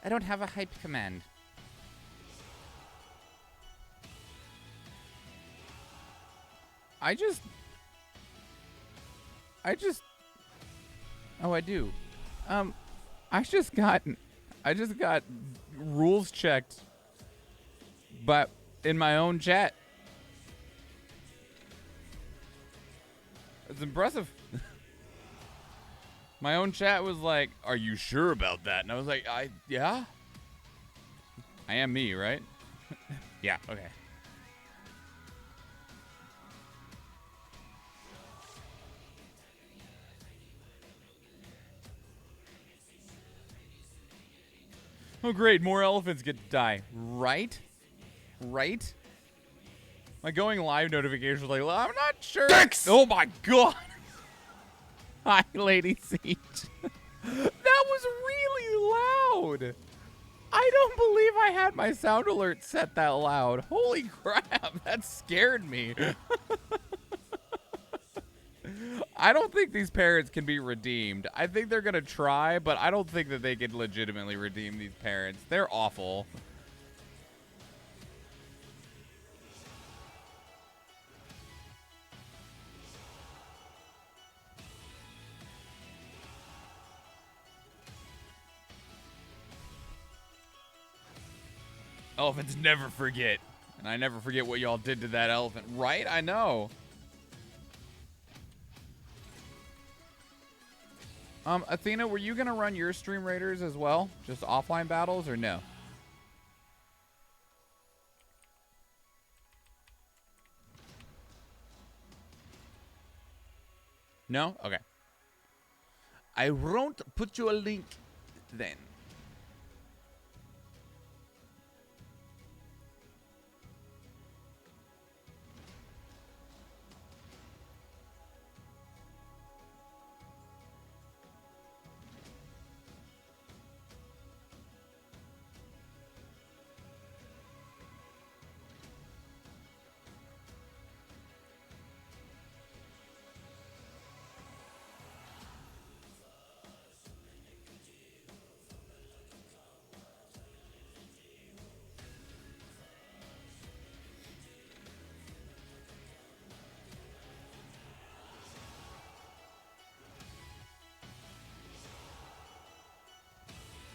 I don't have a hype command. I just... Oh, I do. I just got rules checked, but in my own chat. It's impressive. My own chat was like, "Are you sure about that?" And I was like, yeah. I am me, right? Yeah, okay. Oh, great. More elephants get to die. Right? Right? My going live notification was like, well, I'm not sure. Dicks! Oh, my God. Hi, Lady Siege. That was really loud. I don't believe I had my sound alert set that loud. Holy crap. That scared me. I don't think these parents can be redeemed. I think they're going to try, but I don't think that they can legitimately redeem these parents. They're awful. Elephants never forget. And I never forget what y'all did to that elephant. Right? I know. Athena, were you going to run your Stream Raiders as well? Just offline battles or no? No? Okay. I won't put you a link then.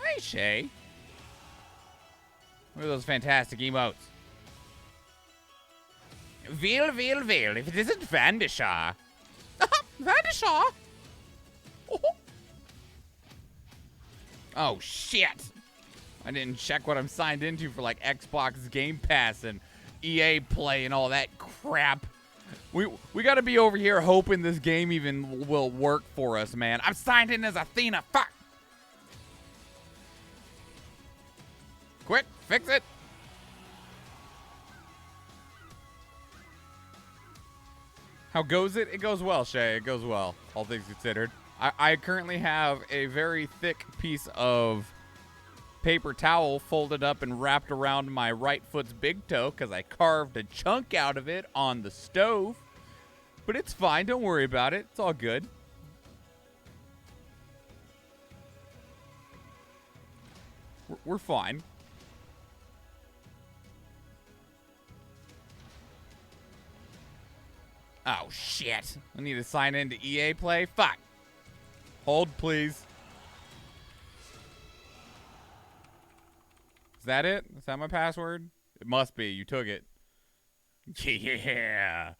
Hey, Shay. Look at those fantastic emotes. Veal. If it isn't Vandishaw. Vandishaw? Oh, shit. I didn't check what I'm signed into for, like, Xbox Game Pass and EA Play and all that crap. We got to be over here hoping this game even will work for us, man. I'm signed in as Athena. Fuck. Quick, fix it. How goes it? It goes well, Shay. It goes well, all things considered. I currently have a very thick piece of paper towel folded up and wrapped around my right foot's big toe because I carved a chunk out of it on the stove. But it's fine. Don't worry about it. It's all good. We're fine. Oh, shit. I need to sign into EA Play? Fuck. Hold, please. Is that it? Is that my password? It must be. You took it. Yeah.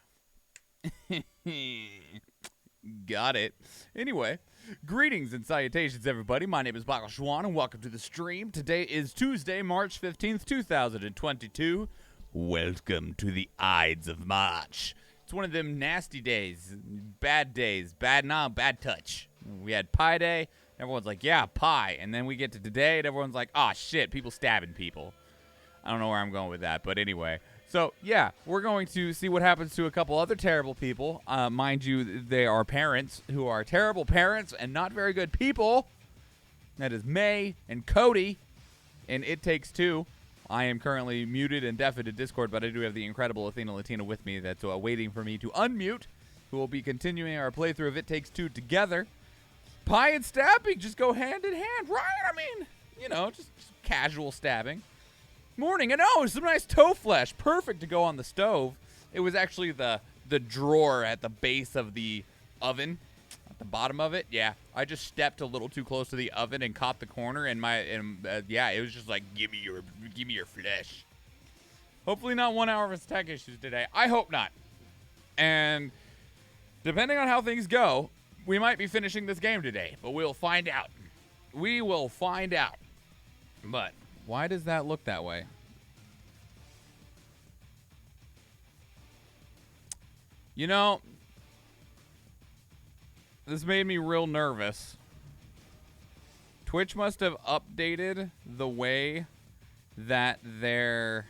Got it. Anyway, greetings and salutations, everybody. My name is Michael Schwan, and welcome to the stream. Today is Tuesday, March 15th, 2022. Welcome to the Ides of March. It's one of them nasty days, bad touch. We had Pie Day. Everyone's like, yeah, pie. And then we get to today, and everyone's like, oh, shit, people stabbing people. I don't know where I'm going with that, but anyway. So, yeah, we're going to see what happens to a couple other terrible people. Mind you, they are parents who are terrible parents and not very good people. That is May and Cody, and It Takes Two. I am currently muted and deafened in Discord, but I do have the incredible Athena Latina with me that's waiting for me to unmute, who will be continuing our playthrough of It Takes Two together. Pie and stabbing just go hand in hand, right? I mean, You know, just casual stabbing. Morning, and oh, some nice toe flesh. Perfect to go on the stove. It was actually the drawer at the base of the oven, at the bottom of it. Yeah, I just stepped a little too close to the oven and caught the corner, and yeah, it was just like, give me your flesh. Hopefully not 1 hour of tech issues today. I hope not. And depending on how things go, we might be finishing this game today, but we'll find out. We will find out. But why does that look that way? You know, this made me real nervous. Twitch must have updated the way that their...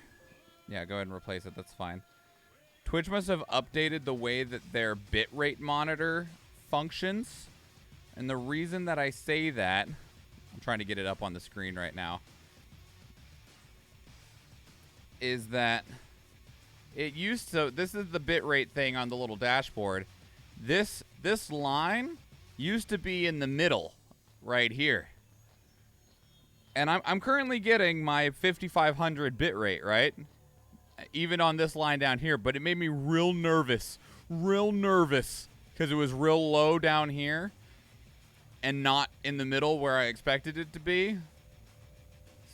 Yeah, go ahead and replace it. That's fine. Twitch must have updated the way that their bitrate monitor functions. And the reason that I say that... I'm trying to get it up on the screen right now. Is that it used to... This is the bitrate thing on the little dashboard. This line used to be in the middle right here. And I'm currently getting my 5500 bitrate, right? Even on this line down here, but it made me real nervous because it was real low down here and not in the middle where I expected it to be.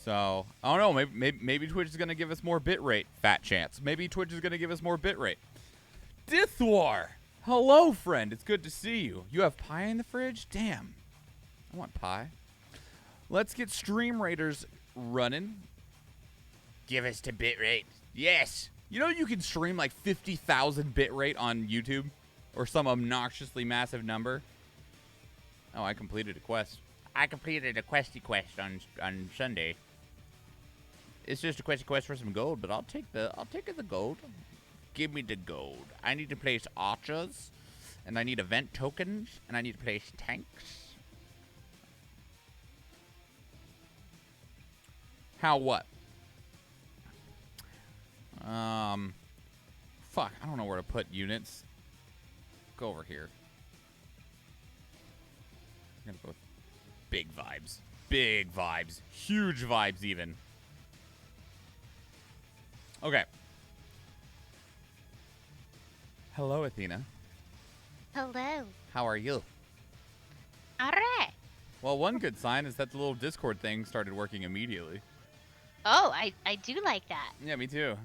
So, I don't know, maybe Twitch is going to give us more bitrate. Fat chance. Maybe Twitch is going to give us more bitrate. Dithwar! Hello, friend. It's good to see you. You have pie in the fridge? Damn. I want pie. Let's get Stream Raiders running. Give us the bitrate. Yes. You know you can stream like 50,000 bitrate on YouTube? Or some obnoxiously massive number? Oh, I completed a quest. I completed a questy quest on Sunday. It's just a questy quest for some gold, but I'll take the gold. Give me the gold. I need to place archers, and I need event tokens, and I need to place tanks. How what? Fuck, I don't know where to put units. Go over here. I'm gonna go with big vibes. Big vibes. Huge vibes, even. Okay. Hello, Athena. Hello. How are you? All right. Well, one good sign is that the little Discord thing started working immediately. Oh, I do like that. Yeah, me too.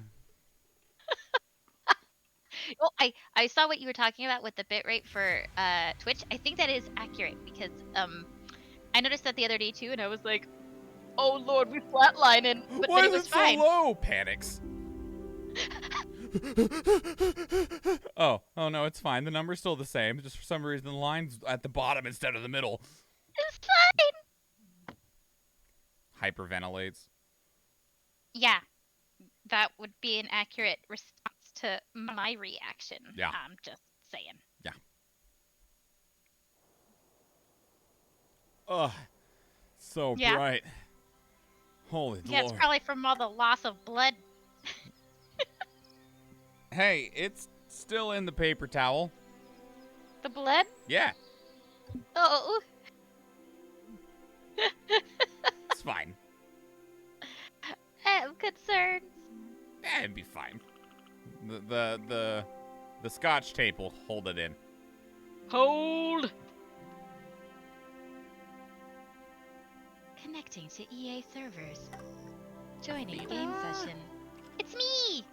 Well, I saw what you were talking about with the bitrate for Twitch. I think that is accurate because I noticed that the other day too, and I was like, "Oh Lord, we flatlining." But Why then it is was it fine. so low? Panics. Oh no, it's fine. The number's still the same. Just for some reason, the line's at the bottom instead of the middle. It's fine. Hyperventilates. Yeah, that would be an accurate response to my reaction. Yeah. I'm just saying. Yeah. Ugh. So Yeah. bright. Holy Yeah, Lord. it's probably from all the loss of blood. Hey, it's still in the paper towel. The blood? Yeah, Oh. it's fine. I have concerns. Yeah, it'd be fine. The scotch tape will hold it in. Hold. Connecting to EA servers. Joining game session. It's me!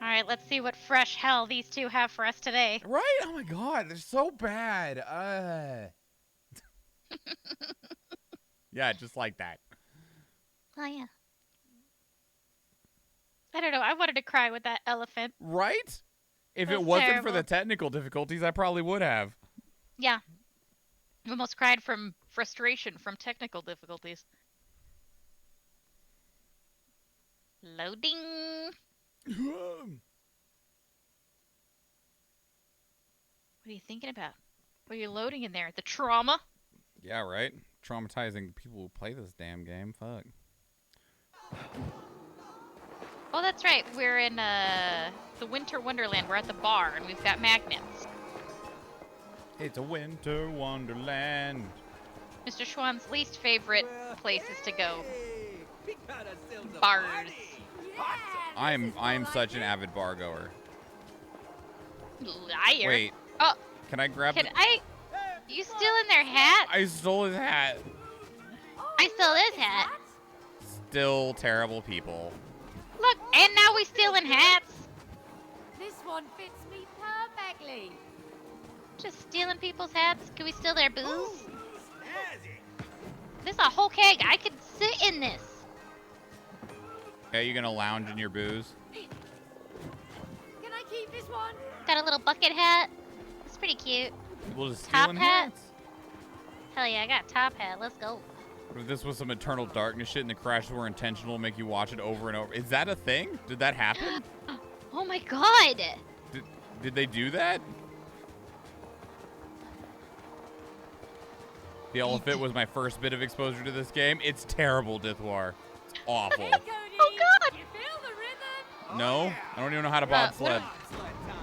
Alright, let's see what fresh hell these two have for us today. Right? Oh my god, they're so bad. Yeah, just like that. Oh, yeah. I don't know, I wanted to cry with that elephant. Right? If That's it wasn't terrible. for the technical difficulties, I probably would have. Yeah. I almost cried from frustration from technical difficulties. Loading. What are you thinking about? What are you loading in there? The trauma? Yeah, right? Traumatizing people who play this damn game. Fuck. Oh, that's right. We're in the Winter Wonderland. We're at the bar, and we've got magnets. It's a winter wonderland. Mr. Schwann's least favorite places to go. Bars. I'm such an avid bar goer. Liar. Wait. Oh, Can I grab you stealing their hat? I stole his hat. I stole his hat. Still terrible people. Look, and now we stealing hats. This one fits me perfectly. Just stealing people's hats. Can we steal their booze? This is a whole keg. I could sit in this. Are you gonna lounge in your booze? Can I keep this one? Got a little bucket hat. It's pretty cute. We'll just Top stealing hat? hats. Hell yeah, I got a top hat. Let's go. What if this was some Eternal Darkness shit and the crashes were intentional, make you watch it over and over? Is that a thing? Did that happen? Oh my god. Did they do that? The elephant was my first bit of exposure to this game. It's terrible, Dithwar. It's awful. Hey, Cody. Oh, God. You feel the rhythm? No? I don't even know how to bobsled.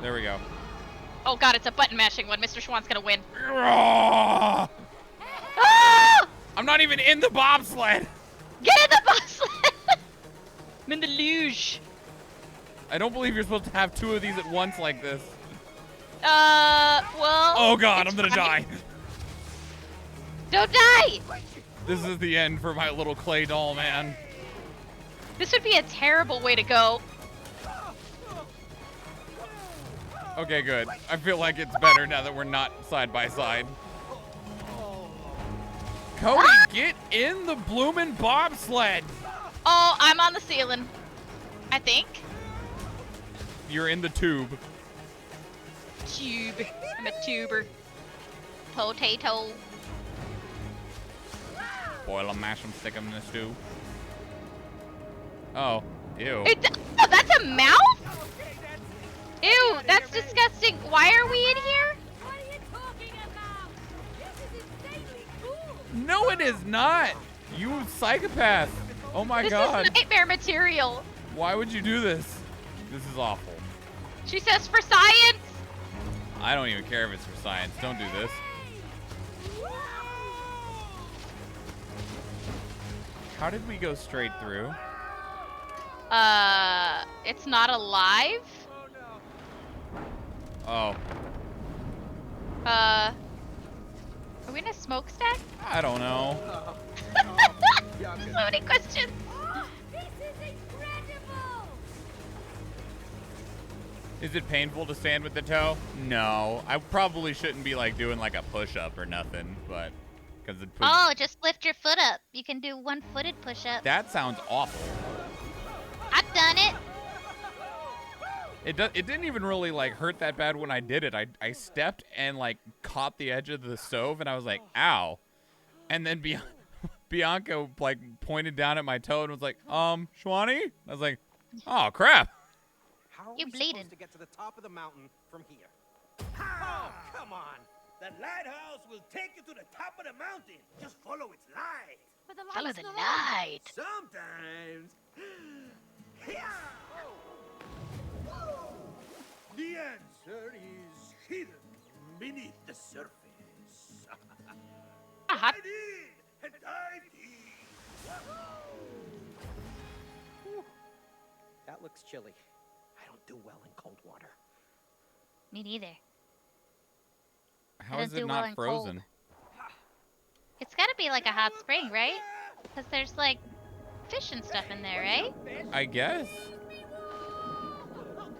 There we go. Oh god, it's a button mashing one. Mr. Schwann's gonna win. Ah! Ah! I'm not even in the bobsled. Get in the bobsled! I'm in the luge. I don't believe you're supposed to have two of these at once like this. Well. Oh god, I'm gonna fine. die. Don't die! This is the end for my little clay doll, man. This would be a terrible way to go. Okay, good. I feel like it's better now that we're not side by side. Cody, get in the bloomin' bobsled. Oh, I'm on the ceiling. I think. You're in the tube. Tube. I'm a tuber. Potato. Boil them, mash them, stick them in the stew. Oh, ew. Oh, that's a mouth? Ew, that's disgusting. Why are we in here? What are you talking about? This is insanely cool. No, it is not. You psychopath. Oh my god. This is nightmare material. Why would you do this? This is awful. She says for science. I don't even care if it's for science. Don't do this. How did we go straight through? It's not alive? Oh, Are we in a smokestack? I don't know. So many questions. This is incredible. Is it painful to stand with the toe? No. I probably shouldn't be like doing like a push-up or nothing, but because it puts, Oh, just lift your foot up. You can do one-footed push-up. that sounds awful. I've done it. It didn't even really like hurt that bad when I did it. I stepped and like caught the edge of the stove and I was like, ow. And then Bianca like pointed down at my toe and was like, Shwani? I was like, oh crap. How are You we bleeding. supposed to get to the top of the mountain from here? Oh, come on. The lighthouse will take you to the top of the mountain. Just follow its light. But the Follow light's the not on. light. Sometimes. Here. The answer is hidden beneath the surface. Uh-huh. Dive in and dive deep. Whew. That looks chilly. I don't do well in cold water. Me neither. How I is don't it do well not in cold. frozen? It's gotta be like a hot spring, right? Because there's like fish and stuff in there, right? I guess.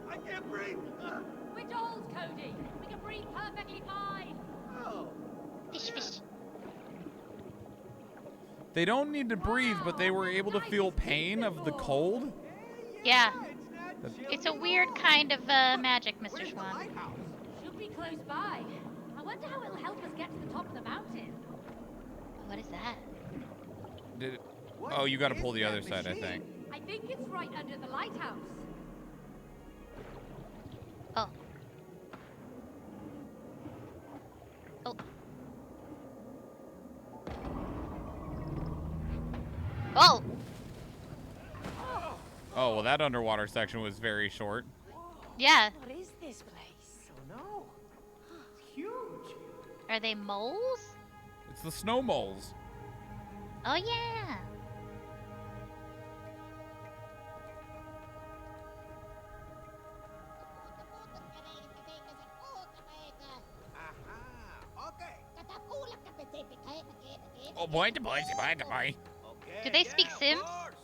I can't breathe. We're dolls, Cody. We can breathe perfectly fine. Oh. Fish, fish. They don't need to breathe, but they were able to feel pain of the cold? Yeah. It's a weird kind of magic, Mr. Schwann. Should be close by. I wonder how it'll help us get to the top of the mountain. What is that? Did it, oh, you gotta pull the other side, I think. I think it's right under the lighthouse. Oh. Oh. Oh! Oh, well, that underwater section was very short. Yeah. What is this place? Oh no. It's huge. Are they moles? It's the snow moles. Oh yeah. Aha, okay. Oh boy, the boy. Okay, Do they speak yeah, of Sims? course.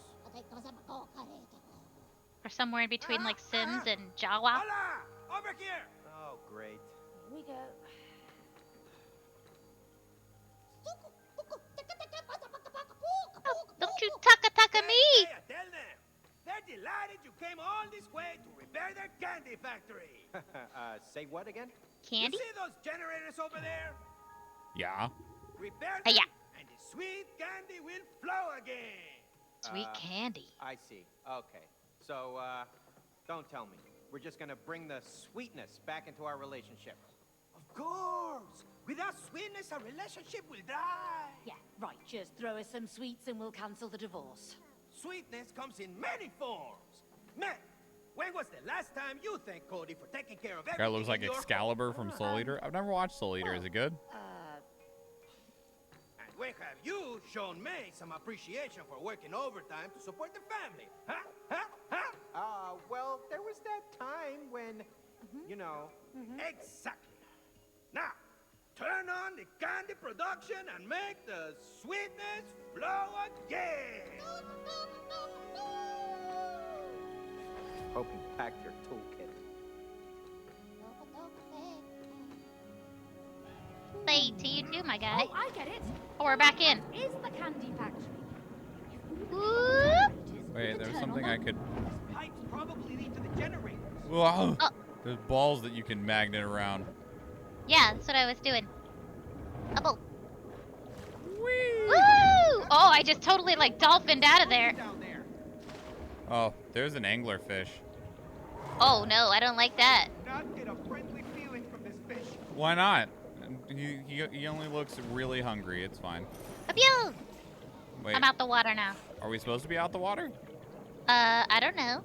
Or somewhere in between like Sims and Jawa? Hola! Over here! Oh, great. Here we go. Oh, don't you taka me! Hey, tell them. They're delighted you came all this way to repair their candy factory. Say what again? Candy? You see those generators over there? Yeah. Repair Hey, them, yeah. and the sweet candy will flow again. Sweet candy. I see. Okay. So, don't tell me. We're just gonna bring the sweetness back into our relationship. Of course. Without sweetness, our relationship will die. Yeah, right. Just throw us some sweets and we'll cancel the divorce. Sweetness comes in many forms. Man, when was the last time you thanked Cody for taking care of everything? Guy looks like in your Excalibur home? from Soul Eater. I've never watched Soul Eater. Is it good? And when have you shown me some appreciation for working overtime to support the family? Huh? Huh? Huh? Well, there was that time when, you know... Exactly. Now, turn on the candy production and make the sweetness flow again. Hope you packed your toolkit. Say to you too, my guy. Oh, I get it. Oh, we're back in. Is the candy factory? Whoop. Wait, there's something I could. Pipes probably lead to the generators. Whoa. Oh. There's balls that you can magnet around. Yeah, that's what I was doing. Up. Whee! Woo! Oh, I just totally like dolphined out of there. Down there. Oh, there's an anglerfish. Oh no, I don't like that. Not get a friendly feeling from this fish. Why not? He only looks really hungry. It's fine. Up you! Wait, I'm out the water now. are we supposed to be out the water? I don't know.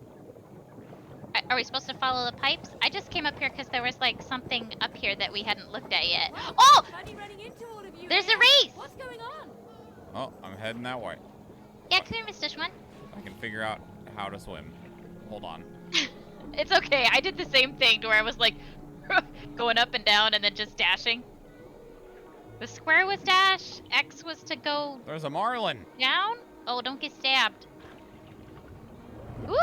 Are we supposed to follow the pipes? I just came up here because there was like something up here that we hadn't looked at yet. Oh! Funny running into all of you There's here. a race! What's going on? Oh, I'm heading that way. Yeah, come here, Mr. Schwan. I can figure out how to swim. Hold on. It's okay. I did the same thing to where I was like going up and down and then just dashing. The square was dash. X was to go There's a marlin. down. Oh, don't get stabbed. Woo!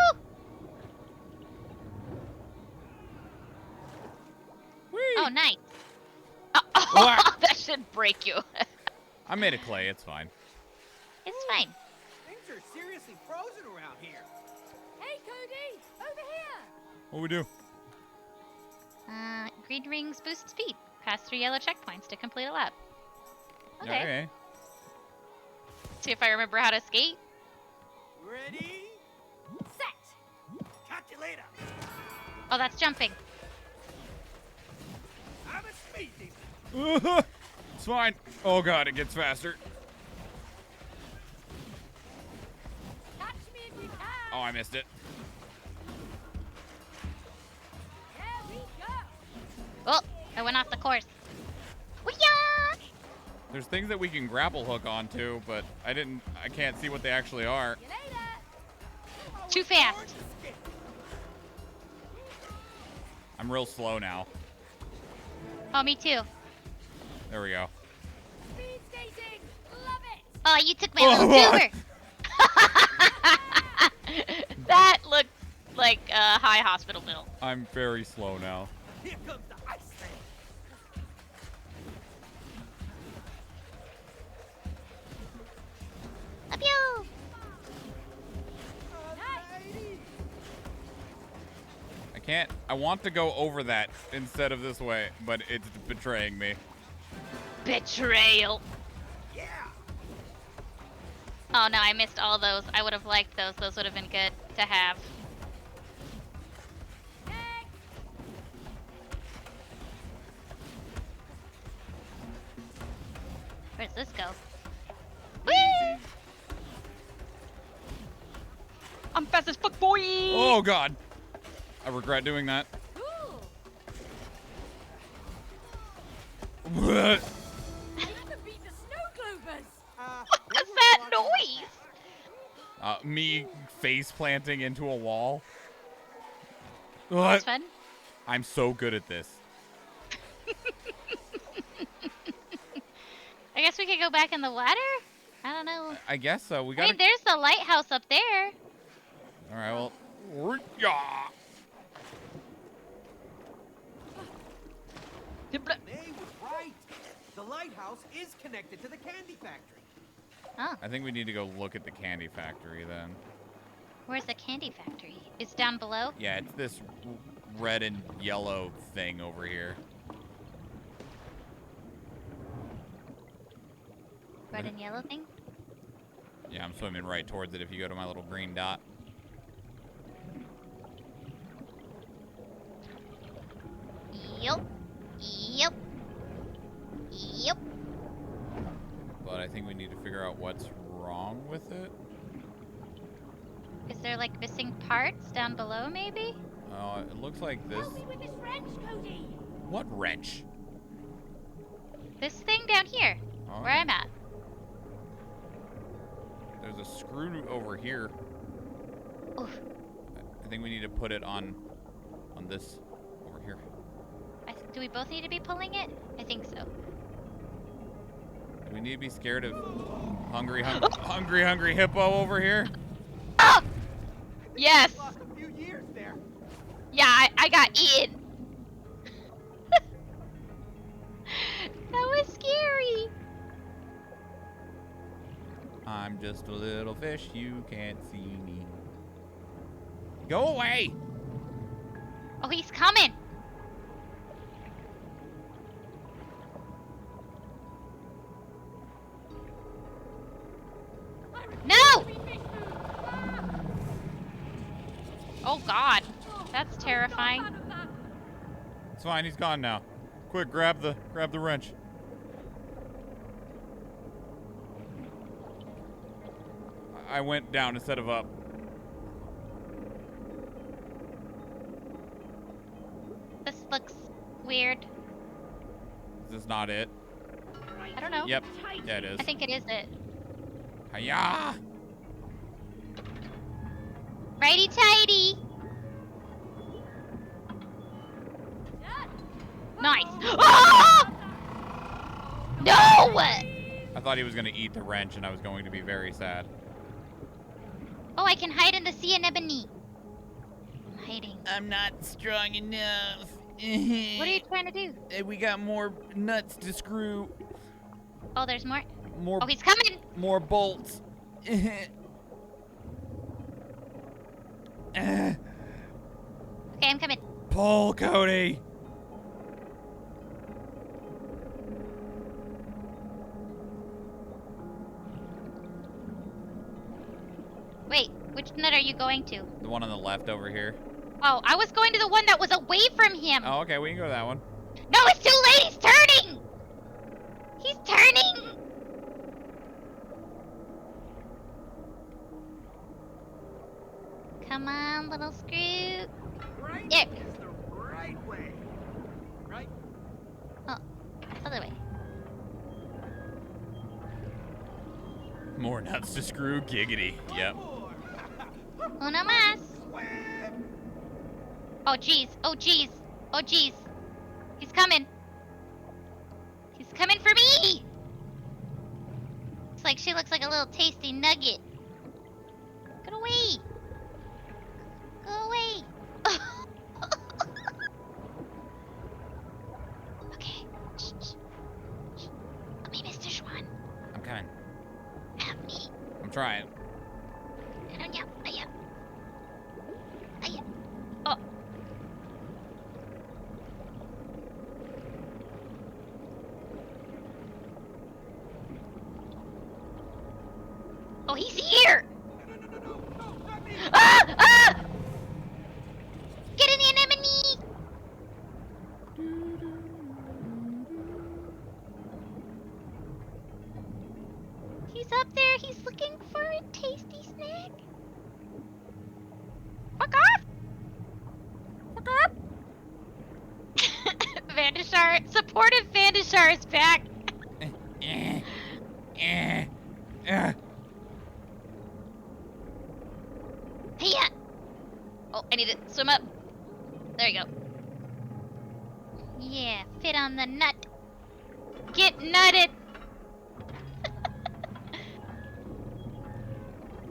Whee! Oh, nice. Oh, Whack. that should break you. I made a clay. It's fine. It's fine. Things are seriously frozen around here. Hey, Cody, over here. What we do? Green rings boost speed. Pass through yellow checkpoints to complete a lap. Okay. Okay. See if I remember how to skate. Ready? Set. Catch you later. Oh, that's jumping. I'm a speed demon. It's fine. Oh god, it gets faster. Catch me if you can. Oh, I missed it. There we go. Oh, I went off the course. Wee-ya! There's things that we can grapple hook onto, but I can't see what they actually are. See you later. Too fast. I'm real slow now. Oh, me too. There we go. Speed skating. Love it. Oh, you took my little tuber. That looked like a high hospital bill. I'm very slow now. Here comes the ice man. Up you! I can't. I want to go over that instead of this way, but it's betraying me. Betrayal. Yeah. Oh no, I missed all those. I would have liked those. Those would have been good to have. Next. Where does this go? Whee! I'm fast as fuck, boy! Oh god. I regret doing that. Cool. What? I even beat the snow face planting into a wall. That's What? fun. I'm so good at this. I guess we could go back in the water? I don't know. I guess so. We I gotta. mean, there's the lighthouse up there. All right. Well. Yeah. They was right. The lighthouse is connected to the candy factory. Oh, I think we need to go look at the candy factory then. where's the candy factory? It's down below? Yeah, it's this red and yellow thing over here. Red and yellow thing? Yeah, I'm swimming right towards it if you go to my little green dot. Yep. Yep. Yep. But I think we need to figure out what's wrong with it. Is there like missing parts down below maybe? Oh, it looks like this. Help me with this wrench, Cody. What wrench? This thing down here, Oh, where I'm at. There's a screw over here. Oof. I think we need to put it on this over here. Do we both need to be pulling it? I think so. Do we need to be scared of hungry hippo over here? Oh! Yes! Lost a few years there. Yeah, I got eaten. That was scary. I'm just a little fish, you can't see me. Go away! Oh, he's coming. No! Oh God, that's terrifying. It's fine, he's gone now. Quick, grab the wrench. I went down instead of up. This looks weird. Is this not it? I don't know. Yep. Yeah, it is. I think it is it. Hiya! Righty tighty. Nice. Oh! No! I thought he was gonna eat the wrench and I was going to be very sad. Oh, I can hide in the sea anemone. I'm hiding. I'm not strong enough. What are you trying to do? We got more nuts to screw. Oh, there's more. More, Oh, he's coming. more bolts. Okay, I'm coming. Pull, Cody. Wait, which nut are you going to? The one on the left over here. Oh, I was going to the one that was away from him. Oh, okay, we can go to that one. No, it's too late. He's turning. He's turning. Come on, little screw. Right There. is the right way. Right? Other way. More nuts to screw, giggity. Yep. More. Uno más. Swim. Oh, jeez. Oh, jeez. Oh, jeez. He's coming. He's coming for me. It's like she looks like a little tasty nugget. Get away. Go away. Okay. Shh, shh. Shh. Help me, Mr. Schwan. I'm coming. Help me. I'm trying. Oh. Oh, he's here! No, not me. Ah! Ah! Get in the anemone! He's up there. He's looking for a tasty snack. Fuck off! Fuck off! Vandashar, supportive Vandashar is back. Eh, eh, eh. swim up. There you go. Yeah, fit on the nut. Get nutted.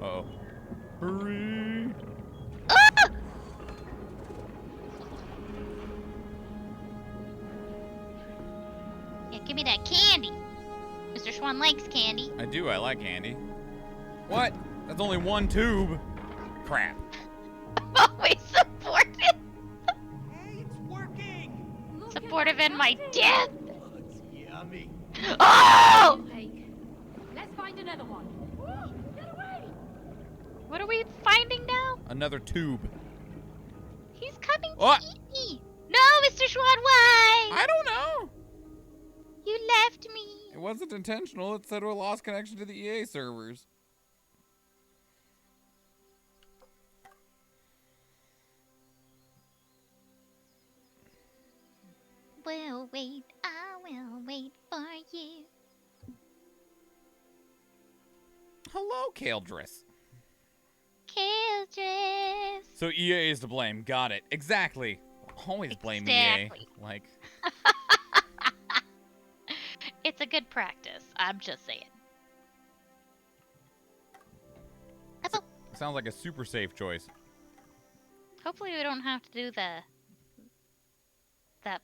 Uh-oh. Hurry! Ah! Yeah, give me that candy. Mr. Swan likes candy. I do, I like candy. What? That's only one tube. Crap. Always supportive. Hey, it's working! Look Supportive at in my death. Oh, it's yummy. Oh! Cake. Let's find another one. Get away! What are we finding now? Another tube. He's coming to What? eat me. No, Mr. Schwan, why? I don't know. You left me. It wasn't intentional. It said we lost connection to the EA servers. Will wait, I will wait for you. Hello, Kaldris. Kildress. So EA is to blame. Got it. Exactly. Always blame Exactly. EA. Like, It's a good practice. I'm just saying. sounds like a super safe choice. Hopefully we don't have to do that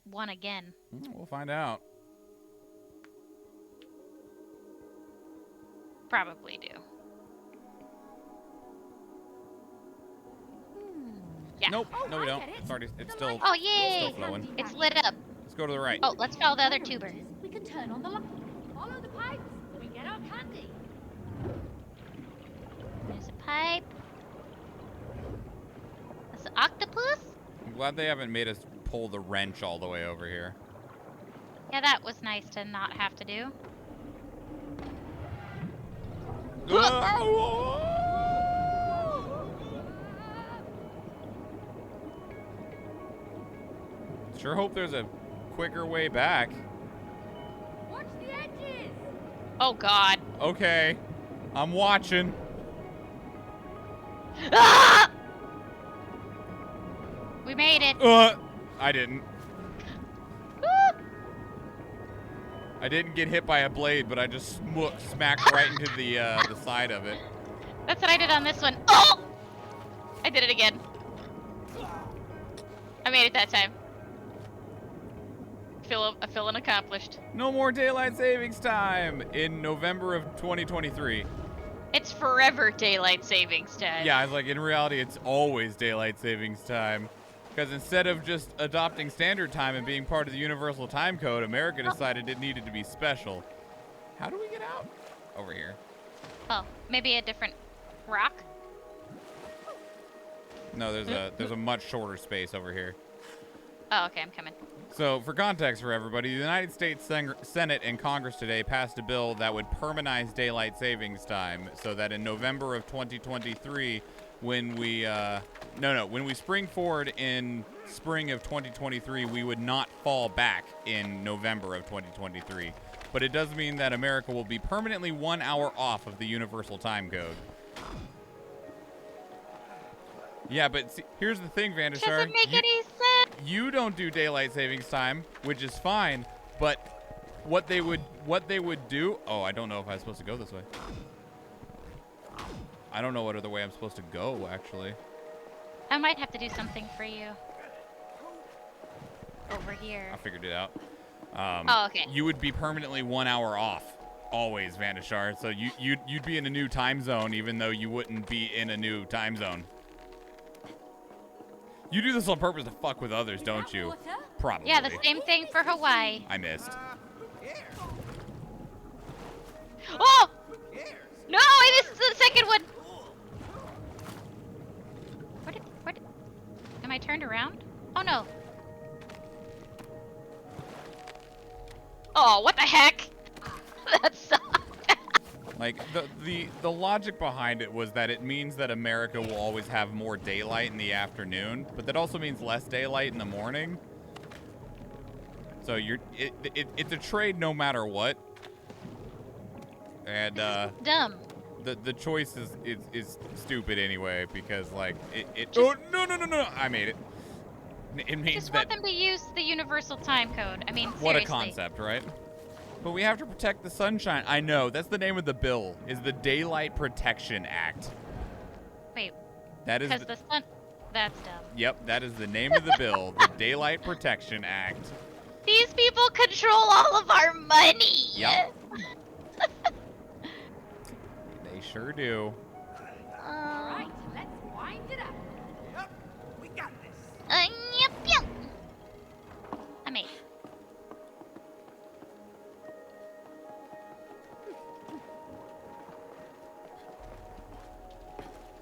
one again. We'll find out. Probably do. Yeah. Nope. Oh, No, we I don't. get it. It's already. It's The still. light- Oh, yay! Still flowing. It's lit up. Let's go to the right. Oh, let's follow the other tuber. We can turn on the light. Follow the pipes. We get our candy. There's a pipe. That's an octopus? I'm glad they haven't made us pull the wrench all the way over here. Yeah, that was nice to not have to do. Sure hope there's a quicker way back. Watch the edges. Oh, God. Okay. I'm watching. Ah! We made it. I didn't. Woo! I didn't get hit by a blade, but I just smacked right into the side of it. That's what I did on this one. Oh! I did it again. I made it that time. I feel unaccomplished. No more daylight savings time in November of 2023. It's forever daylight savings time. Yeah, it's like in reality, it's always daylight savings time. Because instead of just adopting standard time and being part of the universal time code, America decided it needed to be special. How do we get out? Over here. Oh, maybe a different rock? No, there's a much shorter space over here. Oh, okay, I'm coming. So, for context for everybody, the United States Senate and Congress today passed a bill that would permanize daylight savings time so that in November of 2023, when we spring forward in spring of 2023, we would not fall back in November of 2023. But it does mean that America will be permanently 1 hour off of the universal time code. Yeah, but see, here's the thing, Vandashar. Doesn't make any sense. You don't do daylight savings time, which is fine, but what they would do. Oh, I don't know if I'm supposed to go this way. I don't know what other way I'm supposed to go, actually. I might have to do something for you. Over here. I figured it out. Oh, okay. You would be permanently 1 hour off, always, Vandashar. So you'd be in a new time zone, even though you wouldn't be in a new time zone. You do this on purpose to fuck with others, don't you? Water? Probably. Yeah, the same thing for Hawaii. I missed. Who cares? Oh! Who cares? No, I missed the second one. Where did, am I turned around? Oh no. Oh, what the heck? That sucked. Like, the logic behind it was that it means that America will always have more daylight in the afternoon, but that also means less daylight in the morning. So it's a trade no matter what. And Dumb. the choice is stupid anyway because like oh no I made it. It means Just that want them to use the universal time code. I mean, what a seriously. concept, right? But we have to protect the sunshine. I know that's the name of the bill. Is the Daylight Protection Act. Wait. That is Because the sun. That's dumb. Yep, that is the name of the bill. The Daylight Protection Act. These people control all of our money. Yep. They sure do. Right, let's wind it up. Yep, we got this. Yep. I made it.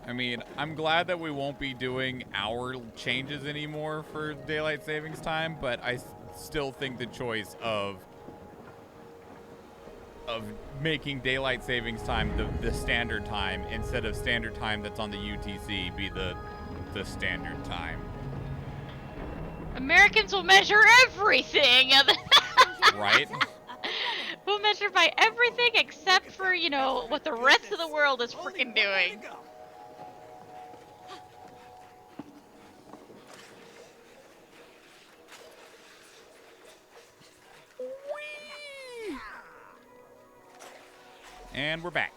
I mean, I'm glad that we won't be doing hour changes anymore for daylight savings time, but I still think the choice of making daylight savings time the standard time instead of standard time that's on the UTC be the standard time. Americans will measure everything. Right? We'll measure by everything except for, you know, what the rest of the world is Only freaking one way to doing. go. And we're back.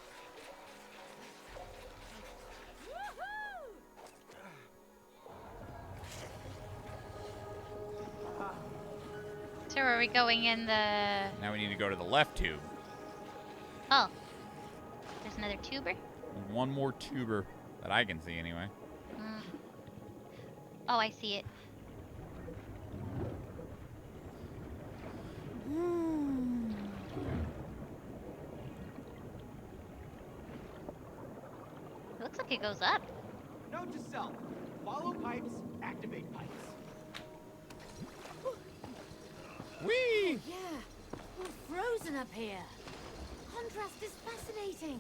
So are we going in the... Now we need to go to the left tube. Oh. There's another tuber? One more tuber that I can see anyway. Oh, I see it. It looks like it goes up. Note to self: follow pipes, activate pipes. Whee! Yeah, we're frozen up here. Contrast is fascinating.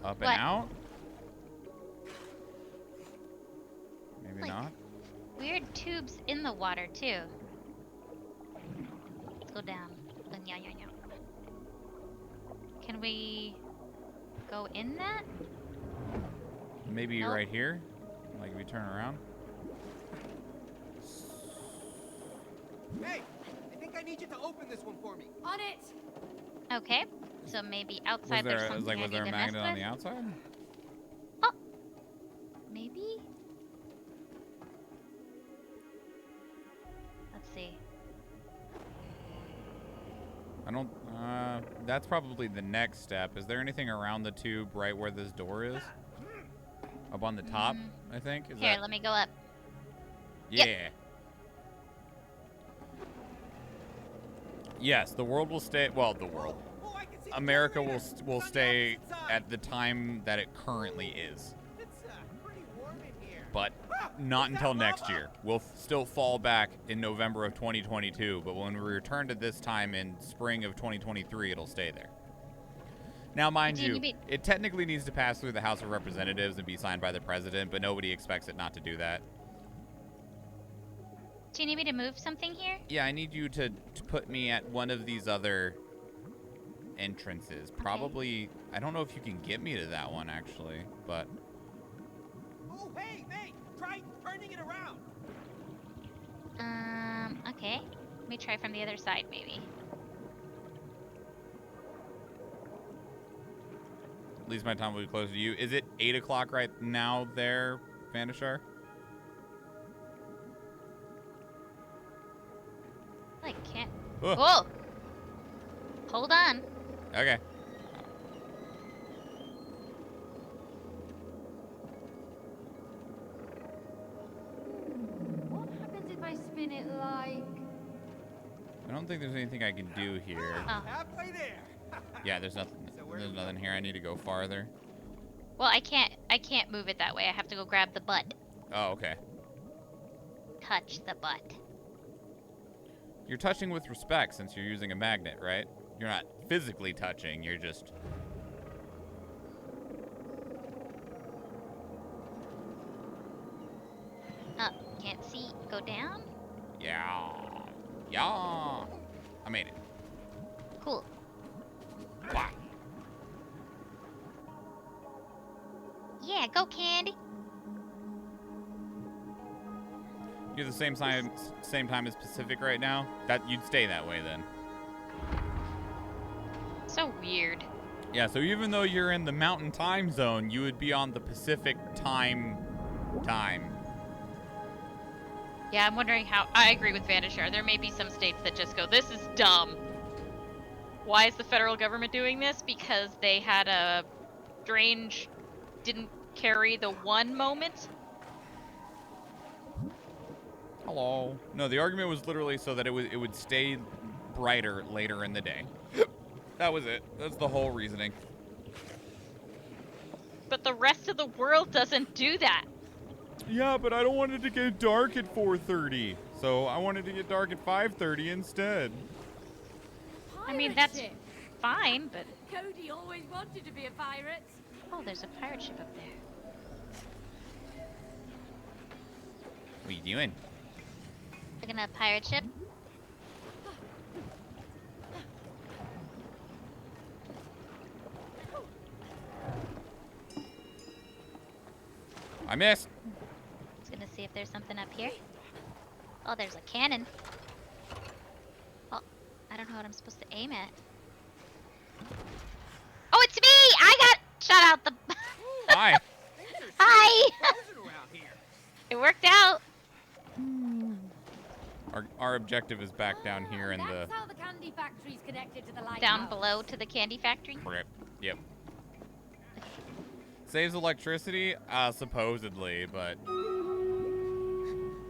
Up What? and out? Maybe Like- not. Weird tubes in the water, too. Let's go down. Yeah. Can we go in that? Maybe Nope. right here? Like if we turn around? Hey, I think I need you to open this one for me. On it. Okay. So maybe Was outside there's something there I need a to magnet mess on with? the outside? Maybe? Let's see. I don't, that's probably the next step. Is there anything around the tube right where this door is? Up on the top, I think? Is Here, that? let me go up. Yeah. Yep. Yes, the world will stay, well, the world. Oh, I can see the America generator. will It's on the stay opposite side. at the time that it currently is. It's pretty warm in here. But Ah, not is that until next lava? year. We'll still fall back in November of 2022, but when we return to this time in spring of 2023, it'll stay there. Now, mind Do you you, need- it technically needs to pass through the House of Representatives and be signed by the president, but nobody expects it not to do that. Do you need me to move something here? Yeah, I need you to put me at one of these other entrances. Probably, I don't know if you can get me to that one, actually, but... Oh, hey, try turning it around. Okay. Let me try from the other side, maybe. At least my time will be closer to you. Is it 8 o'clock right now there, Vandashar? I can't. Ugh. Whoa! Hold on. Okay. What happens if I spin it like... I don't think there's anything I can do here. Oh. Halfway there. Yeah, there's nothing. So where There's do we nothing here. I need to go farther. Well, I can't move it that way. I have to go grab the butt. Oh, okay. Touch the butt. You're touching with respect since you're using a magnet, right? You're not physically touching. You're just... Up. Can't see. Go down. Yeah. Yeah. I made it. Cool. Bah. Yeah, go Candy. You're the same time as Pacific right now? That you'd stay that way then. So weird. Yeah, so even though you're in the mountain time zone, you would be on the Pacific time. Yeah, I'm wondering how. I agree with Vanishar. There may be some states that just go, this is dumb. Why is the federal government doing this? Because they had a strange, didn't carry the one moment. Hello. No, the argument was literally so that it would stay brighter later in the day. That was it. That's the whole reasoning. But the rest of the world doesn't do that. Yeah, but I don't want it to get dark at 4:30. So I wanted to get dark at 5:30 instead. I mean, Pirate that's ship. fine, but... Cody always wanted to be a pirate. Oh, there's a pirate ship up there. What are you doing? Looking at a pirate ship? I missed. Just gonna see if there's something up here. Oh, there's a cannon. Oh, I don't know what I'm supposed to aim at. Oh, it's me! I got shot out the... Hi. Hi! Frozen around here. It worked out. Our objective is back down here in the... That's how the candy factory's connected to the lighthouse. Down below to the candy factory. Yep. Saves electricity? Supposedly, but...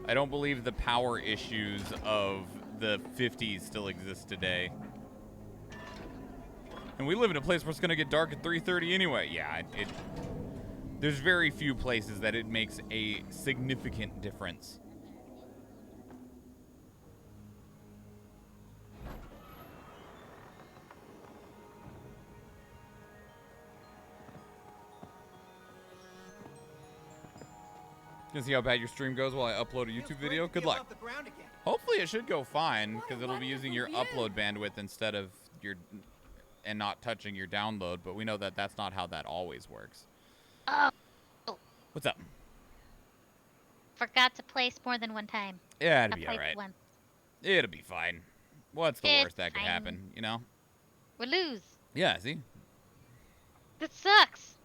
I don't believe the power issues of the 50s still exist today. And we live in a place where it's going to get dark at 3:30 anyway. Yeah, there's very few places that it makes a significant difference. Gonna see how bad your stream goes while I upload a YouTube video. Good luck. Off the ground again. Hopefully it should go fine, because it'll be wonderful using your view. upload bandwidth instead of your... and not touching your download, but we know that that's not how that always works. Oh, What's up? forgot to place more than one time. Yeah, I it'll be placed alright. once. It'll be fine. What's the It's worst that could fine. happen, you know? We lose. Yeah, see? That sucks.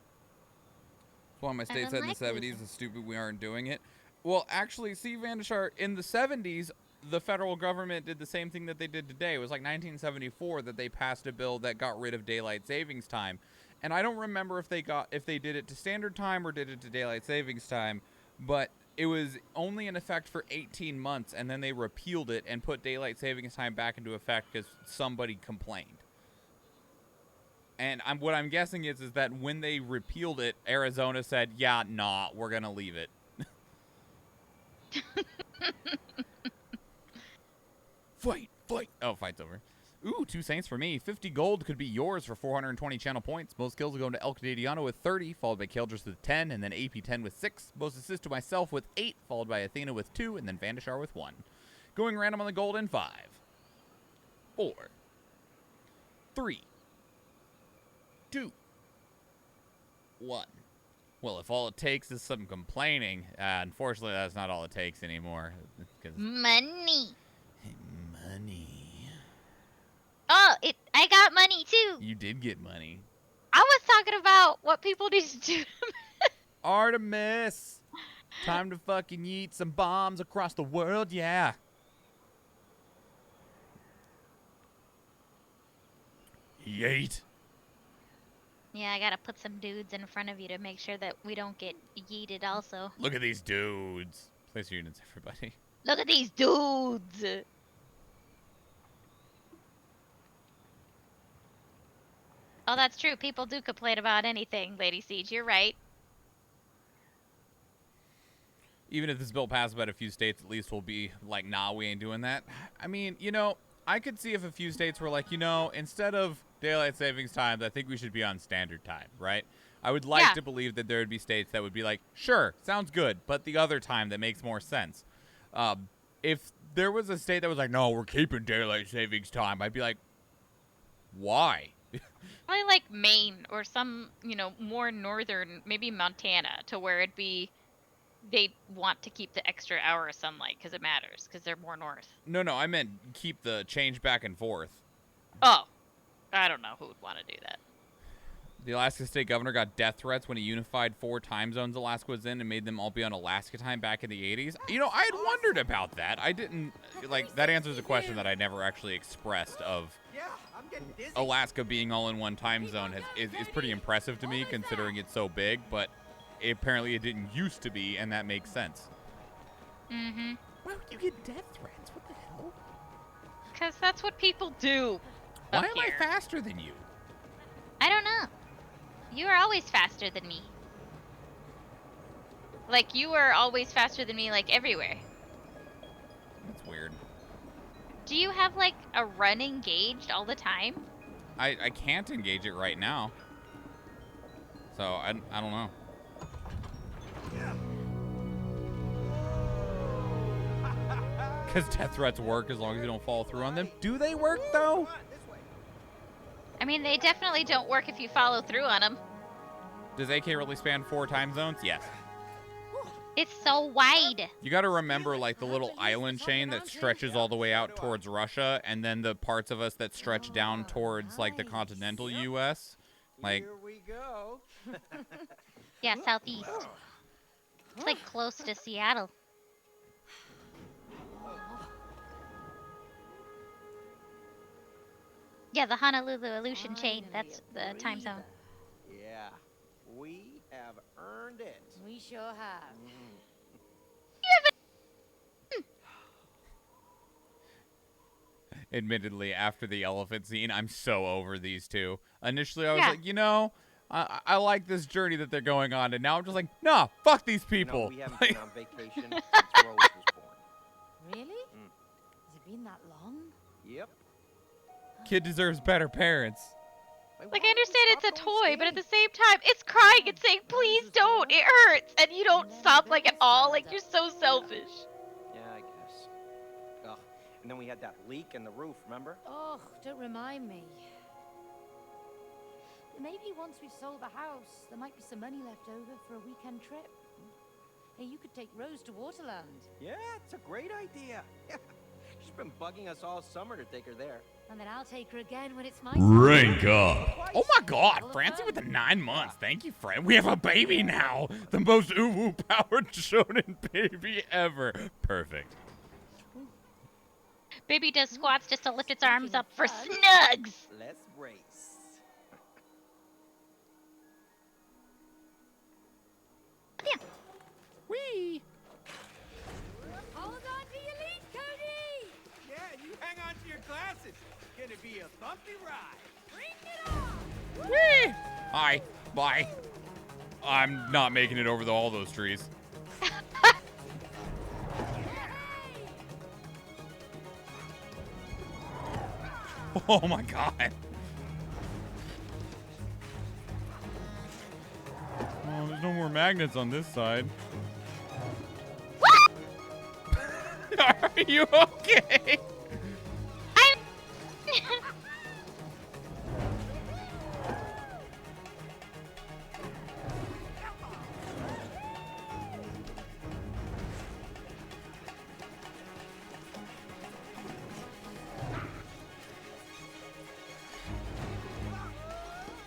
That's why my state don't said in the like 70s losing. it's stupid we aren't doing it. Well, actually, see, Vandashar, in the 70s, the federal government did the same thing that they did today. It was like 1974 that they passed a bill that got rid of daylight savings time. And I don't remember if they did it to standard time or did it to daylight savings time, but it was only in effect for 18 months, and then they repealed it and put daylight savings time back into effect because somebody complained. And what I'm guessing is that when they repealed it, Arizona said, yeah, nah, we're going to leave it. Fight. Oh, fight's over. Ooh, 2 saints for me. 50 gold could be yours for 420 channel points. Most kills will go into El Canadiano with 30, followed by Kildress with 10, and then AP10 with 6. Most assists to myself with 8, followed by Athena with 2, and then Vandashar with 1. Going random on the gold in 5, 4, 3, 2, 1. Well, if all it takes is some complaining, unfortunately, that's not all it takes anymore. 'Cause Money. money. Oh, I got money too. You did get money. I was talking about what people need to do. Artemis! Time to fucking yeet some bombs across the world, yeah. Yeet. Yeah, I gotta put some dudes in front of you to make sure that we don't get yeeted also. Look at these dudes. Place your units, everybody. Look at these dudes! Oh, that's true. People do complain about anything, Lady Siege. You're right. Even if this bill passes by a few states, at least we'll be like, nah, we ain't doing that. I mean, you know, I could see if a few states were like, you know, instead of daylight savings times, I think we should be on standard time, right? I would like Yeah. to believe that there would be states that would be like, sure, sounds good, but the other time that makes more sense. If there was a state that was like, no, we're keeping daylight savings time, I'd be like, Why? Probably like Maine or some, more northern, maybe Montana, to where it'd be they want to keep the extra hour of sunlight because it matters because they're more north. No, I meant keep the change back and forth. Oh, I don't know who would want to do that. The Alaska state governor got death threats when he unified 4 time zones Alaska was in and made them all be on Alaska time back in the 80s. You know, I had wondered about that. I didn't, that answers a question that I never actually expressed of Yeah, I'm getting dizzy. Alaska being all in one time zone is pretty impressive to me considering it's so big, but apparently it didn't used to be, and that makes sense. Mm-hmm. Why would you get death threats? What the hell? Because that's what people do. Why up am I here. faster than you? I don't know. You are always faster than me. Like, you are always faster than me, like, everywhere. That's weird. Do you have, like, a run engaged all the time? I can't engage it right now. So, I don't know. Because death threats work as long as you don't follow through on them. Do they work, though? I mean, they definitely don't work if you follow through on them. Does AK really span 4 time zones? Yes. It's so wide. You got to remember, like, the little island chain that stretches all the way out towards Russia, and then the parts of us that stretch down towards, like, the continental U.S. Like, Here we go. Yeah, southeast. It's, like, close to Seattle. Yeah, the Honolulu Aleutian chain. That's the time zone. Yeah, we have earned it. We sure have. admittedly, after the elephant scene, I'm so over these two. Initially, I was Yeah. like, you know, I like this journey that they're going on, and now I'm just like, nah, fuck these people. We haven't been on vacation since Rose was born. Really? Has it been that long? Yep. Kid deserves better parents. Like, I understand it's a toy, but at the same time, it's crying and saying, please don't, it hurts. And you don't stop, like, at all. Like, you're so selfish. Yeah, I guess. Ugh. And then we had that leak in the roof, remember? Oh, don't remind me. Maybe once we've sold the house, there might be some money left over for a weekend trip. Hey, you could take Rose to Waterland. Yeah, it's a great idea. She's been bugging us all summer to take her there. And then I'll take her again when it's my Rank up. Oh my god, Francie with the 9 months. Thank you, friend. We have a baby now. The most uwu powered shonen baby ever. Perfect. Baby does squats just to lift its arms up for snugs. Let's race. Whee! Hold on to your lead, Cody! Yeah, you hang on to your glasses. Gonna be a bumpy ride. Bring it on! Whee! Hi. Bye. I'm not making it over all those trees. Oh my god. Oh, there's no more magnets on this side. Are you okay? I'm...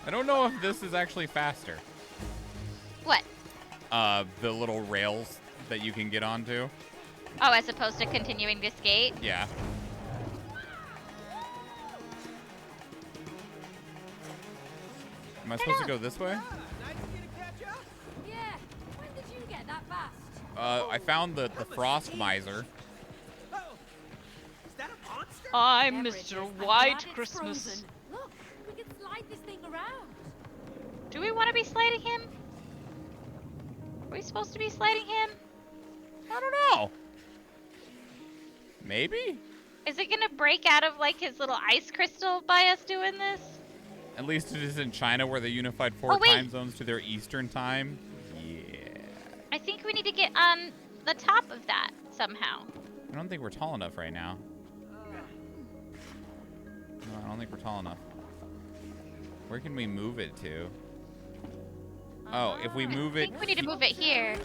I don't know if this is actually faster. What? The little rails that you can get onto. Oh, as opposed to continuing to skate? Yeah. Am I supposed to go this way? Nice of you to catch up. Yeah, when did you get that fast? I found the frost miser. Oh, is that a monster? I'm Whatever it Mr. is, I'm White glad it's Christmas. frozen. Look, we can slide this thing around. Do we want to be sliding him? Are we supposed to be sliding him? I don't know. Maybe? Is it gonna break out of, like, his little ice crystal by us doing this? At least it is in China where they unified 4 Oh, wait. time zones to their Eastern time. Yeah. I think we need to get on the top of that somehow. I don't think we're tall enough right now. No, I don't think we're tall enough. Where can we move it to? Oh, if we move I it, think we need to move it here.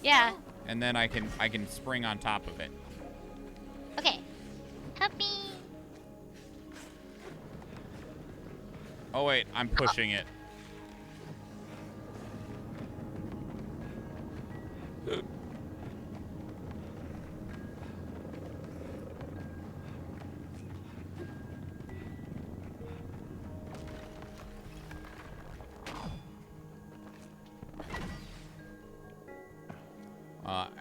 Yeah. and then I can spring on top of it. Okay. Help me. Oh wait, I'm pushing it.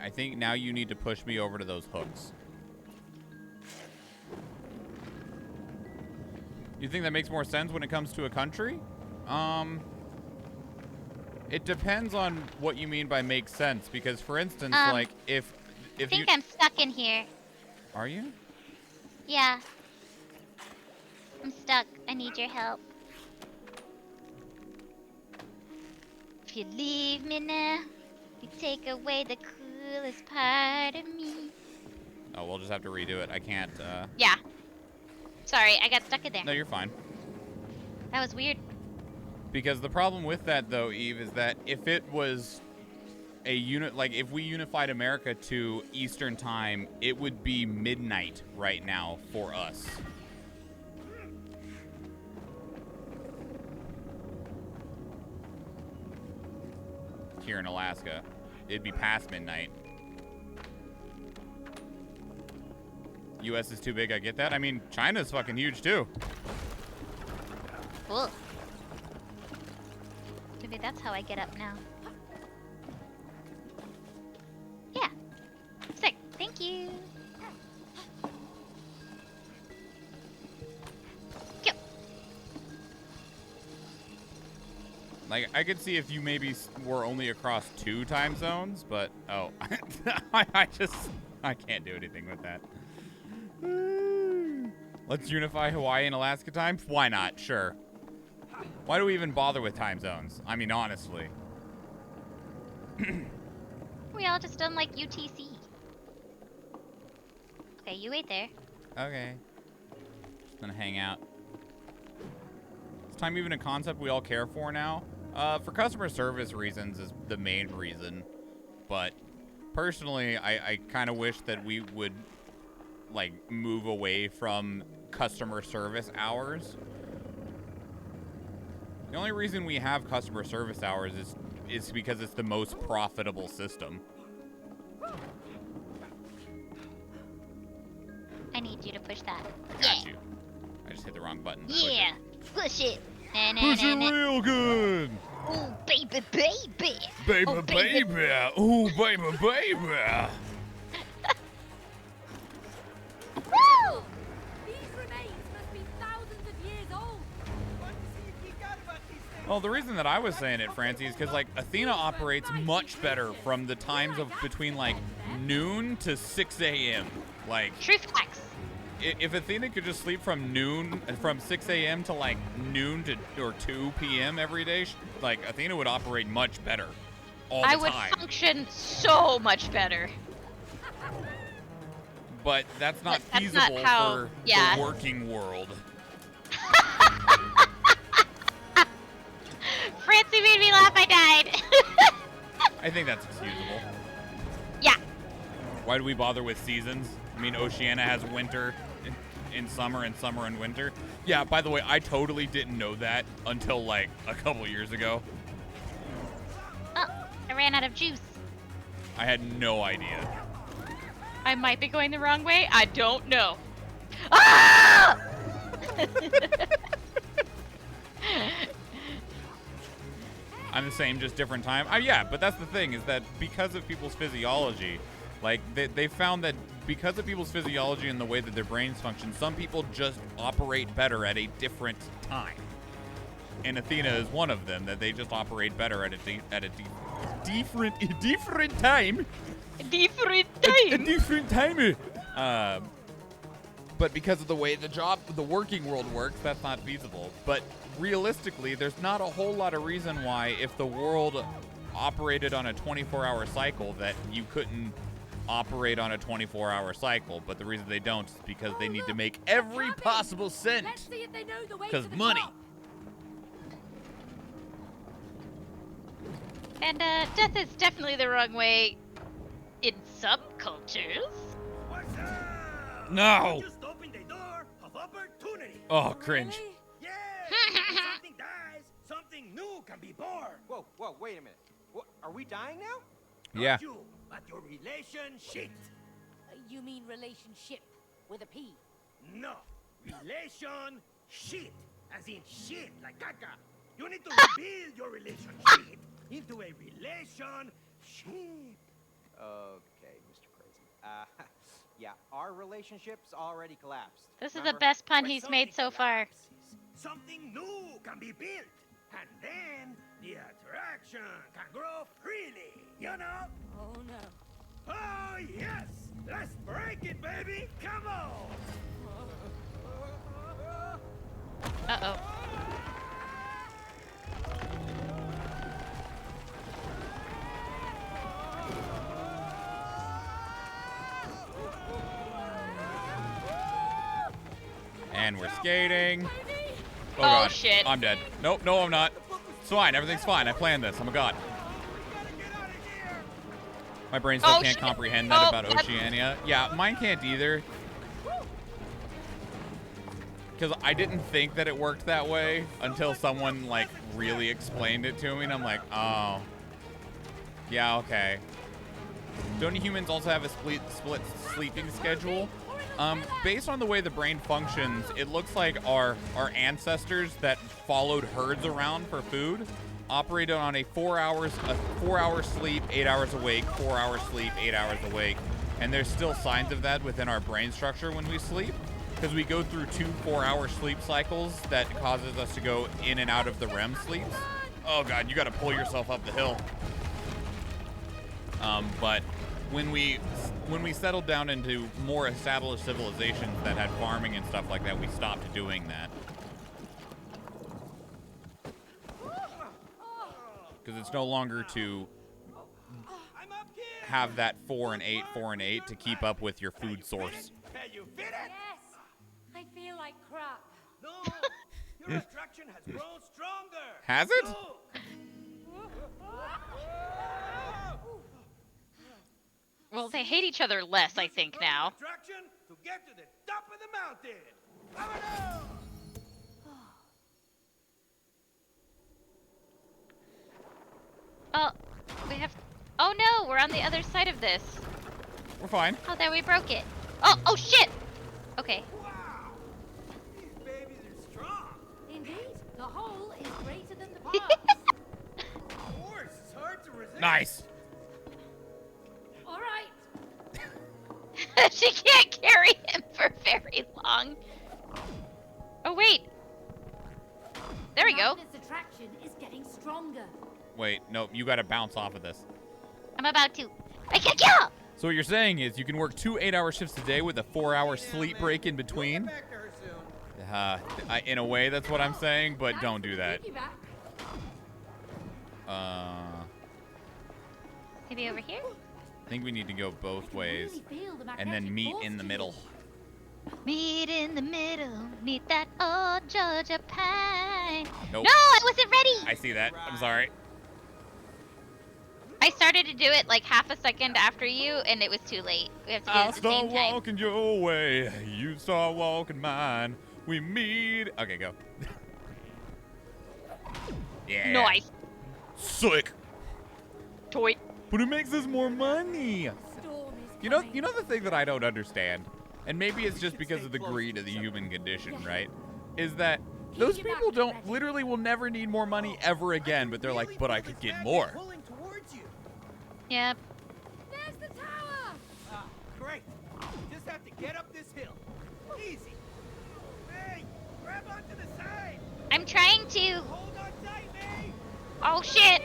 I think now you need to push me over to those hooks. You think that makes more sense when it comes to a country? It depends on what you mean by makes sense, because for instance, like if I think I'm stuck in here. Are you? Yeah. I'm stuck. I need your help. If you leave me now, you take away the coolest part of me. Oh, we'll just have to redo it. I can't, Yeah. Sorry, I got stuck in there. No, you're fine. That was weird. Because the problem with that, though, Eve, is that if it was a unit, like if we unified America to Eastern time, it would be midnight right now for us. Here in Alaska, it'd be past midnight. US is too big, I get that. I mean, China's fucking huge, too. Cool. Maybe that's how I get up now. Yeah. Sick. Thank you. Go. Like, I could see if you maybe were only across 2 time zones, but, oh. I can't do anything with that. Let's unify Hawaii and Alaska time? Why not? Sure. Why do we even bother with time zones? I mean, honestly. We all just done like UTC. Okay, you wait there. Okay. Just gonna hang out. Is time even a concept we all care for now? For customer service reasons is the main reason. But personally, I kind of wish that we would like move away from customer service hours. The only reason we have customer service hours is because it's the most profitable system. I need you to push that. Got you. I just hit the wrong button. Yeah. Push it. Na, na, Push na, it na. real good. Ooh, baby, baby. Baby, Oh, baby. Ooh, baby, baby. Woo! These remains must be thousands of years old. Well, the reason that I was saying it, Francie, is because, like, Athena operates much better from the times of between, like, noon to 6 a.m. Like, Truth facts. if Athena could just sleep from 6 a.m. to, like, noon to, or 2 p.m. every day, like, Athena would operate much better all the I time. would function so much better. But that's not But that's feasible not how- for yeah. the working world. Francie made me laugh, I died. I think that's excusable. Yeah. Why do we bother with seasons? I mean, Oceania has winter in summer and summer and winter. Yeah, by the way, I totally didn't know that until, like, a couple years ago. Oh, I ran out of juice. I had no idea. I might be going the wrong way. I don't know. Ah! I'm the same, just different time. Yeah, but that's the thing, is that because of people's physiology, like, they found that because of people's physiology and the way that their brains function, some people just operate better at a different time. And Athena is one of them, that they just operate better at a different time. Different A time. different time. But because of the way the working world works, that's not feasible. But realistically, there's not a whole lot of reason why, if the world operated on a 24-hour cycle, that you couldn't operate on a 24-hour cycle. But the reason they don't is because they need to make every possible cent. Let's see if they know the way to Because the money. top. And death is definitely the wrong way in some cultures. What's up? No. Just open the door of opportunity. Oh, cringe. Really? Yeah. When something dies, something new can be born. Whoa, whoa, wait a minute. What, are we dying now? Yeah. Not you, but your relationship. You mean relationship with a P? No, relation shit, as in shit like caca. You need to rebuild your relationship into a relation ship. Okay, Mr. Crazy. Yeah, our relationship's already collapsed. This is the Remember? best pun When he's made so something far. collapses, something new can be built, and then the attraction can grow freely. You know? Oh no. Oh yes, let's break it, baby. Come on. Uh-oh. And we're skating. Oh, Oh, God. shit. I'm dead. Nope, no, I'm not. It's fine. Everything's fine. I planned this. I'm a god. My brain still Oh, can't shit. comprehend that Oh, about that's- Oceania. Yeah, mine can't either. Because I didn't think that it worked that way until someone, like, really explained it to me. And I'm like, oh. Yeah, okay. Don't humans also have a split sleeping schedule? Based on the way the brain functions, it looks like our ancestors that followed herds around for food operated on a 4 hour sleep, 8 hours awake, 4 hours sleep, 8 hours awake. And there's still signs of that within our brain structure when we sleep, because we go through 2 4-hour sleep cycles that causes us to go in and out of the REM sleeps. Oh God, you got to pull yourself up the hill. But when we settled down into more established civilizations that had farming and stuff like that, we stopped doing that. Because it's no longer to I'm up here. have that 4 and 8, 4 and 8 to keep up with your food source. Can you fit it? Yes. I feel like crap. No, your attraction has grown stronger. Has it? No. Well, they hate each other less, I think, now. Attraction to get to the top of the mountain. Vámonos! Oh, we have... Oh, no, we're on the other side of this. We're fine. Oh, there, we broke it. Oh, shit! Okay. Wow, these babies are strong. Indeed, the whole is greater than the parts. Of course, it's hard to resist. Nice. All right. She can't carry him for very long. Oh, wait. There we go. Magnet's attraction is getting stronger. Wait, no, you got to bounce off of this. I'm about to. I can't kill! So what you're saying is you can work 2 8-hour shifts a day with a 4-hour sleep break in We'll between? get back to her soon. In a way, that's what I'm saying, but don't do that. Piggyback. Maybe over here? I think we need to go both I can ways really feel the and then magnetic meet force in the to middle. you. Meet in the middle, neath that old Georgia pine. Nope. No, I wasn't ready! I see that. I'm sorry. I started to do it like half a second after you, and it was too late. We have to do it I'll at the start same time. walking your way. You start walking mine. We meet. Okay, go. Yeah. Nice. Sick. Toy. But it makes us more money. Storm is You know coming. the thing that I don't understand, and maybe it's just because of the greed of the human condition, right? Is that those people literally will never need more money ever again, but they're like, but I could get more. Pulling towards you. Yep. There's the tower. Ah, great. You just have to get up this hill. Easy. Hey, grab onto the side. I'm trying to. Hold on tight, May. Oh, shit.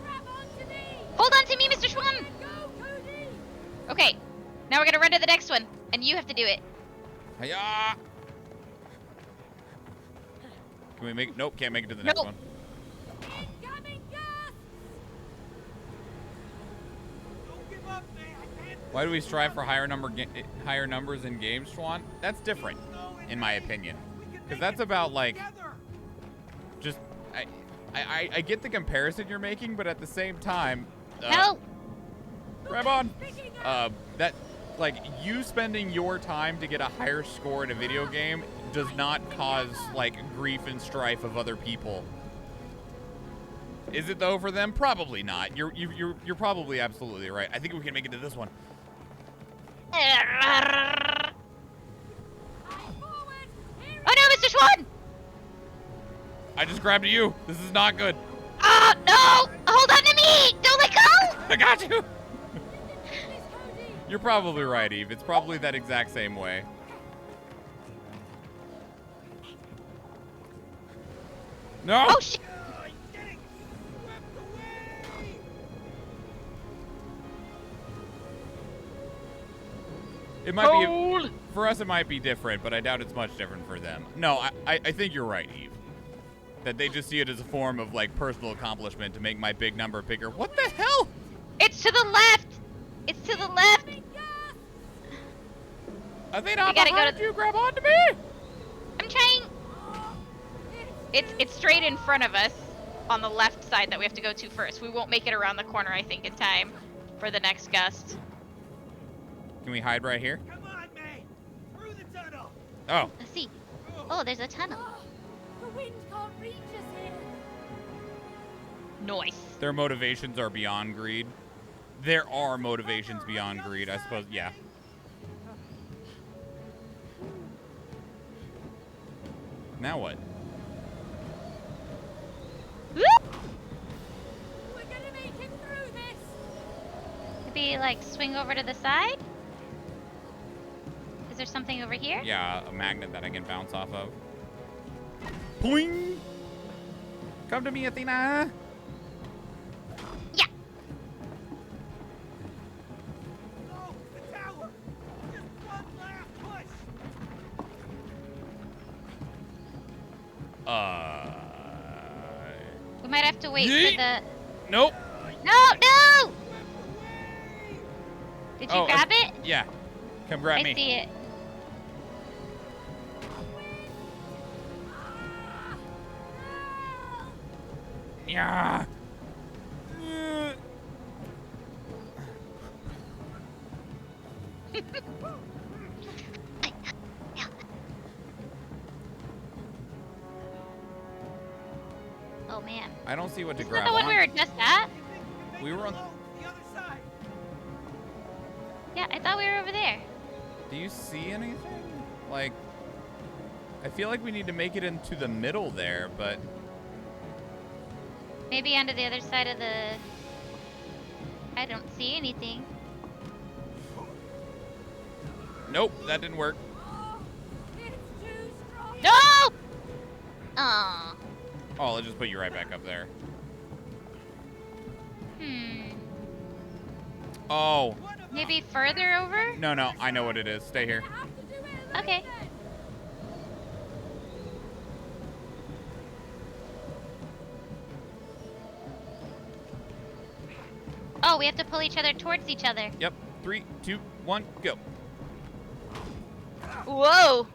Grab onto me. Hold on to me, Mr. Schwan. Go, Cody. Okay. Now we're gonna run to the next one, and you have to do it. Hiya! Can we make? Nope, can't make it to the next Nope. one. Incoming gas. Don't give up, May. I can't. Why do we strive for higher numbers in games, Schwan? That's different, in my opinion. Because that's about like Together. just I get the comparison you're making, but at the same time, No. grab on. That, like, you spending your time to get a higher score in a video game does not cause, like, grief and strife of other people. Is it though for them? Probably not. You're probably absolutely right. I think we can make it to this one. Oh no, Mr. Schwan! I just grabbed you. This is not good. Oh no! Hold on to me! Don't let go! I got you. You're probably right, Eve. It's probably that exact same way. No. Oh shit! It might be, for us it might be different, but I doubt it's much different for them. No, I think you're right, Eve. That they just see it as a form of, like, personal accomplishment to make my big number bigger. What the hell? It's to the left! It's to the left! Are they not gotta go behind to- you? Grab onto me! I'm trying! It's straight in front of us on the left side that we have to go to first. We won't make it around the corner, I think, in time for the next gust. Can we hide right here? Come on, May! Through the tunnel! Oh. Let's see. Oh, there's a tunnel. The wind can't reach us here. Nice. Their motivations are beyond greed. There are motivations beyond greed, I suppose. Yeah. Now what? Whoop! We're gonna make it through this. Maybe, like, swing over to the side? Is there something over here? Yeah, a magnet that I can bounce off of. Poing! Come to me, Athena! Yeah. Go! The tower! Just one last push! We might have to wait Yeet. for the... Nope. No! Did you Oh, grab it? Yeah. Come grab I me. see it. Yeah. Oh man. I don't see what to Isn't that grab the one on. we were just at? We were on. The other side! Yeah, I thought we were over there. Do you see anything? Like, I feel like we need to make it into the middle there, but Maybe onto the other side of the... I don't see anything. nope, that didn't work. It's too strong. No! Aw. Oh, I'll just put you right back up there. Oh, Maybe further over? no, I know what it is. Stay here. Have to do it. Okay. Oh, we have to pull each other towards each other. Yep. 3, 2, 1, go. Whoa!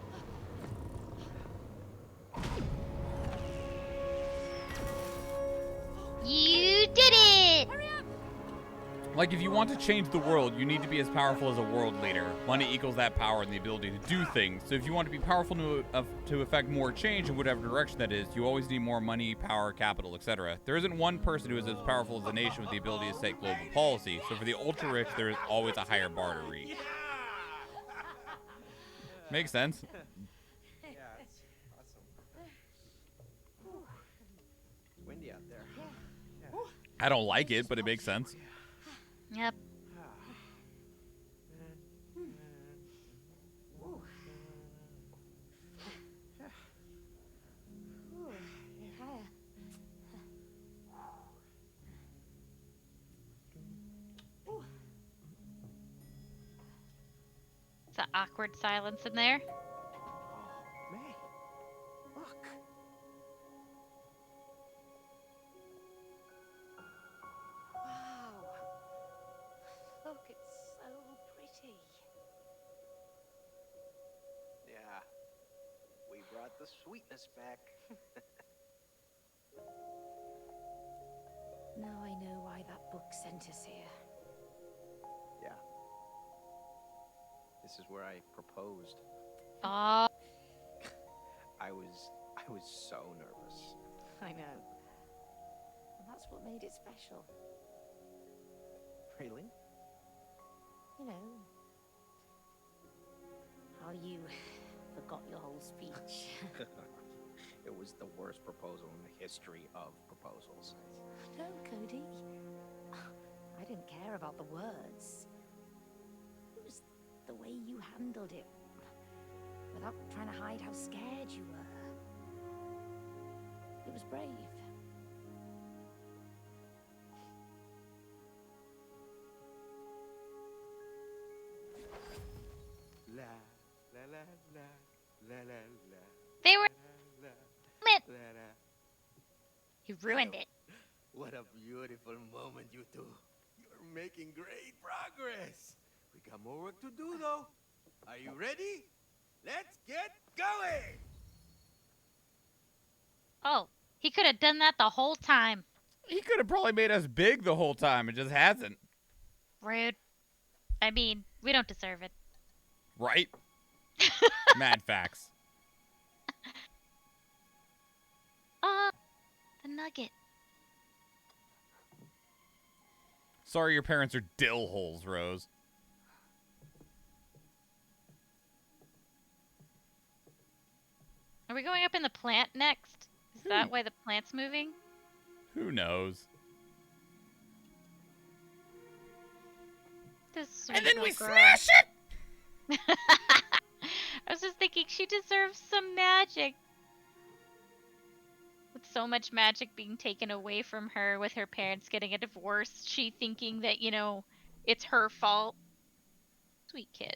You did it! Like, if you want to change the world, you need to be as powerful as a world leader. Money equals that power and the ability to do things. So if you want to be powerful to affect more change in whatever direction that is, you always need more money, power, capital, etc. There isn't one person who is as powerful as a nation with the ability to set global policy. So for the ultra-rich, there is always a higher bar to reach. Makes sense. Yeah, it's awesome. It's windy out there. I don't like it, but it makes sense. Yep. It's an awkward silence in there. Oh, May. Look. Wow. Look, it's so pretty. Yeah. We brought the sweetness back. Now I know why that book sent us here. Yeah. This is where I proposed. Oh, I was so nervous. I know. And that's what made it special. Really? You know, how you forgot your whole speech. It was the worst proposal in the history of proposals. No, Cody. I didn't care about the words. It was the way you handled it, without trying to hide how scared you were. It was brave. La la la la la la la. they were. La, Man, la, la. you ruined it. What a beautiful moment, you two. You're making great progress. We got more work to do, though. Are you ready? Let's get going! Oh, he could have done that the whole time. He could have probably made us big the whole time and just hasn't. Rude. I mean, we don't deserve it. Right? Mad facts. The nugget. Sorry your parents are dill holes, Rose. Are we going up in the plant next? Is that why the plant's moving? Who knows? This sweet And then we little girl. smash it! I was just thinking she deserves some magic. With so much magic being taken away from her, with her parents getting a divorce, she thinking that, you know, it's her fault. Sweet kid.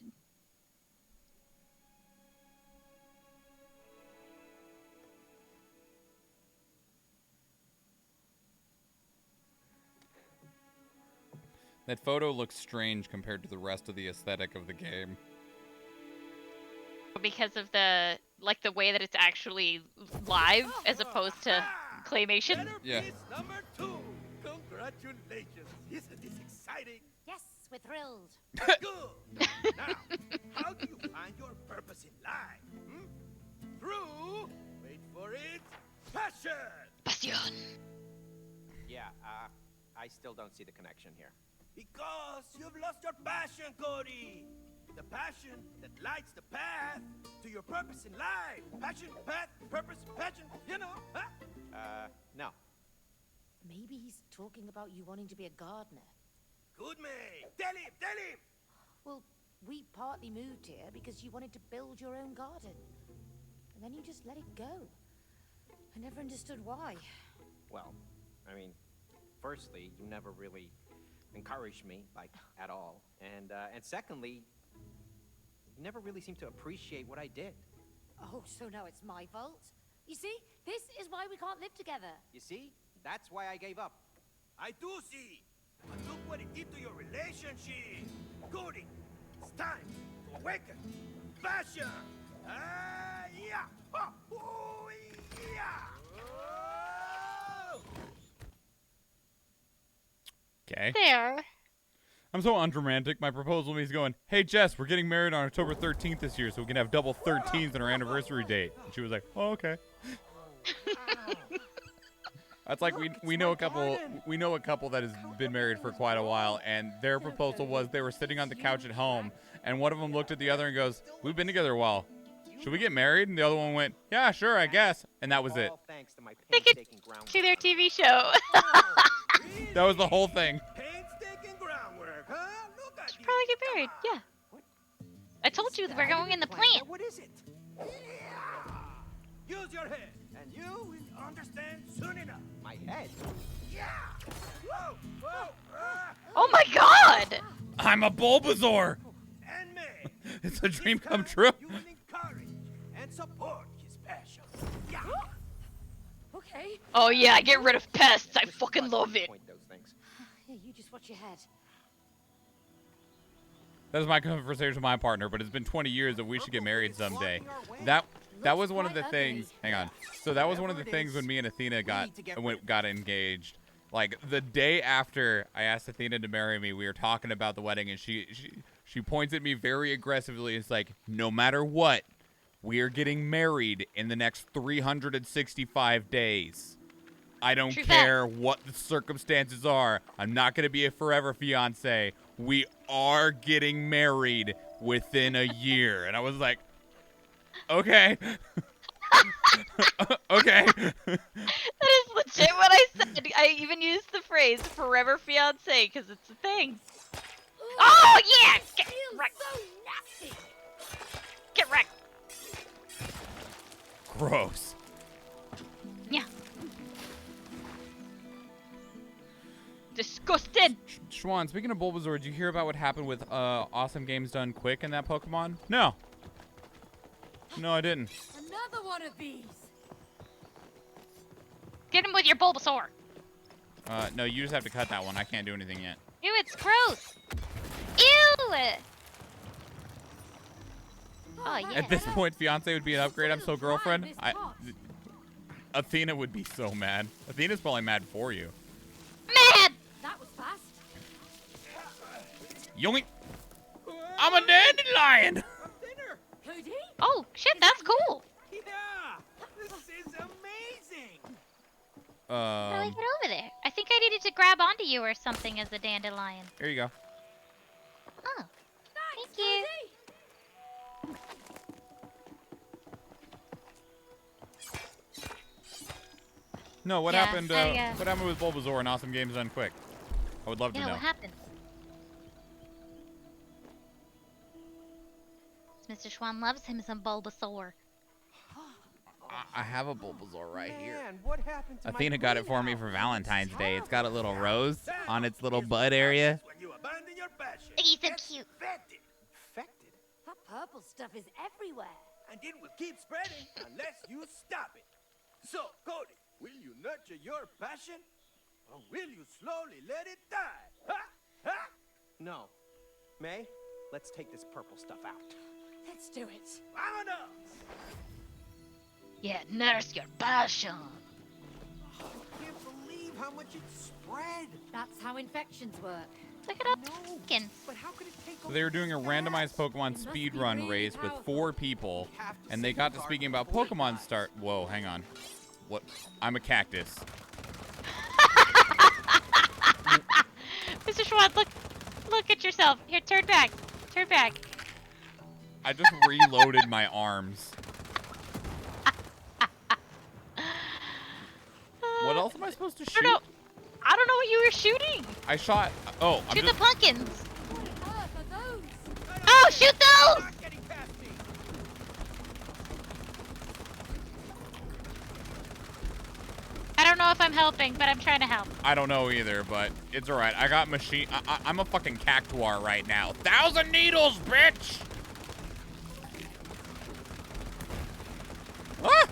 That photo looks strange compared to the rest of the aesthetic of the game. Because of the, like, the way that it's actually live as opposed to claymation. Yeah. Centerpiece number 2. Congratulations. Isn't this exciting? Yes, we're thrilled. Good. Now, how do you find your purpose in life? Through, wait for it, passion. Passion. Yeah, I still don't see the connection here. Because you've lost your passion, Cody. The passion that lights the path to your purpose in life. Passion, path, purpose, passion, you know, huh? No. Maybe he's talking about you wanting to be a gardener. Good man. Tell him. Well, we partly moved here because you wanted to build your own garden. And then you just let it go. I never understood why. Well, I mean, firstly, you never really encouraged me, like, at all. And secondly, you never really seemed to appreciate what I did. Oh, so now it's my fault? You see, this is why we can't live together. You see? That's why I gave up. I do see. But look what it did to your relationship. Cody, it's time to awaken. Passion. Yeah. Oh, yeah. Oh. Okay. There. I'm so unromantic. My proposal means going, hey, Jess, we're getting married on October 13th this year, so we can have double 13s on our anniversary date. And she was like, oh, okay. That's like we know a couple that has been married for quite a while, and their proposal was they were sitting on the couch at home, and one of them looked at the other and goes, we've been together a while. Should we get married? And the other one went, yeah, sure, I guess. And that was it. All thanks to my They could painstaking groundwork. to their TV show. That was the whole thing. Painstaking groundwork, huh? Look at Should probably this. get married. Come on. Yeah. I told you we're going in the plant. What is it? Yeah. Use your head, and you will understand soon enough. My head. Yeah. Whoa, whoa. Oh my god! I'm a Bulbasaur. And me. It's a dream This come time, true. You will encourage and support his passion. Yeah. Okay. Oh yeah, get rid of pests. I Just fucking watch love me it. point those things. Yeah, you just watch your head. That was my conversation with my partner, but it's been 20 years that we should get married someday. That was one of the things. Hang on. So that was one of the things when me and Athena got engaged. Like, the day after I asked Athena to marry me, we were talking about the wedding, and she points at me very aggressively. It's like, no matter what, we are getting married in the next 365 days. I don't True care what the circumstances are. I'm not going to be a forever fiance. We are getting married within a year. And I was like, okay. Okay. That is legit what I said. I even used the phrase "forever fiance" because it's a thing. Oh yeah! Get wrecked! So nasty. Get wrecked! Gross. Yeah. Disgusted. Schwan, speaking of Bulbasaur, did you hear about what happened with Awesome Games Done Quick in that Pokemon? No. No, I didn't. Another one of these. Get him with your Bulbasaur. No, you just have to cut that one. I can't do anything yet. Ew, it's gross. Ew. Oh yeah. At this point, fiance would be an upgrade. I'm so girlfriend. This pot. Athena would be so mad. Athena's probably mad for you. Mad. That was fast. Yoink. I'm a dandelion. Cody? Oh shit, that's cool. Yeah, this is amazing. How do I get over there? I think I needed to grab onto you or something as a dandelion. Here you go. Oh, thank you. No, what Yeah, happened? What happened with Bulbasaur and Awesome Games Done Quick? I would love to Yeah, know. what happened? Mr. Schwan loves him some Bulbasaur. I have a Bulbasaur right here. Man, what happened to Athena my got it for me greenhouse? for Valentine's Day. It's got a little rose on its little bud area. When you abandon your passion, He's so gets cute. infected, Infected? That purple stuff is everywhere. and it will keep spreading unless you stop it. So, Cody, will you nurture your passion, or will you slowly let it die? Ha! Ha! No. May, let's take this purple stuff out. Let's do it. Vámonos! Yeah, nurse your passion. I can't believe how much it spread. That's how infections work. Look it up. No, Fucking. but how could it take So they were doing a randomized Pokemon must speed be run really race with powerful. 4 people, and they got to speaking about Pokemon start. Whoa, hang on. What? I'm a cactus. Mr. Schwan, look at yourself. Here, turn back. Turn back. I just reloaded my arms. What else am I supposed to I shoot? don't know. I don't know what you were shooting. I shot. Oh, I'm Shoot just. the pumpkins. What on earth are those? Oh, shoot those! Not getting past me! I don't know if I'm helping, but I'm trying to help. I don't know either, but it's alright. I got machine. I'm a fucking cactuar right now. 1,000 needles, bitch! Ah!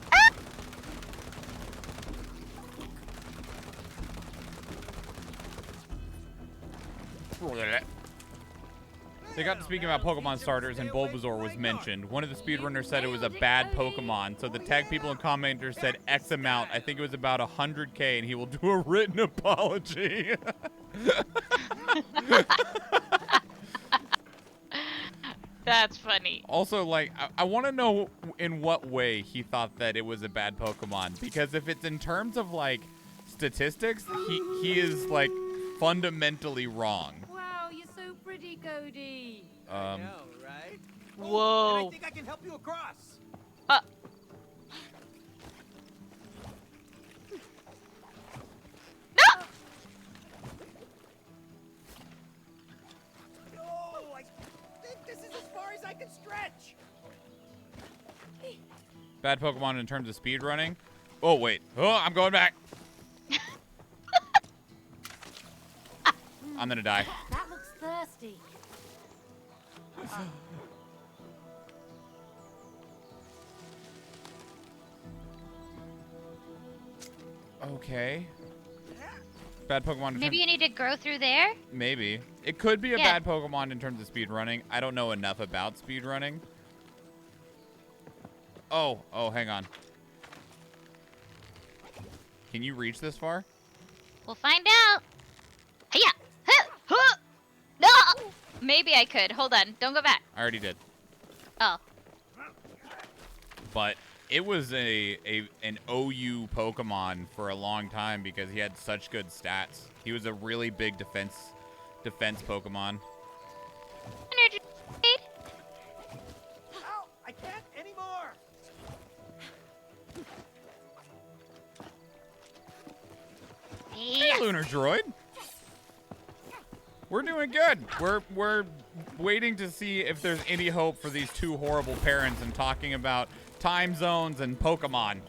They got to speaking about Pokemon starters, and Bulbasaur was mentioned. One of the speedrunners said it was a bad Pokemon, so the tag people and commenters said X amount. I think it was about 100K, and he will do a written apology. That's funny. Also, like, I want to know in what way he thought that it was a bad Pokemon, because if it's in terms of, like, statistics, he is, like, fundamentally wrong. Wow, you're so pretty, Cody. I know, right? Oh, Whoa. and I think I can help you across. No! No, I think this is as far as I can stretch. Bad Pokemon in terms of speed running. Oh, wait. Oh, I'm going back. I'm gonna die. That looks thirsty. Okay. Bad Pokemon in Maybe terms... you need to grow through there? Maybe. It could be a Yeah. bad Pokemon in terms of speed running. I don't know enough about speed running. Oh, hang on. Can you reach this far? We'll find out. Hiya! Huh! Huh! No! Maybe I could. Hold on. Don't go back. I already did. Oh. But it was an OU Pokemon for a long time because he had such good stats. He was a really big defense Pokemon. Energy. Ow! I can't anymore! Hey, Yeah. Lunar Droid. We're doing good. We're waiting to see if there's any hope for these two horrible parents and talking about time zones and Pokemon.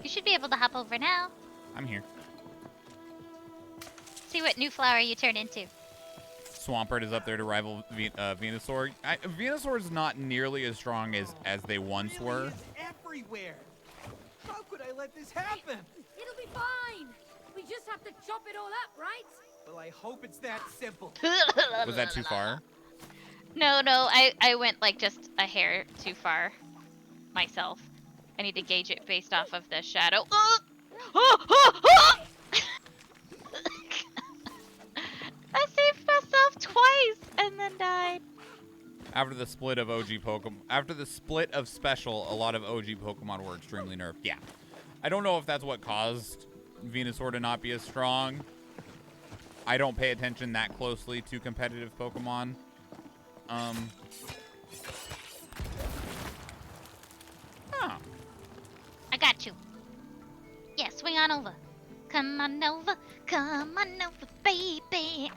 You should be able to hop over now. I'm here. See what new flower you turn into. Swampert is up there to rival Venusaur. Venusaur's not nearly as strong as they once Really were. is everywhere. How could I let this happen? It'll be fine. We just have to chop it all up, right? Well, I hope it's that simple. Was that too far? No, I went like just a hair too far myself. I need to gauge it based off of the shadow. I saved myself twice and then died. After the split of after the split of Special, a lot of OG Pokemon were extremely nerfed. Yeah. I don't know if that's what caused Venusaur to not be as strong. I don't pay attention that closely to competitive Pokemon. Huh. I got you. Yeah, swing on over. Come on over, baby.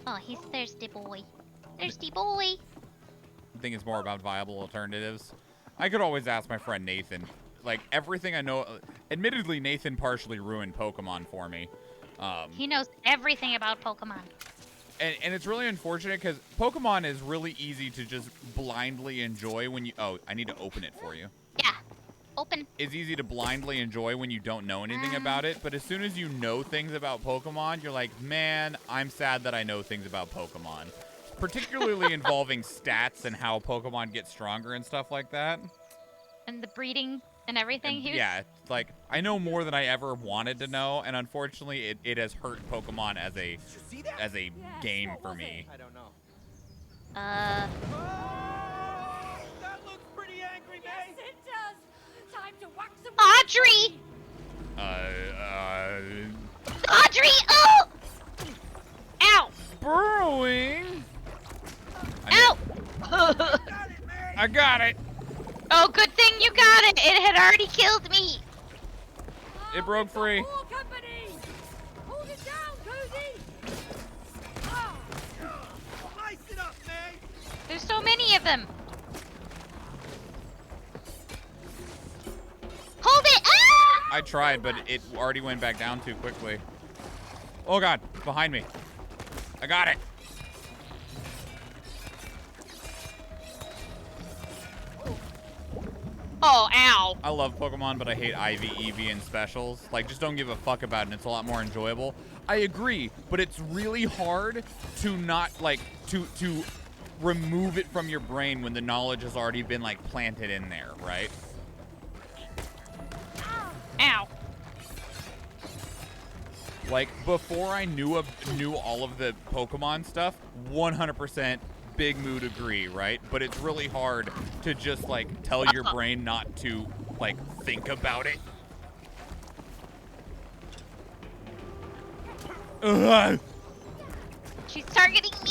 Oh, he's thirsty boy. Thirsty boy. I think it's more about viable alternatives. I could always ask my friend Nathan. Like, everything I know... Admittedly, Nathan partially ruined Pokemon for me. He knows everything about Pokemon. And it's really unfortunate because Pokemon is really easy to just blindly enjoy when you... Oh, I need to open it for you. Yeah. Open. It's easy to blindly enjoy when you don't know anything about it, but as soon as you know things about Pokemon, you're like, man, I'm sad that I know things about Pokemon. Particularly involving stats and how Pokemon get stronger and stuff like that. And the breeding and everything. And yeah, it's like, I know more than I ever wanted to know, and unfortunately, it has hurt Pokemon as a game for me. I don't know. Uh, Oh, that looks pretty angry, Yes, May. it does. Time to wax some. Audrey! Audrey! Oh! Ow! Burrowing. Ow! Got it, May. I got it. Oh, good thing you got it. It had already killed me. It broke free. More company. Hold it down, Cozy. Ah, Slice it up, May. There's so many of them. Hold it! Ah! I tried, but it already went back down too quickly. Oh god, behind me. I got it. Oh, ow. I love Pokemon, but I hate IV, EV, and specials. Like, just don't give a fuck about it, and it's a lot more enjoyable. I agree, but it's really hard to not, like, to remove it from your brain when the knowledge has already been, like, planted in there, right? Ow. Like, before I knew all of the Pokemon stuff, 100% big mood agree, right? But it's really hard to just, like, tell your brain not to, like, think about it. Ugh. She's targeting me.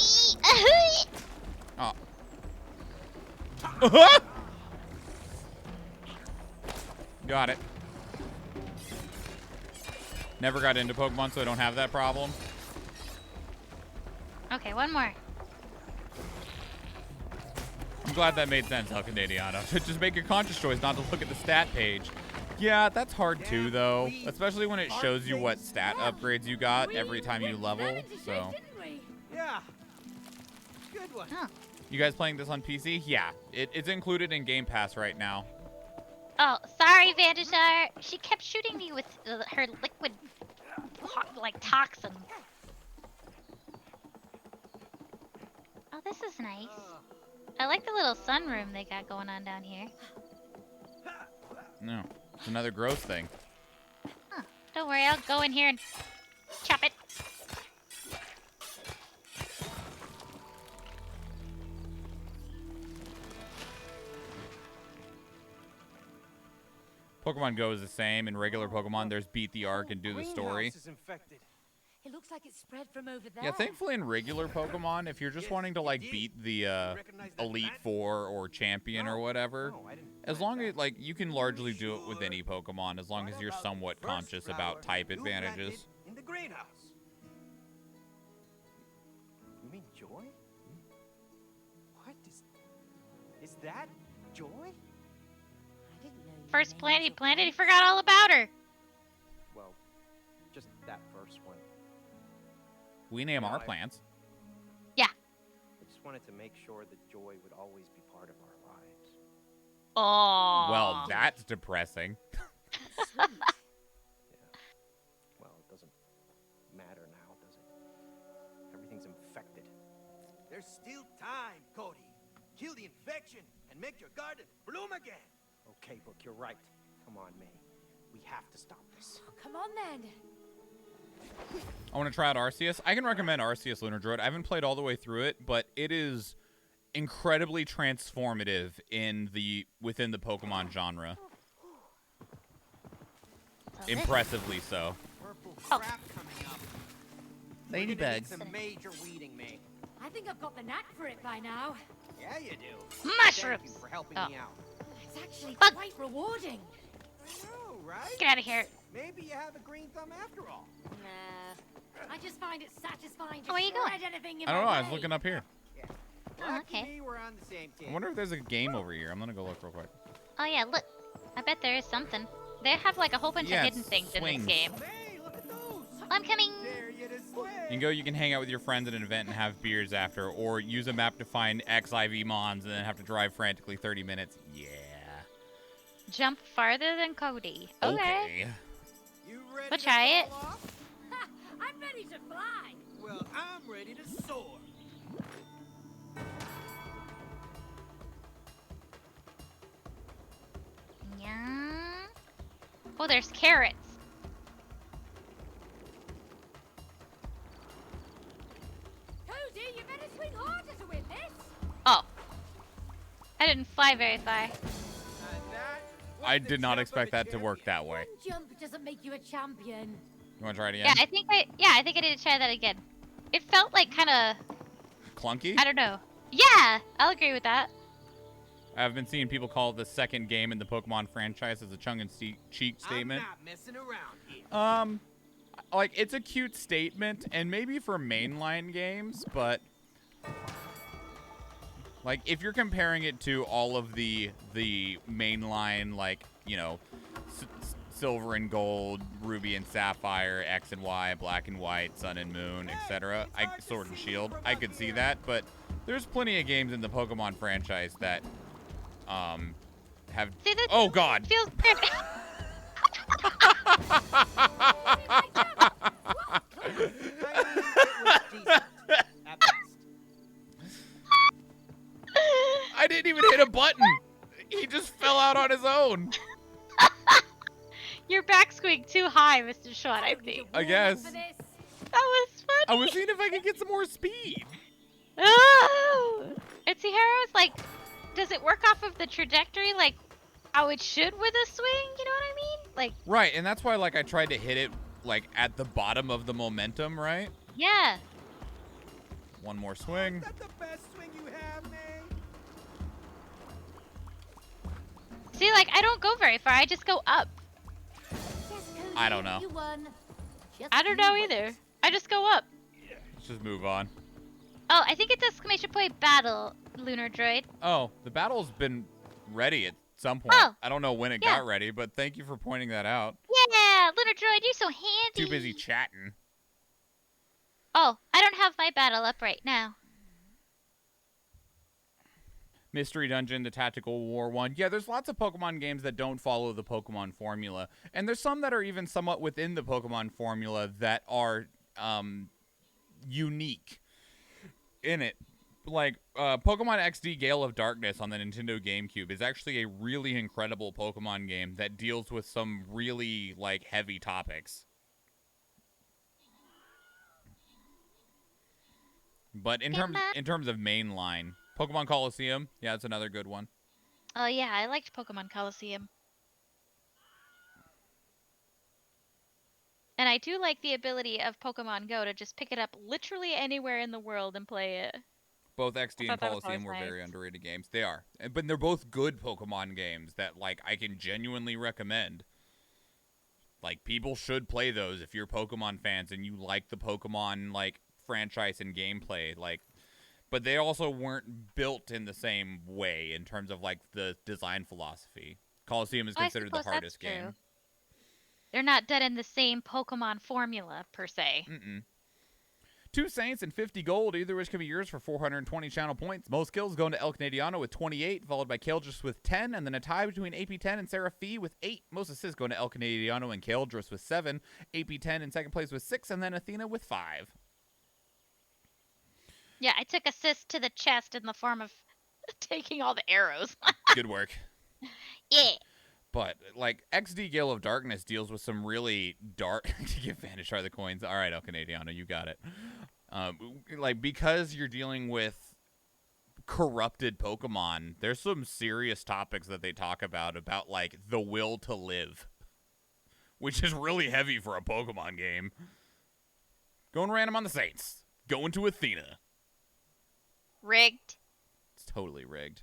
Oh. Uh-huh. Got it. Never got into Pokemon, so I don't have that problem. Okay, one more. I'm glad that made sense, Canadiano. To just make a conscious choice not to look at the stat page. Yeah, that's hard too, though. Especially when it shows you what stat upgrades you got every time you level, so. Yeah. Good one. Oh. You guys playing this on PC? Yeah, it's included in Game Pass right now. Oh, sorry, Vandashar. She kept shooting me with her liquid, like, toxin. Oh, this is nice. I like the little sunroom they got going on down here. No, it's another gross thing. Don't worry, I'll go in here and chop it. Pokemon Go is the same. In regular Pokemon, there's beat the arc and do the story. Greenhouse is infected. It looks like it's spread from over there. Yeah, thankfully in regular Pokemon, if you're just wanting to like beat the Elite Four or Champion or whatever, No, I didn't as plant long that. as like you can largely do it with any Pokemon, as long as you're somewhat conscious about type advantages. In the greenhouse. You mean Joy? What is that Joy? I didn't know you First named plant he your planted, he plants. forgot all about her. Well, just that first one. We name our I- plants. I just wanted to make sure that Joy would always be part of our lives. Oh. Well, that's depressing. Sweet. Well, it doesn't matter now, does it? Everything's infected. There's still time, Cody. Kill the infection and make your garden bloom again. Okay, Book, you're right. Come on, May. We have to stop this. Come on then. I want to try out Arceus. I can recommend Arceus Lunar Droid. I haven't played all the way through it, but it is incredibly transformative within the Pokemon genre. Impressively so. Purple Oh. crap coming up. We're gonna need some major weeding, May. I think I've got the knack for it by now. Yeah, you do. Mushrooms. Thank you for helping Oh. me out. It's actually Bug. quite rewarding. I know, right? Get out of here. Maybe you have a green thumb after all. Nah. I just find it satisfying to Oh, where you shred going? anything in I don't know. my I was way. looking up here. Oh, Lucky okay. me, we're on the same team. I wonder if there's a game over here. I'm gonna go look real quick. Oh yeah, look. I bet there is something. They have like a whole bunch Yeah, of hidden it's things in swings. this game. Hey, look at those. I'm coming. Dare you to swing. You can go. You can hang out with your friends at an event and have beers after, or use a map to find XIV Mons and then have to drive frantically 30 minutes. Yeah. Jump farther than Cody. Okay. You ready We'll to try it. fall off? Ha! I'm ready to fly. Well, I'm ready to soar. Yeah. Oh, there's carrots. Cody, you better swing harder to win this. Oh. I didn't fly very far. That was I the did not jump of expect a that to work champion. that way. One jump doesn't make you a champion. You want to try it Yeah, again? I think I need to try that again. It felt like kind of, Clunky? I don't know. Yeah, I'll agree with that. I've been seeing people call it the second game in the Pokemon franchise as a tongue-in-cheek statement. I'm not messing around here. Like, it's a cute statement, and maybe for mainline games, but like, if you're comparing it to all of the mainline, like, you know, Silver and Gold, Ruby and Sapphire, X and Y, Black and White, Sun and Moon, etc., Sword and Shield, I could see that, but there's plenty of games in the Pokemon franchise that have. See, this Oh God! feels good. I mean, it was decent at best. I didn't even hit a button. He just fell out on his own. Your back squeaked too high, Mr. Sean, I think. I guess. For this. That was funny. I was seeing if I could get some more speed. Oh! And see how I was like, does it work off of the trajectory like how it should with a swing? You know what I mean? Like, Right, and that's why like I tried to hit it like at the bottom of the momentum, right? yeah. One more swing. Is that the best swing you have, May? See, like, I don't go very far. I just go up. Yes, Cody, I don't know. You won. Just I don't you know wait. either. I just go up. Let's just move on. Oh, I think it's exclamation point battle, Lunar Droid. Oh, the battle's been ready at some point. Oh, I don't know when it yeah. got ready, but thank you for pointing that out. Yeah, Lunar Droid, you're so handy. Too busy chatting. Oh, I don't have my battle up right now. Mystery Dungeon, the Tactical War one. Yeah, there's lots of Pokemon games that don't follow the Pokemon formula. And there's some that are even somewhat within the Pokemon formula that are unique in it. Pokemon XD Gale of Darkness on the Nintendo GameCube is actually a really incredible Pokemon game that deals with some really, like, heavy topics. But in terms of mainline, Pokemon Coliseum, yeah, it's another good one. Oh yeah, I liked Pokemon Coliseum. And I do like the ability of Pokemon Go to just pick it up literally anywhere in the world and play it. Both XD and thought that was Coliseum always were very nice. underrated games. They are. But they're both good Pokemon games that, like, I can genuinely recommend. Like, people should play those if you're Pokemon fans and you like the Pokemon, like, franchise and gameplay. Like, but they also weren't built in the same way in terms of, like, the design philosophy. Coliseum is Oh, I considered the suppose hardest that's true. game. They're not done in the same Pokemon formula, per se. Mm-mm. 2 Saints and 50 gold, either which can be yours for 420 channel points. Most kills going to El Canadiano with 28, followed by Kaldris with 10, and then a tie between AP10 and Seraphi with 8. Most assists going to El Canadiano and Kaldris with 7, AP10 in second place with 6, and then Athena with 5. Yeah, I took assist to the chest in the form of taking all the arrows. Good work. Yeah. But, like, XD Gale of Darkness deals with some really dark... to give Vanishar the coins. All right, El Canadiano, you got it. Like, because you're dealing with corrupted Pokemon, there's some serious topics that they talk about, like, the will to live. Which is really heavy for a Pokemon game. Going random on the Saints. Going to Athena. Rigged. It's totally rigged.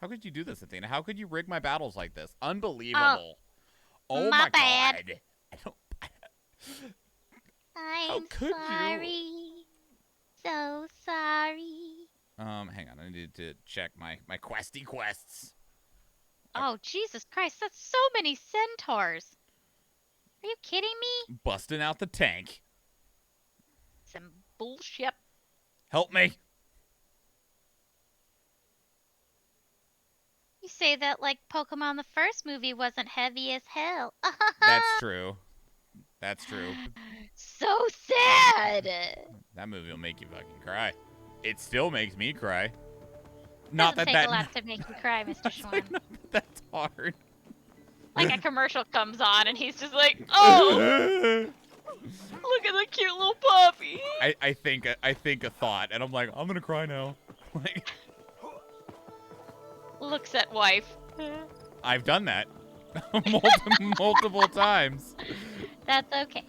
How could you do this, Athena? How could you rig my battles like this? Unbelievable. Oh my my bad. god. I don't... I'm could you? sorry. So sorry. Hang on. I need to check my questy quests. Oh, Jesus Christ. That's so many centaurs. Are you kidding me? Busting out the tank. Some bullshit. Help me. You say that like Pokemon the first movie wasn't heavy as hell. That's true. That's true. So sad. That movie will make you fucking cry. It still makes me cry. Not Doesn't that take a lot to make you cry, Mr. Schwan. Not that that's hard. Like a commercial comes on and he's just like, oh, look at the cute little puppy. I think a thought, and I'm like, I'm gonna cry now. Like, Looks at wife. I've done that multiple times. That's okay.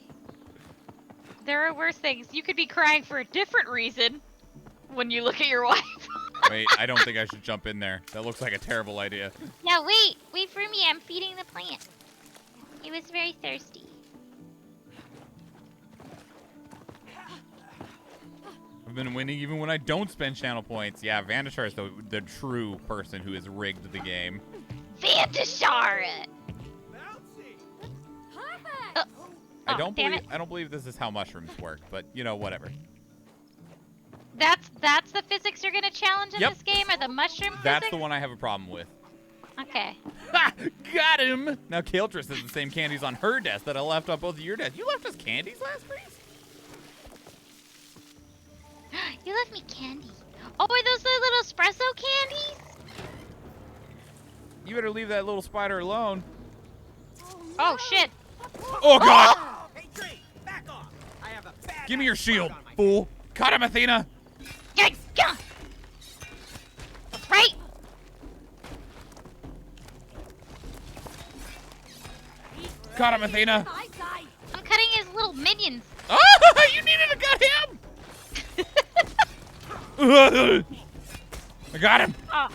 There are worse things. You could be crying for a different reason when you look at your wife. Wait, I don't think I should jump in there. That looks like a terrible idea. Now wait. Wait for me. I'm feeding the plant. He was very thirsty. I've been winning even when I don't spend channel points. Yeah, Vanishar is the true person who has rigged the game. Vanishar! I don't damn believe it. I don't believe this is how mushrooms work, but you know, whatever. That's the physics you're gonna challenge in Yep. this game, or the mushroom physics? That's the one I have a problem with. Okay. Ha! Got him! Now Kaldris has the same candies on her desk that I left on both of your desks. You left us candies last freeze? You left me candy. Oh, are those the little espresso candies? You better leave that little spider alone. Oh shit. Oh god! Hey, Tree, back off. I have a bad Give me your ass shield, bug on my fool! Cut him, Athena! Yeah. That's right. Cut him, Athena! I'm cutting his little minions. Oh, you needed to cut him! I got him! Oh,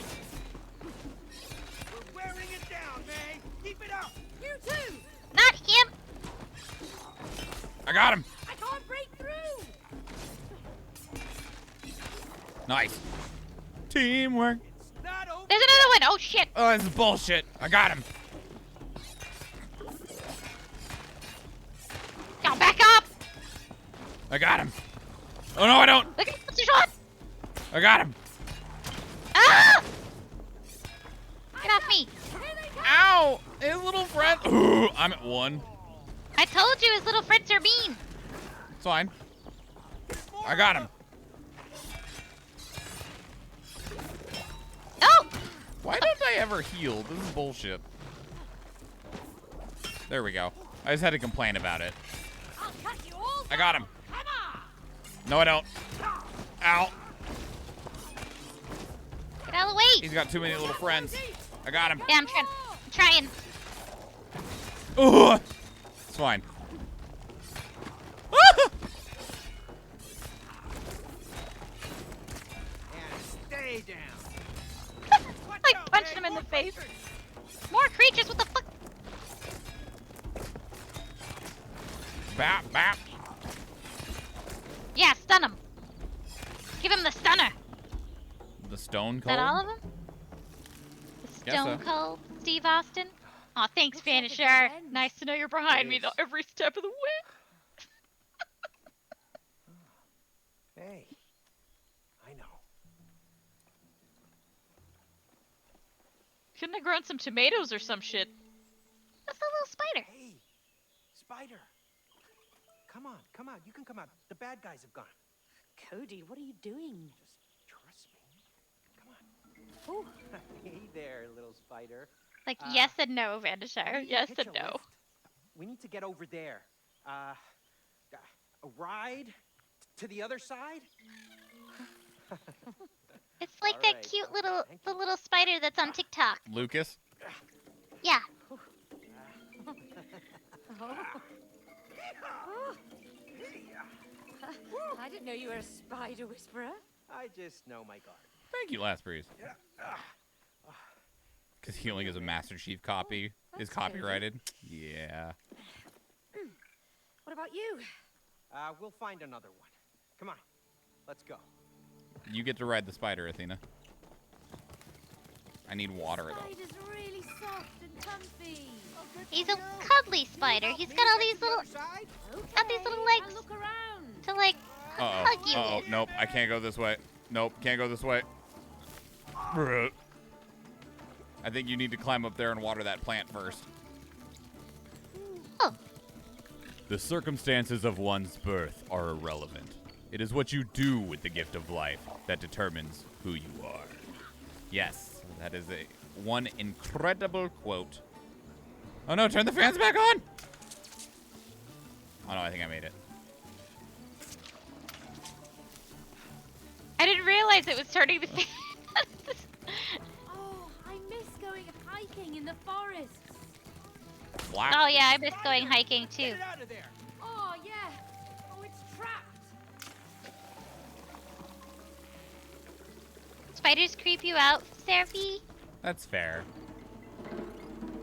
We're wearing it down, May. Keep it up. You too! not him. I got him! I can't break through! Nice. Teamwork. Not over. There's another one. Oh shit. Oh, this is bullshit. I got him. Now back up. I got him. Oh, no, I don't. Look at Mr. Sean. I got him. Ah! Get off me. Ow! His little friend. Ooh, I'm at 1. I told you his little friends are mean. It's fine. I got him. ever healed. This is bullshit. There we go. I just had to complain about it. I'll cut you all I got him. Come on! No, I don't. Ow. Get out of the way! He's got too many little friends. I got him. Yeah, I'm trying. Ugh. It's fine. Ah! And stay down. Like punching him in the face. More creatures, what the fuck? Bap, bap. Yeah, stun him. Give him the stunner. The stone Is cold. that all of them? The Guess Stone so. Cold, Steve Austin. Aw, thanks, Looks like it's Vanisher. our end. Nice to know you're behind It me is. though, every step of the way. Hey, I know. Couldn't have grown some tomatoes or some shit. That's a little spider. Hey, Spider. Come on, come on. You can come out. The bad guys have gone. Cody, what are you doing? Just trust me. Come on. Ooh, Hey there, little spider. Like, Uh, yes and no, Vanisher. Maybe Yes hitch and a no. lift. We need to get over there. A ride to the other side? It's like All that right. cute Thank the you. little spider that's on TikTok. Lucas. Yeah. I didn't know you were a spider whisperer. I just know my guard. Thank you, Last Breeze. Because healing is a Master Chief copy is that's copyrighted. Yeah. What about you? We'll find another one. Come on, let's go. You get to ride the spider, Athena. I need water though. Spider's really soft and comfy. He's a cuddly spider. He's got all these little Side? got these little Okay, legs I'll look around. to like Uh-oh. hug you Uh-oh. with. Nope. I can't go this way. Nope. Can't go this way. Bruh. I think you need to climb up there and water that plant first. Oh. The circumstances of one's birth are irrelevant. It is what you do with the gift of life that determines who you are. Yes, that is one incredible quote. Oh no, turn the fans back on! Oh no, I think I made it. I didn't realize it was turning the fan. Oh, I miss going hiking in the forests. Flap. Oh yeah, I miss going hiking too. Get it out of there. Oh, yeah. Oh, it's trapped. Spiders creep you out, Seraphy? That's fair.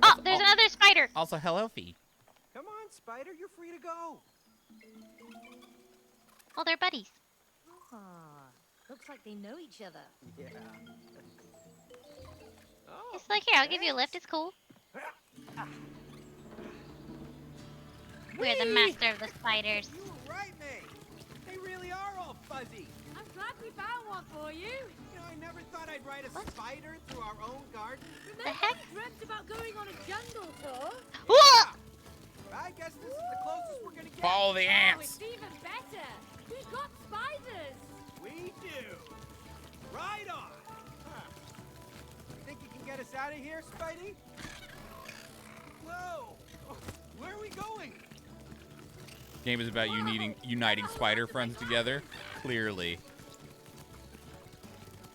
Oh, there's another spider. Also, hello, Fee. Come on, Spider, you're free to go. Oh, they're buddies. Ah, looks like they know each other. Yeah. Oh, It's like, here, I'll give you a lift. It's cool. We're the master of the spiders. you were right, May. They really are all fuzzy. I'm glad we found one for you. You know, I never thought I'd ride a spider through our own garden. Remember heck? I dreamt about going on a jungle tour? Whoa! I guess this is the closest we're gonna get. Follow the Oh, ants. it's even better. We've got spiders. We do. Right on. Huh. You think you can get us out of here, Spidey? Whoa. Where are we going? Game is about uniting spider friends together. Clearly.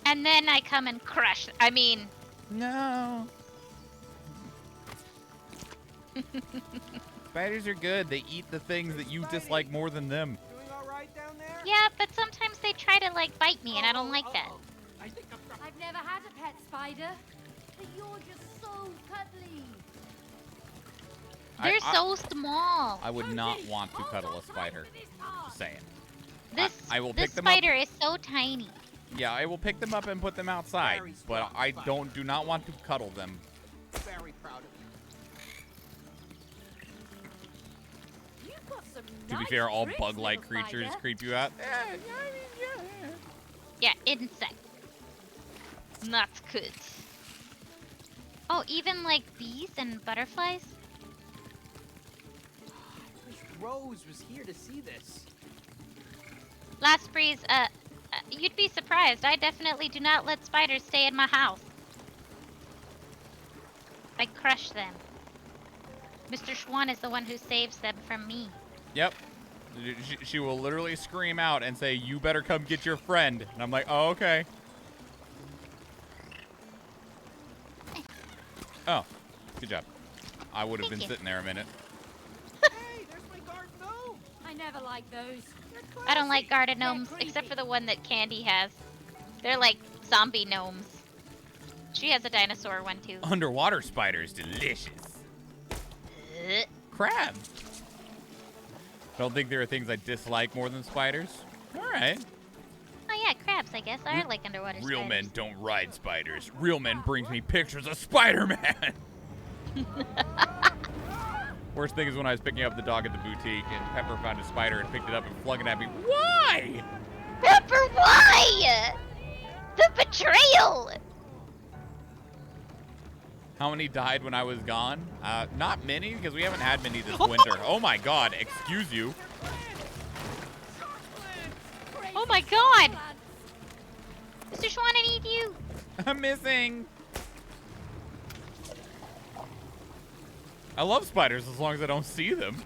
And then I come and crush. I mean, No. Spiders are good. They eat the things that you dislike more than them. Doing all right down there? yeah, but sometimes they try to like bite me, and I don't like that. I think I'm I've never had a pet spider, but you're just so cuddly. They're so small. I would not want to cuddle a spider. Just saying. This I will this pick them up. spider is so tiny. Yeah, I will pick them up and put them outside, Very but strong I spider. do not want to cuddle them. very proud of you. You've got some To be nice fair, all tricks, bug-like little creatures spider. creep you out. Yeah, insect. Not good. Oh, even like bees and butterflies. I wish Rose was here to see this. Last breeze, you'd be surprised. I definitely do not let spiders stay in my house. I crush them. Mr. Schwan is the one who saves them from me. Yep. She will literally scream out and say, "You better come get your friend." And I'm like, "Oh, okay." Oh, good job. I would have Thank been you. sitting there a minute. Hey, there's my guard gnome. I never liked those. I don't like garden They're gnomes, except creepy. for the one that Candy has. They're like zombie gnomes. She has a dinosaur one too. Underwater spiders, delicious. Ugh. Crab. I don't think there are things I dislike more than spiders. All right. Oh yeah, crabs, I guess. I like underwater Real spiders. men don't ride spiders. Real men brings me pictures of Spider-Man. Worst thing is when I was picking up the dog at the boutique and Pepper found a spider and picked it up and flung it at me. Why? Pepper, why? The betrayal! How many died when I was gone? Not many, because we haven't had many this winter. Oh my god, excuse you. Oh my god! Mr. Schwan, I need you! I'm missing. I love spiders as long as I don't see them.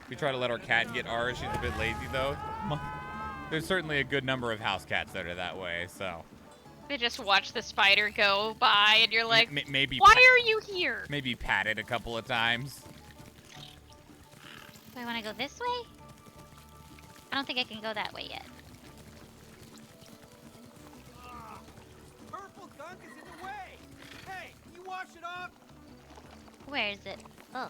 We try to let our cat get ours. She's a bit lazy, though. There's certainly a good number of house cats that are that way, so. They just watch the spider go by and you're like, Maybe why are you here? maybe pat it a couple of times. Do I want to go this way? I don't think I can go that way yet. Purple gunk is in the way. Hey, can you wash it off? Where is it? Oh.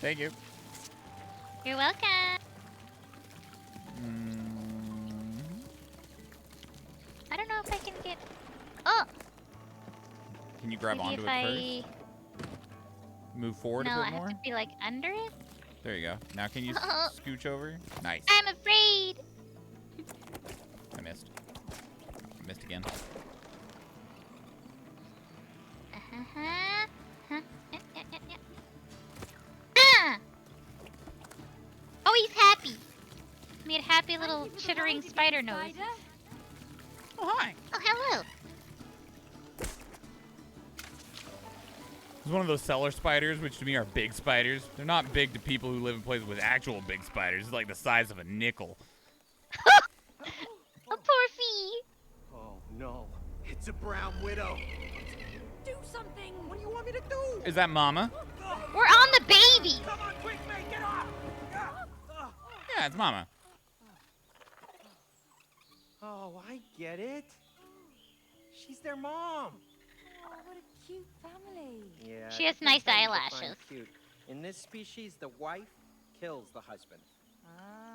Thank you. You're welcome. I don't know if I can get. Oh, Can you grab maybe onto if it first? Move forward No, a I bit have more? to be like under it. There you go. Now can you scooch over? Nice. I'm afraid. I missed. I missed again. Uh-huh. Huh? Yeah. Ah! Oh, he's happy. He made happy little chittering spider nose. Oh, hi. Oh, hello. It's one of those cellar spiders, which to me are big spiders. They're not big to people who live in places with actual big spiders. It's like the size of a nickel. A poor fee. Oh no, it's a brown widow. Do something. What do you want me to do? Is that Mama? We're on the baby. Come on, quick, mate, get off! Yeah, it's Mama. Oh, I get it. She's their mom. Oh, what a cute family. Yeah. She has it depends nice how you define eyelashes. Cute. In this species, the wife kills the husband.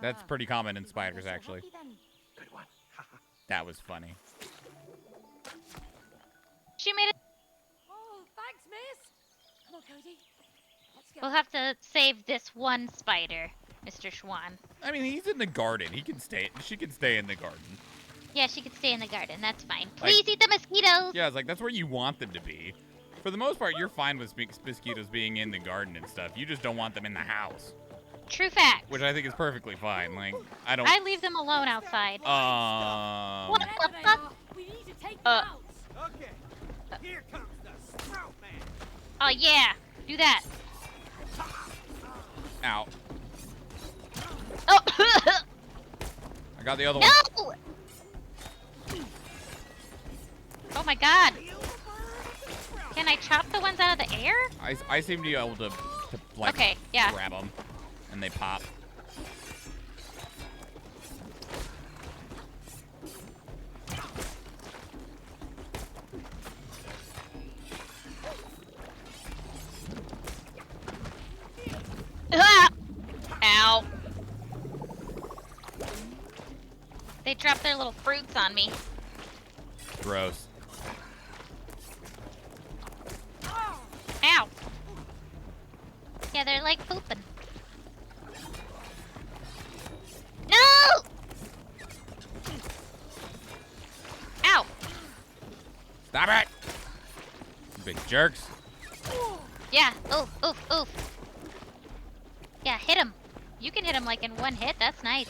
That's pretty common in spiders, They're so actually. happy then. Good one. That was funny. She made it. Oh, thanks, miss. Come on, Cody. Let's go. We'll have to save this one spider, Mr. Schwan. I mean, he's in the garden. He can stay. She can stay in the garden. Yeah, she could stay in the garden. That's fine. Like- Please eat the mosquitoes. Yeah, it's like that's where you want them to be. For the most part, you're fine with mosquitoes being in the garden and stuff. You just don't want them in the house, True fact. which I think is perfectly fine. Like, I don't. I leave them alone outside. What Wherever the they fuck? are, we need to take them Uh. out. Okay, here comes the Sprout Man. Oh yeah, do that. Ow. Oh I got the other one. no! Oh my god. Can I chop the ones out of the air? I seem to be able to like Okay, yeah. grab them, and they pop. Ah! Ow. They dropped their little fruits on me. Gross. Ow. Yeah, they're like pooping. jerks. Yeah. Oof, oof, oof. Yeah, hit him. You can hit him like in one hit. That's nice.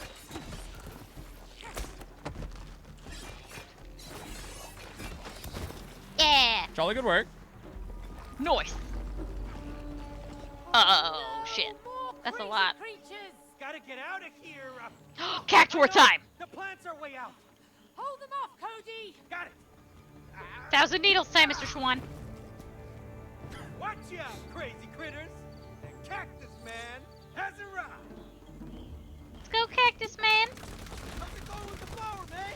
Yeah. Jolly good work. Nice. Oh, shit. That's a lot. Creatures! Gotta get out of here. Cactuar time. The plants are way out. Hold them off, Cody! Got it. 1,000 needles time, Mr. Schwan. Watch out, crazy critters. The cactus man has arrived. Let's go, Cactus Man. How's it going with the flower, man?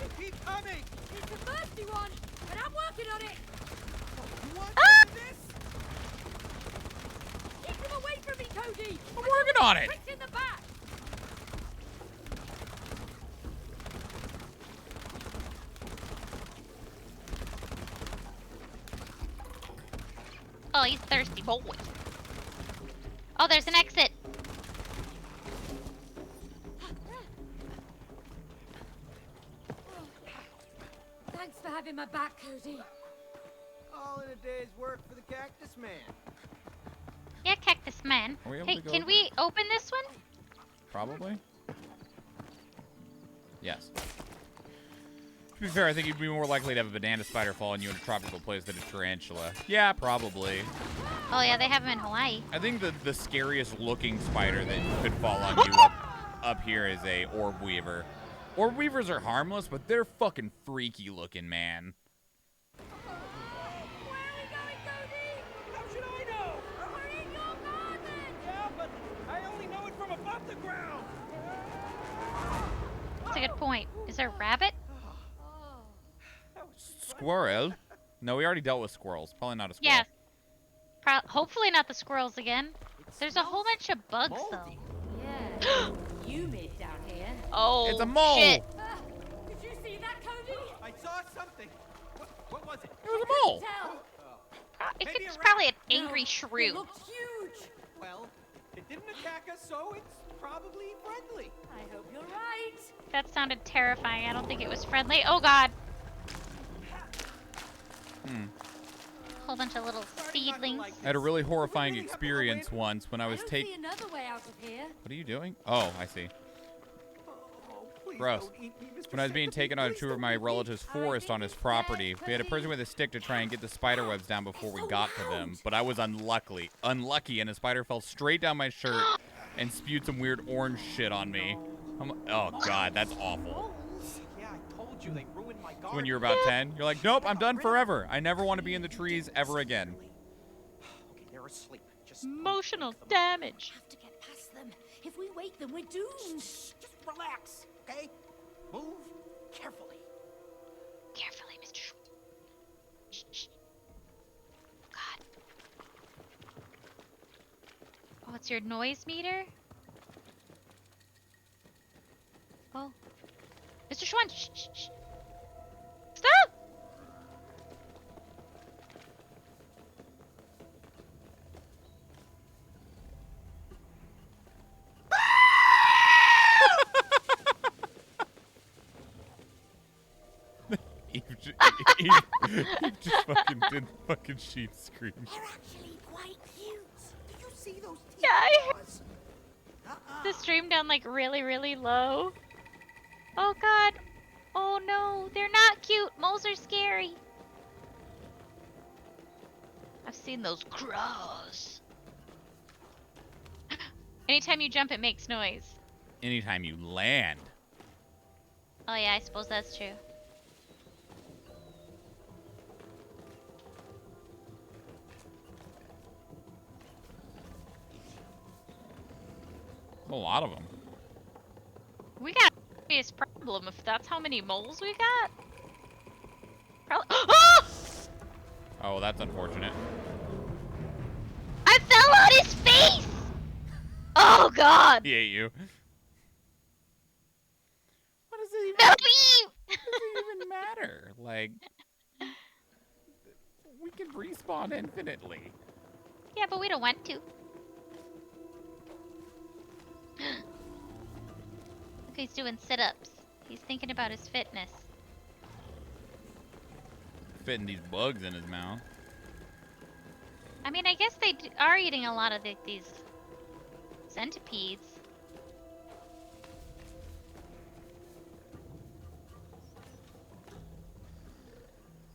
They keep coming. It's a thirsty one, but I'm working on it! You want Ah! this? Keep them away from me, Cody! I'm working on it. Pricks in the back! Oh, he's thirsty boy. Oh, there's an exit. Thanks for having my back, Cody. All in a day's work for the cactus man. Yeah, Cactus Man. Are we able Hey, to go can over? we open this one? Probably. Yes. To be fair, I think you'd be more likely to have a banana spider fall on you in a tropical place than a tarantula. Yeah, probably. Oh, yeah, they have them in Hawaii. I think the scariest looking spider that could fall on you up here is a orb weaver. Orb weavers are harmless, but they're fucking freaky looking, man. Where are we going, Cody? How should I know? We're in your garden! Yeah, but I only know it from above the ground. That's a good point. Is there a rabbit? Oh. That was Squirrel? No, we already dealt with squirrels. Probably not a squirrel. Yes. Hopefully not the squirrels again. There's a whole bunch of bugs, though. moldy. Yeah. Humid down here. Oh, It's a mole. shit. Did you see that, Cody? I saw something. What was it? It was a mole. Tell. Maybe It's a probably an No, angry It shrew. looked huge. Well, it didn't attack us, so it's probably friendly. I hope you're right. That sounded terrifying. I don't think it was friendly. Oh, God. Whole bunch of little seedlings. I had a really horrifying experience once when I was don't taking. see another way out of here. What are you doing? Oh, I see. Oh, please Gross. don't eat me, Mr. When I was being Centipede. taken on a Please tour of don't my eat me. relative's forest on his property, we had a person with a stick to try and get the spider webs down before we got to them, but I was unlucky, and a spider fell straight down my shirt and spewed some weird orange shit on me. Oh god, that's awful. Yeah, I told you they ruined my garden. So when you're about 10, you're like, nope, I'm done forever. I never want to be in the trees ever again. Okay, they're asleep. Just Emotional damage. Have to get past them. If we wake them, we're doomed. just relax, okay? Move carefully. Carefully, Mr. Shh, shh. God. Oh, it's your noise meter? Oh. Mr. Schwan, shh, shh, shh. Stop! Eve just fucking did fucking sheep scream. They're actually quite cute. Did you see those teeth? Yeah, I claws? the stream down like really, really low. Oh god. Oh no, they're not cute. Moles are scary. I've seen those crows. Anytime you jump, it makes noise. Anytime you land. Oh yeah, I suppose that's true. A lot of them. We got a serious problem if that's how many moles we got. Probably. Oh! Oh, that's unfortunate. I fell on his face! Oh god! He ate you. What does it even, No! what does it even matter? Like, we can respawn infinitely. Yeah, but we don't want to. Look, he's doing sit-ups. He's thinking about his fitness. Fitting these bugs in his mouth. I mean, I guess they are eating a lot of these centipedes.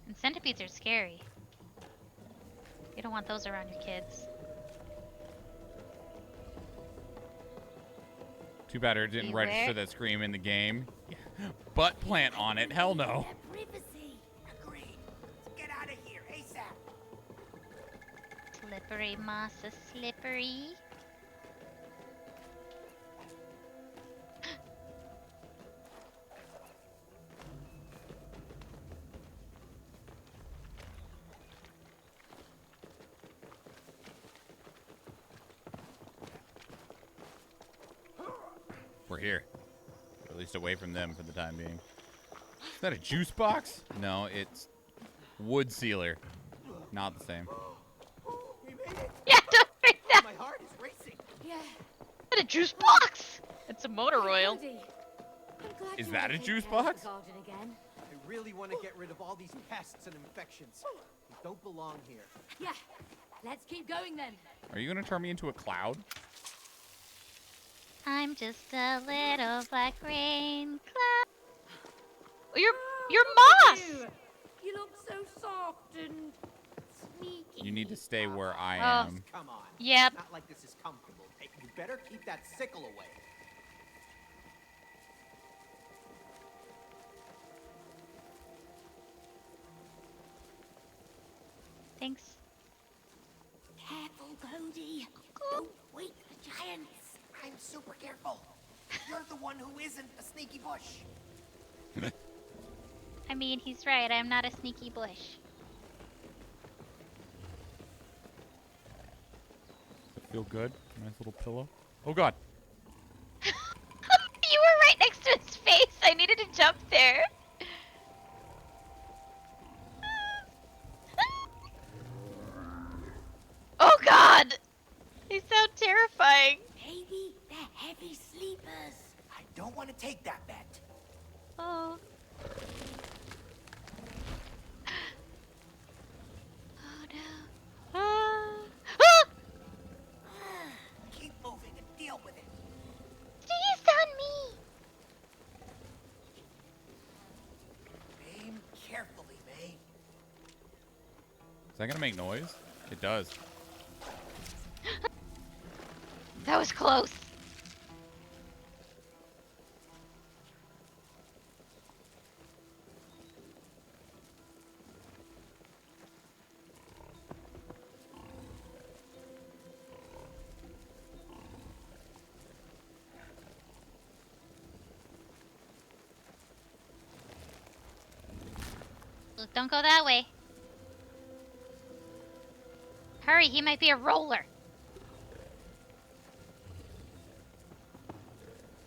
And centipedes are scary. You don't want those around your kids. Too bad it didn't Beware. register that scream in the game. Butt plant on it. Hell no. Privacy. Agreed. Let's get out of here ASAP. Slippery, massa, slippery. We're here. At least away from them for the time being. Is that a juice box? No, it's wood sealer. Not the same. We made it. Yeah, don't freak out. My heart is racing. Yeah. What a juice box! It's a motor oil. Cody, I'm glad Is you that wanna a take juice care of box? the garden again. I really want to get rid of all these pests and infections. They don't belong here. Yeah. Let's keep going then. Are you gonna turn me into a cloud? I'm just a little black rain cloud. Oh, you're moss! You look so soft and sneaky. You need to stay where I Oh. am. Come on. Yep. It's not like this is comfortable. Hey, you better keep that sickle away. Thanks. Careful, Cody. Don't wake the giants. I'm super careful. You're the one who isn't a sneaky bush. I mean, he's right. I'm not a sneaky bush. Does it feel good? Nice little pillow. Oh god. You were right next to his face. I needed to jump there. Oh god! They sound terrifying. Maybe they're heavy sleepers. I don't want to take that bet. Oh. Oh no. Ah. Ah! Keep moving and deal with it. He's on me. Aim carefully, May. Is that gonna make noise? It does. That was close. Look, don't go that way. Hurry, he might be a roller.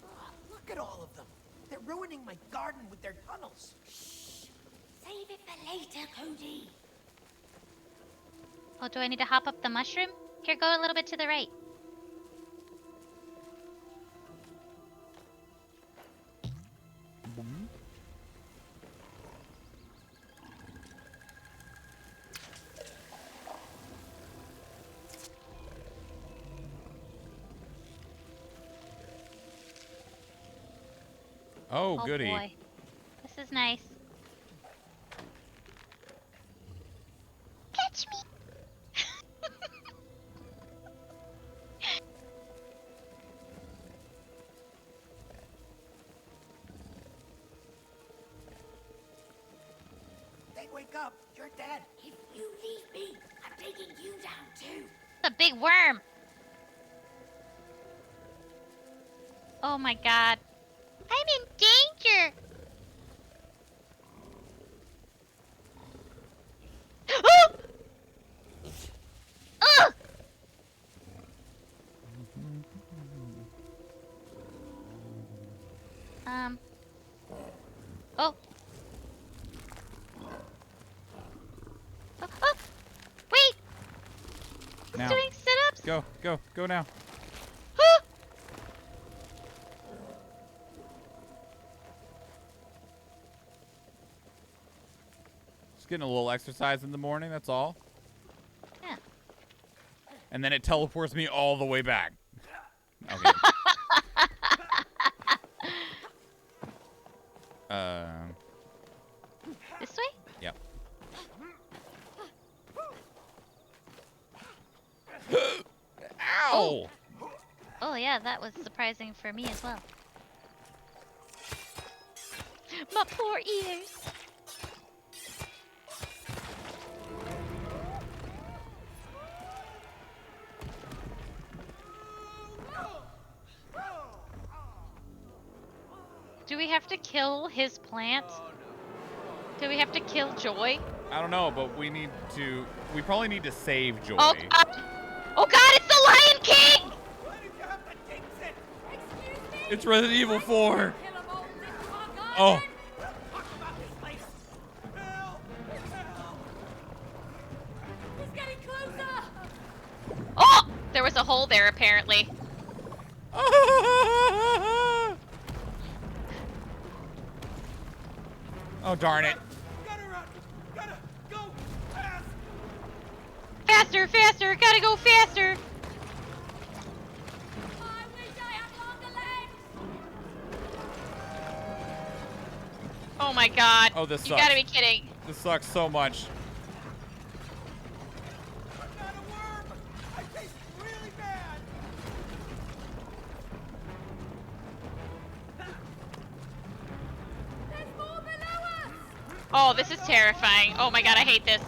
Oh, look at all of them. They're ruining my garden with their tunnels. Save it for later, Cody. Oh, do I need to hop up the mushroom? Here, go a little bit to the right. Oh, Oh goody. boy. This is nice. Catch me! They wake up. You're dead. If you leave me, I'm taking you down too. A big worm! Oh my god. I'm in danger! Oh! Ugh! Oh. Oh, oh. Wait! He's Now. doing sit-ups! Go now. Ah! Just getting a little exercise in the morning, that's all. Yeah. and then it teleports me all the way back. Okay. This way? Yep. Ow! Oh yeah, that was surprising for me as well. My poor ears. Do we have to kill his plant? Do we have to kill Joy? I don't know, but we probably need to save Joy. Oh God! Oh God! It's the Lion King! Why did you have to jinx it? Excuse me? It's Resident Evil 4. Kill 'em all, this one, Oh. garden. Talk about this place. Help! Help! He's getting closer. Oh! There was a hole there apparently. Oh, darn it. Gotta run! Gotta go fast! Faster, faster! Gotta go faster! I wish I had longer legs. Oh my God! Oh, this You sucks. gotta be kidding! This sucks so much. I'm not a worm! I taste really bad! There's more below us. Oh, this is terrifying. Oh my God, I hate this.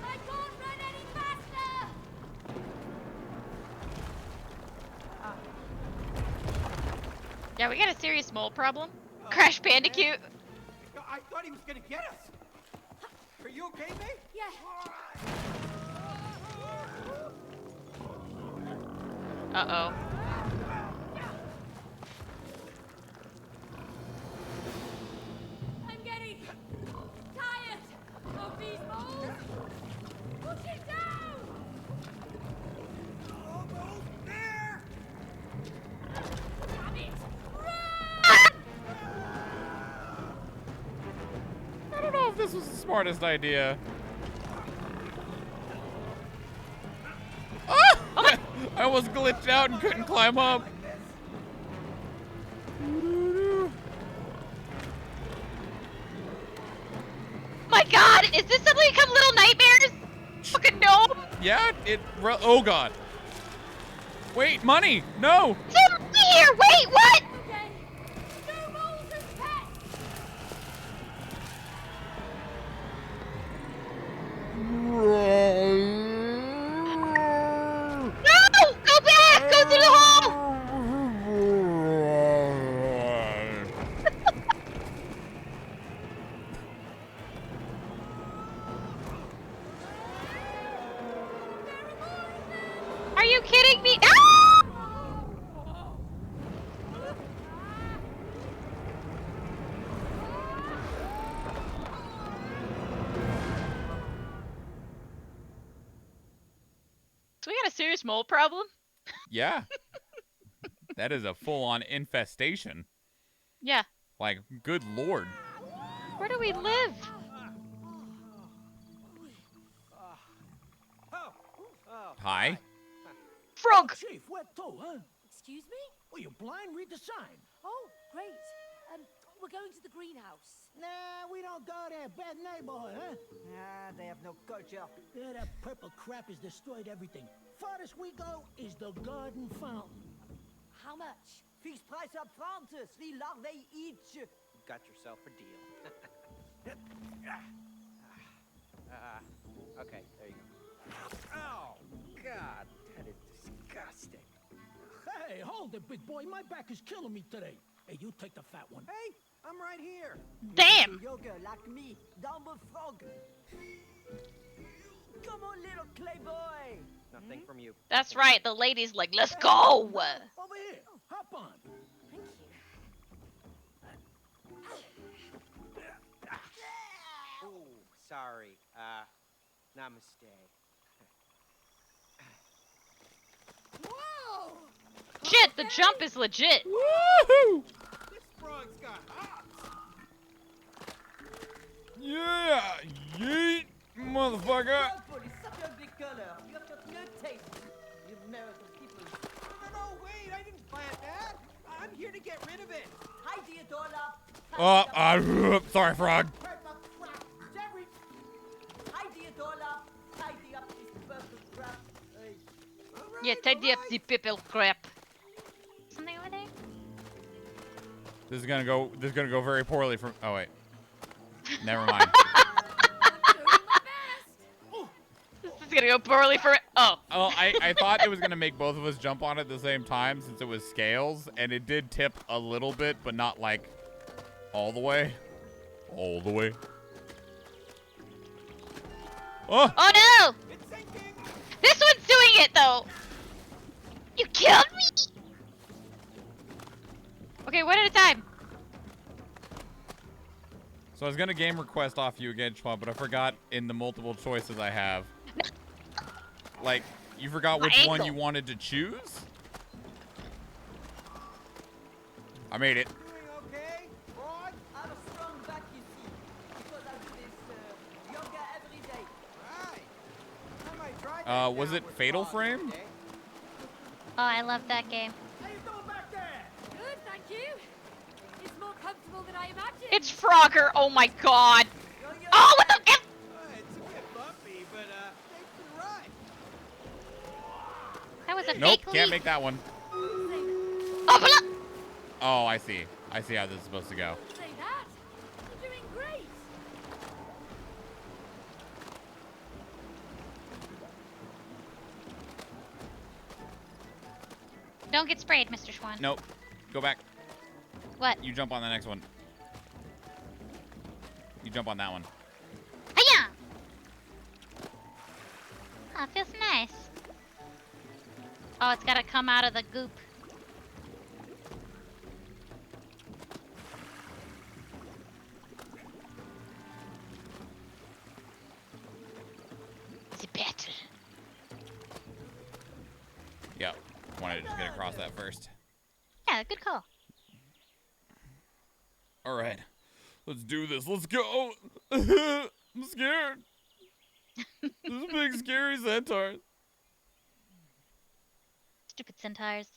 I can't run any faster. Yeah, we got a serious mole problem. Crash Bandicoot. I thought he was gonna get us! Are you okay, mate? Yeah. Uh-oh. I'm getting tired of these moles. Push it down. Almost there! Damn it. I don't know if this was the smartest idea. Ah! I almost glitched out and couldn't climb up. My God, is this suddenly become Little Nightmares? Fucking gnome. Yeah, oh God. Wait, money! No! It's here. Wait, what? Okay. No moles as pets. No! Go back! Go through the hole! Are you kidding me? Ah! So we got a serious mole problem? Yeah. That is a full-on infestation. Yeah. Like, good lord. Where do we live? Oh, Hi. Frog! Chief, where to, huh? Excuse me? Well, you blind? Read the sign. Oh, great. We're going to the greenhouse. Nah, we don't go there. Bad neighborhood, huh? Ah, they have no culture. Yeah, that purple crap has destroyed everything. Farthest we go is the garden fountain. How much? Fixed price up front, 3 larvae each. You got yourself a deal. Okay, there you go. Oh, God, that is disgusting. Hey, hold it, big boy. My back is killing me today. Hey, you take the fat one. Hey, I'm right here. Damn! Yoga like me, dumb frog. Come on, little clay boy. Nothing from you. That's right, the lady's like, let's go! Over here. Hop on. Thank you. Ooh, sorry. Namaste. Whoa! Shit, the jump is legit. Woohoo! This frog's got hops. Yeah! Yeet, motherfucker. Purple is such a ugly color. You have got no taste. You American people. No, wait, I didn't plant that. I'm here to get rid of it. Heidi Adola. Sorry, frog. Purple crap. Jerry. Heidi Adola. Tidy up this purple crap. Hey. Yeah, tidy up the people crap. Something over there? This is gonna go very poorly from. Oh wait. Never mind. This is gonna go poorly for. Oh. Oh, I thought it was gonna make both of us jump on it at the same time since it was scales, and it did tip a little bit, but not like all the way. All the way. Oh! Oh no! It's sinking. This one's doing it though. You killed me. Okay, one at a time. So I was gonna game request off you again, Schwab, but I forgot in the multiple choices I have. Like, you forgot which one you wanted to choose? I made it. Doing okay, Rod? I have a strong back, you see, because I do this yoga every day. Right. I might try that Was down it with Fatal Rod Frame? one day. Oh, I love that game. How you doing back there? Good, thank you. It's more comfortable than I imagined. It's Frogger. Oh my god. Yo, yo, Oh, what the? It's a bit bumpy, but thanks for the ride. That was a Nope, fake can't leap. make that one. Oh, blah. Oh, I see. I see how this is supposed to go. Say that. You're doing great. Don't get sprayed, Mr. Schwan. Nope. Go back. What? You jump on the next one. You jump on that one. Hiya! Oh, it feels nice. Oh, it's gotta come out of the goop. The battle. Yep. Wanted to just get across that first. Yeah, good call. All right. Let's do this. Let's go. I'm scared. There's a big scary centaur. Stupid centaurs.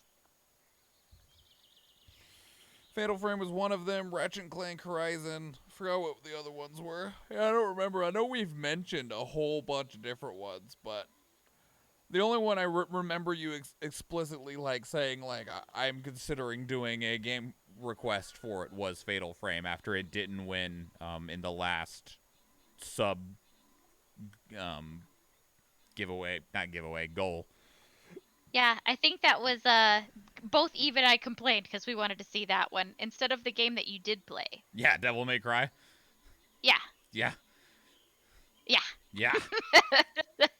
Fatal Frame was one of them. Ratchet and Clank Horizon. Forgot what the other ones were. Yeah, I don't remember. I know we've mentioned a whole bunch of different ones, but the only one I remember you explicitly like saying like I'm considering doing a game request for it was Fatal Frame after it didn't win in the last sub goal. Yeah, I think that was both Eve and I complained because we wanted to see that one instead of the game that you did play. Yeah, Devil May Cry. Yeah. Yeah. Yeah. Yeah.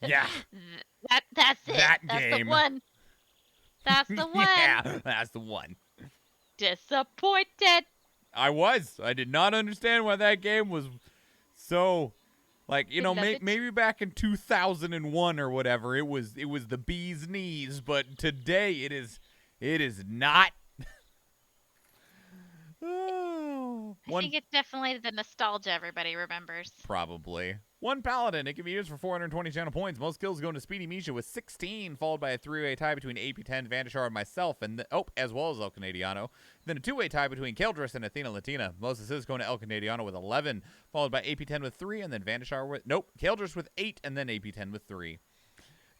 Yeah. That's it. That that's game. the one. That's the one. Yeah, that's the one. Disappointed. I did not understand why that game was so, like, you know, love it. maybe back in 2001 or whatever, it was the bee's knees, but today it is not. Oh, I think it's definitely the nostalgia everybody remembers. probably. One paladin. It can be used for 420 channel points. Most kills go into Speedy Misha with 16, followed by a three-way tie between AP10, Vandashar, and myself, and as well as El Canadiano. Then a two-way tie between Keldris and Athena Latina. Most assists go to El Canadiano with 11, followed by AP10 with 3, and then Vandashar with Keldris with 8, and then AP10 with 3.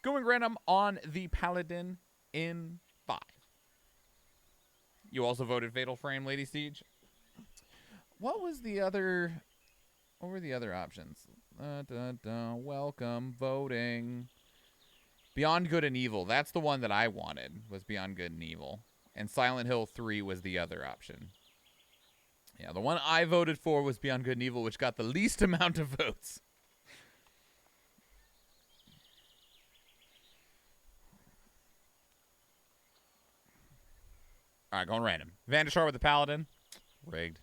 Going random on the paladin in 5. You also voted Fatal Frame, Lady Siege. What were the other options? Welcome voting. Beyond Good and Evil. That's the one that I wanted, was Beyond Good and Evil. And Silent Hill 3 was the other option. Yeah, the one I voted for was Beyond Good and Evil, which got the least amount of votes. All right, going random. Vandashar with the Paladin. Rigged.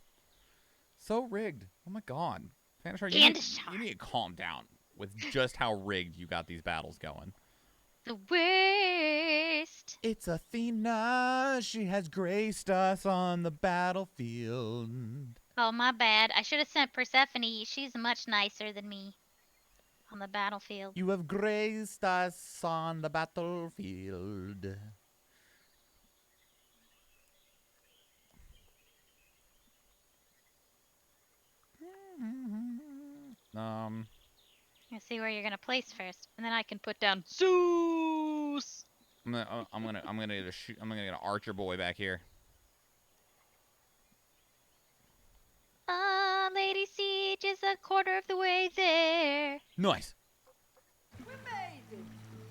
So rigged. Oh my god. Vandashar, you need to calm down with just how rigged you got these battles going. The worst. It's Athena. She has graced us on the battlefield. Oh, my bad. I should have sent Persephone. She's much nicer than me. on the battlefield. You have graced us on the battlefield. Let's see where you're gonna place first, and then I can put down Zeus. I'm gonna get a I'm gonna get an archer boy back here. Lady Siege is a quarter of the way there. Nice. We made it.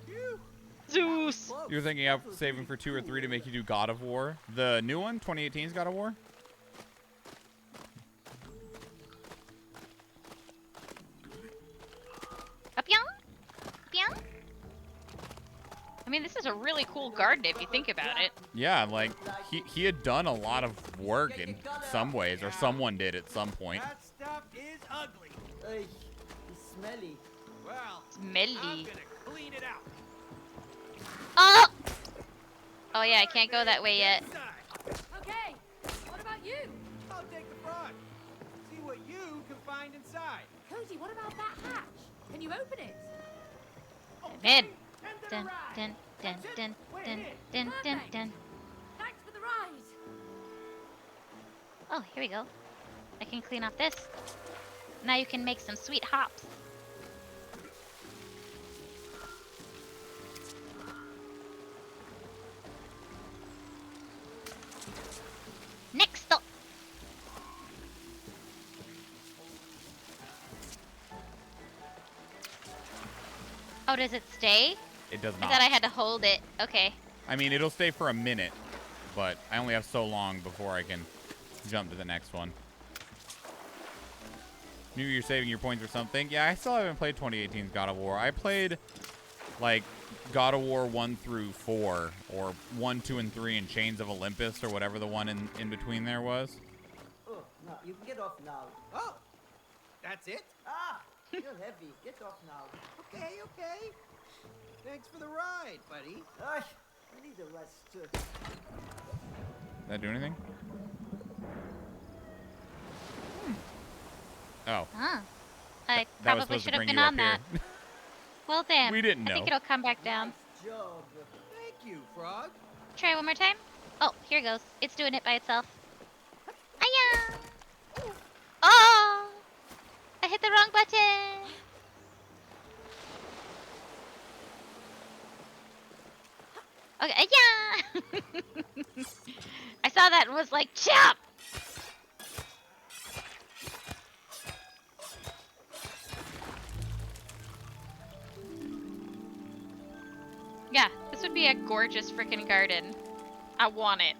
Phew. Zeus. Close. You're thinking of saving for 2 or 3 to make you do God of War, the new one, 2018's God of War. Up young? I mean, this is a really cool garden if you think about it. Yeah, like he had done a lot of work in some ways, or someone did at some point. That stuff is ugly. Ay, it's smelly. Well, Smelly. I'm gonna clean it out. Oh! Oh yeah, I can't go that way yet. Inside. Okay, what about you? I'll take the front. See what you can find inside. Cody, what about that hatch? Can you open it? I'm in. And then Dun, arrive. dun, dun, That's it. dun, We're dun, in. dun, dun, Perfect. dun. Thanks for the ride. Oh, here we go. I can clean off this. Now you can make some sweet hops. Next up. Oh, does it stay? It does I not. thought I had to hold it. Okay. I mean, it'll stay for a minute, but I only have so long before I can jump to the next one. Maybe you're saving your points or something. Yeah, I still haven't played 2018's God of War. I played, like, God of War 1 through 4, or 1, 2, and 3, and Chains of Olympus, or whatever the one in between there was. Oh, no, you can get off now. Oh, that's it? Ah, you're heavy. Get off now. Okay, okay. Thanks for the ride, buddy. Ay, I need a rest too. Did that do anything? Oh. Huh. I That was probably supposed to should have bring been you up on that. here. Well then. We didn't I think know. it'll come back down. Nice job. Thank you, Frog. Try one more time. Oh, here goes. It's doing it by itself. Aya! Oh! I hit the wrong button. Okay, yeah! I saw that and was like, chop! Yeah, this would be a gorgeous freaking garden. I want it.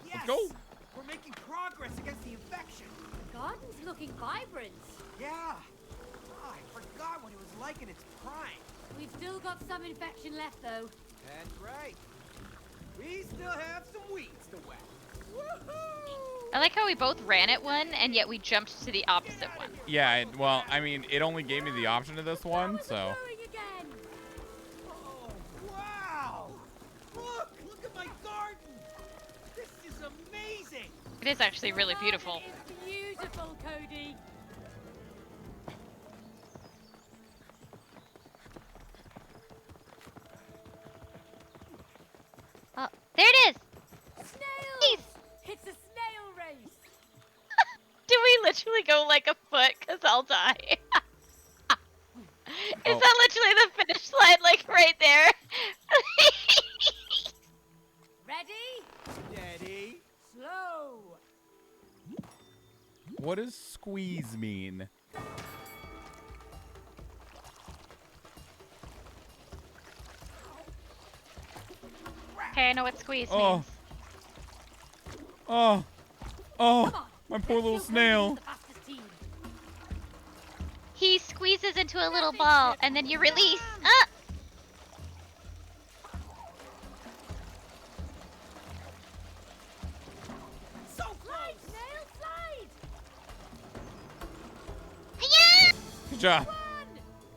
Yes! go. We're making progress against the infection. The garden's looking vibrant. Yeah. Oh, I forgot what it was like in its prime. We've still got some infection left, though. That's right. We still have some weeds to whack. Woohoo! I like how we both ran at one, and yet we jumped to the opposite one. Yeah, well, I mean, it only gave me the option of this one, so... Growing again. Oh, wow! Look at my garden! This is amazing! It is actually really beautiful. It's beautiful, Cody. Oh, there it is! Snails! Nice. It's a snail race. Do we literally go like a foot? Because I'll die. Is Oh. that literally the finish line, like right there? Ready? Daddy. Slow. What does squeeze mean? Okay, I know what squeeze Oh. means. Oh! Come Oh! on. My poor little Let's show Cody snail. who's the fastest team. He squeezes into a little ball, and then you release. Ah! So Slide, close! snail, slide. Yeah! Good job. One.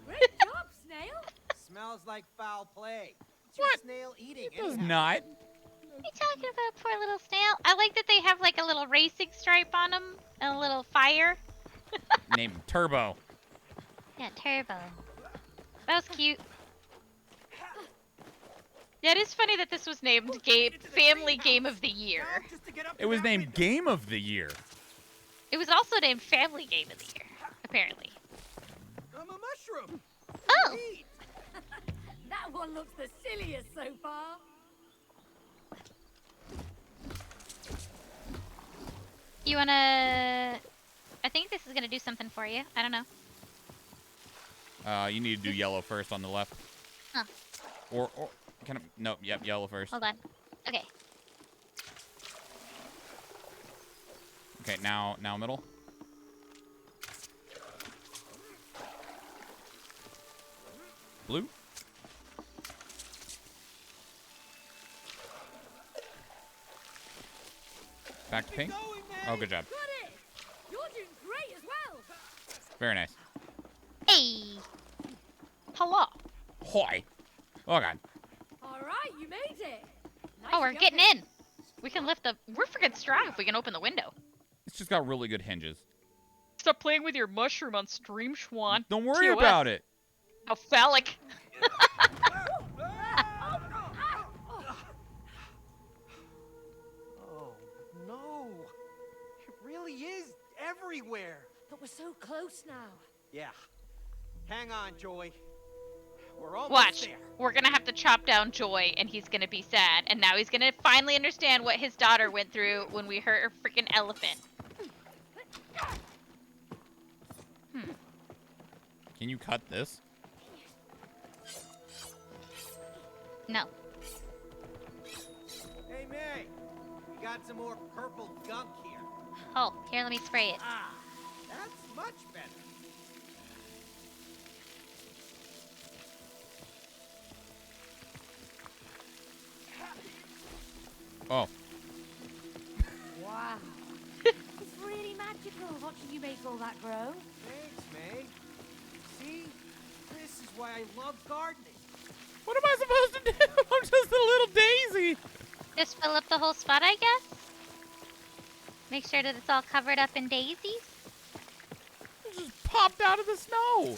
Great job, snail. Smells like foul play. What's What? your snail eating? It does anyhow? not. What are you talking about, poor little snail? I like that they have like a little racing stripe on them and a little fire. Name him Turbo. Yeah, Turbo. That was cute. Yeah, it is funny that this was named Family Game of the Year. Now, just to get up It to was that named window. Game of the Year. It was also named Family Game of the Year, apparently. I'm a mushroom. Oh! Neat. That one looks the silliest so far. You wanna... I think this is gonna do something for you. I don't know. You need to do yellow first on the left. Huh. Or kind of, nope, yep, yellow first. Hold on. Okay. Okay, now middle. Blue. Back to pink. Going, man. Oh, good job. Got it! You're doing great as well! Very nice. Hey! Hello. Hoy. Oh, God. Alright, you made it! Nice Oh, we're jumping. getting in. We can lift the... We're freaking strong if we can open the window. It's just got really good hinges. Stop playing with your mushroom on stream, Schwan. Don't worry TOS. about it. How phallic. Oh, no. It really is everywhere. But we're so close now. Yeah. Hang on, Joy. We're almost Watch. there. We're gonna have to chop down Joy, and he's gonna be sad. And now he's gonna finally understand what his daughter went through when we hurt her freaking elephant. Can you cut this? No. Hey, May. We got some more purple gunk here. Oh, here, let me spray it. Ah, that's much better. Oh. Wow. It's really magical watching you make all that grow. Thanks, May. See? This is why I love gardening. What am I supposed to do? I'm just a little daisy. Just fill up the whole spot, I guess. Make sure that it's all covered up in daisies. It just popped out of the snow.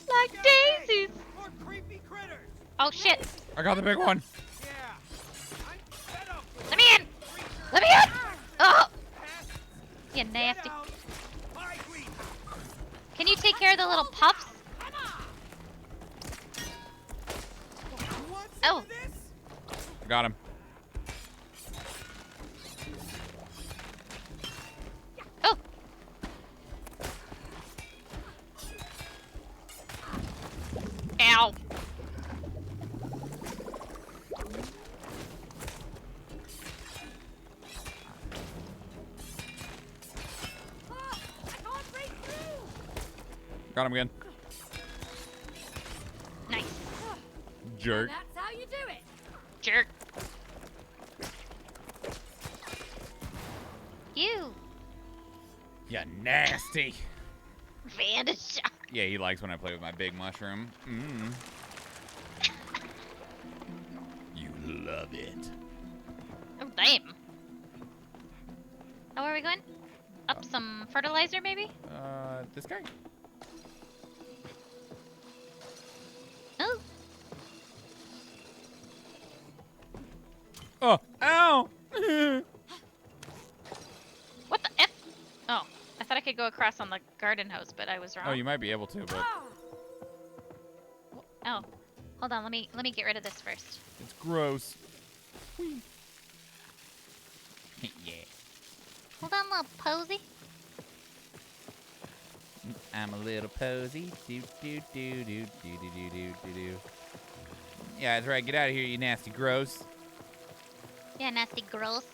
Like Got May. daisies. More creepy critters. Oh, shit. I got the big one. Yeah. I'm fed up with Let me in. creatures. Let me in. Oh, Pests. you Get nasty. out my greenhouse. Can you take care of the little pups? Who wants Oh. some of this? I got him. Oh. Ow. Ah, I can't break through! Got him again. Nice. Jerk. That's how you do it! Jerk. You. Yeah, nasty. Vanish. Yeah, he likes when I play with my big mushroom. You love it. Oh, damn. Oh, where are we going? Up some fertilizer, maybe? This guy? Oh. Oh, ow! What the F? Oh, I thought I could go across on the garden hose, but I was wrong. Oh, you might be able to, but Oh, hold on. Let me get rid of this first. it's gross. Yeah. Hold on, little posy. I'm a little posy. Do do do do do do do do do do. Yeah, that's right. Get out of here, you nasty gross. Yeah, nasty gross.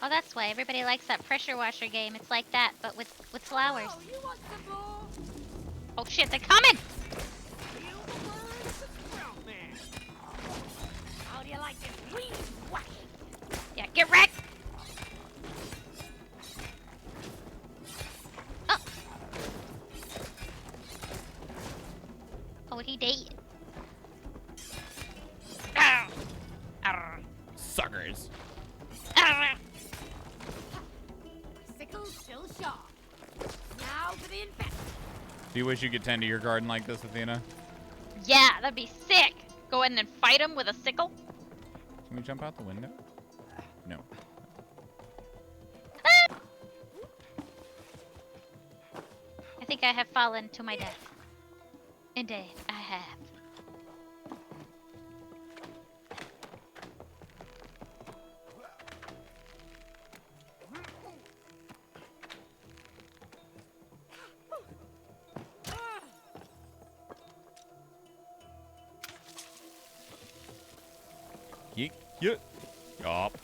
Oh, that's why everybody likes that pressure washer game. It's like that, but with flowers. Oh, you want some more? Oh shit, they're coming! Feel the words of Sprout Man. How do you like this weed whack? Yeah, get wrecked! Oh! Oh, he did. Ow! Arr. Do you wish you could tend to your garden like this, Athena? Yeah, that'd be sick. Go in and fight him with a sickle. Can we jump out the window? No. I think I have fallen to my death. Indeed, I have. Yeet. Yeet. Yup.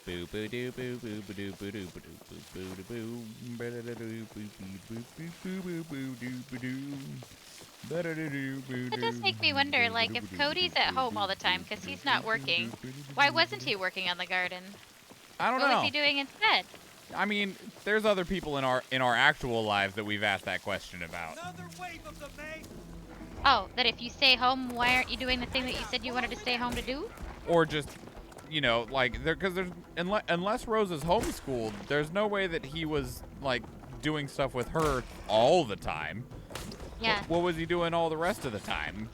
Boo boo doo boo boo boo doo boo doo boo doo boo boo boo boo. That does make me wonder, like, if Cody's at home all the time because he's not working, why wasn't he working on the garden? I don't know. What was he doing instead? I mean, there's other people in our actual lives that we've asked that question about. Another wave of them, eh? Oh, that if you stay home, why aren't you doing the thing that you said you wanted to stay home to do? Or just, you know, like, because there's unless Rose is homeschooled, there's no way that he was like doing stuff with her all the time. Yeah. What was he doing all the rest of the time?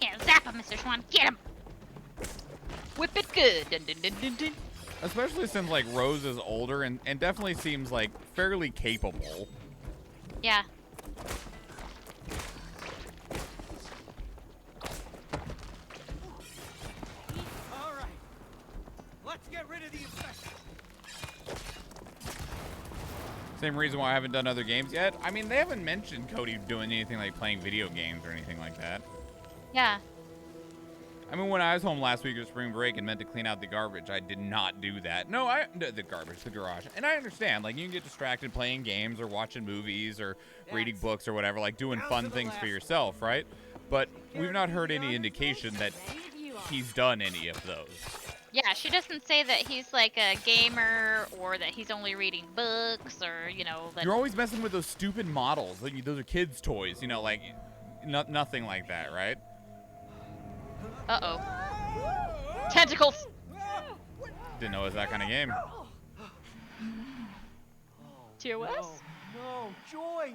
Yeah, zap him, Mr. Swan. Get him. Whip it good. Dun, dun, dun, dun, dun. Especially since like Rose is older and definitely seems like fairly capable. Yeah. All right. Let's get rid of the infection. Same reason why I haven't done other games yet. I mean, they haven't mentioned Cody doing anything like playing video games or anything like that. Yeah. I mean, when I was home last week for spring break and meant to clean out the garbage, I did not do that. No, the garbage, the garage. And I understand, like, you can get distracted playing games or watching movies or reading books or whatever, like doing fun things for yourself, right? But we've not heard any indication that he's done any of those. Yeah, she doesn't say that he's like a gamer or that he's only reading books or, you know, that... You're always messing with those stupid models. Like, those are kids' toys, you know, like, nothing like that, right? Uh-oh. Tentacles! Didn't know it was that kind of game. TOS? No, Joy!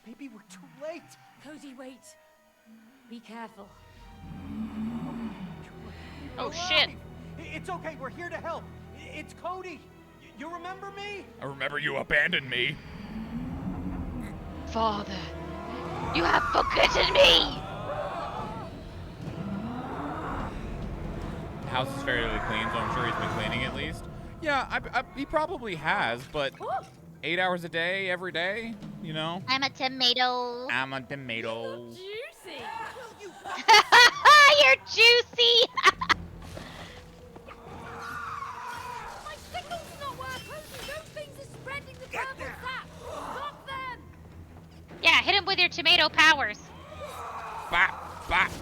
Maybe we're too late. Cody, wait. Be careful. Oh, Alive. shit. It's okay, we're here to help. It's Cody. You remember me? I remember you abandoned me. Father, you have forgotten me! The house is fairly clean, so I'm sure he's been cleaning at least. Yeah, he probably has, but 8 hours a day, every day, you know? I'm a tomato. I'm a tomato. Juicy! You're juicy! My signal's not working! Those things are spreading the Get purple there. sap! Stop them! Yeah, hit him with your tomato powers. Bop, bop,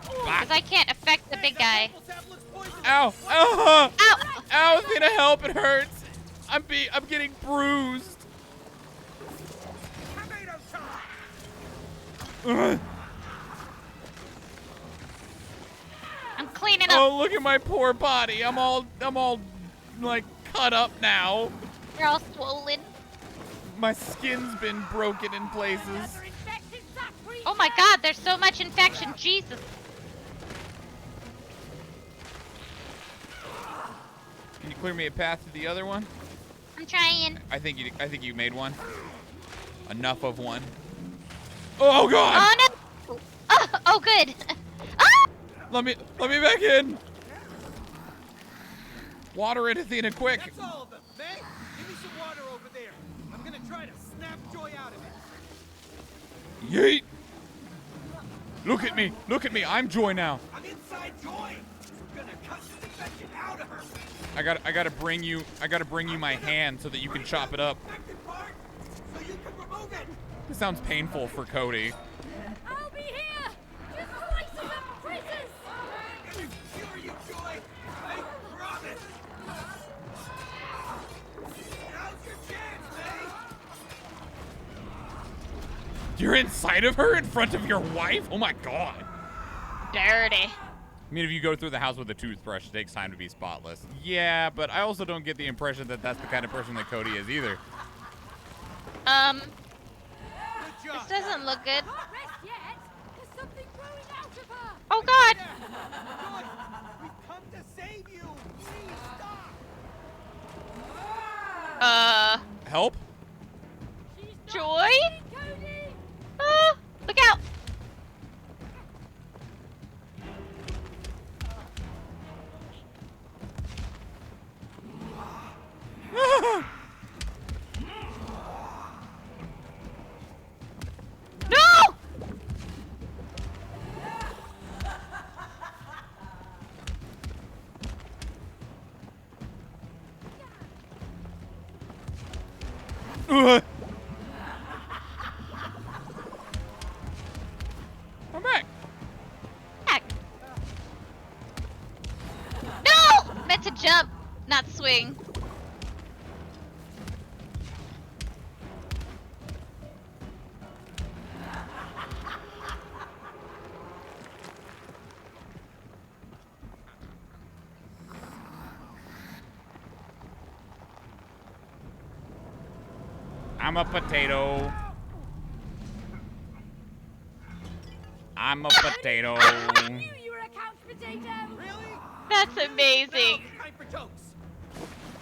Because I can't affect the big guy. Ow! Ow! Ow! Ow! Athena, help! It hurts. I'm getting bruised. Tomato time. Ugh. I'm cleaning up. Oh, look at my poor body. I'm all like cut up now. You're all swollen. My skin's been broken in places. Infected sap free! Oh my god, there's so much infection. Jesus. Can you clear me a path to the other one? I'm trying. I think you made one. Enough of one. Oh God! Oh no! Oh good. Ah! Let me back in. Water it, Athena, quick. That's all of them. May, give me some water over there. I'm gonna try to snap Joy out of it. Yeet! Look at me! Look at me! I'm Joy now. I'm inside Joy. I'm gonna cut this infection out of her. I gotta bring you my hand so that you can chop it up. Infected part, so you can remove it. This sounds painful for Cody. I'll be here! Just slices and quizzes! I'm gonna cure you, Joy. I promise. Now's your chance, May. You're inside of her in front of your wife? Oh my God. Dirty. I mean, if you go through the house with a toothbrush, it takes time to be spotless. Yeah, but I also don't get the impression that that's the kind of person that Cody is either. This doesn't look good. Can't rest yet. There's something growing out of her. Oh God! Joy, we've come to save you. Please stop. Help? She's not Joy? moving, Cody. Look out! No! I'm back. Heck. No! Meant to jump, not swing. I'm a potato. I'm a potato. I knew you were a couch potato. Really? That's amazing. Now, time for jokes.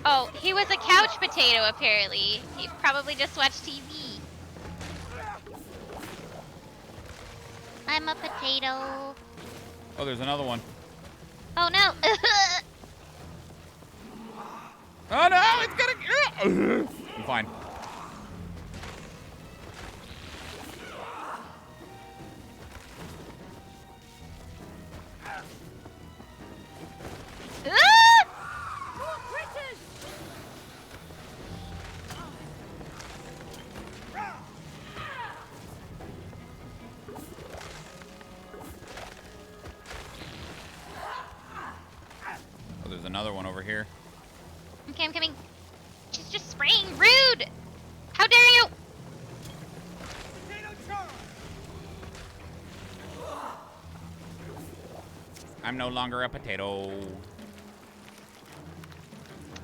Oh, he was a couch potato apparently. He probably just watched TV. I'm a potato. Oh, there's another one. Oh no. Oh no, it's gonna. I'm fine. More critters. Oh, there's another one over here. Okay, I'm coming. She's just spraying. Rude! How dare you! Potato charge. I'm no longer a potato.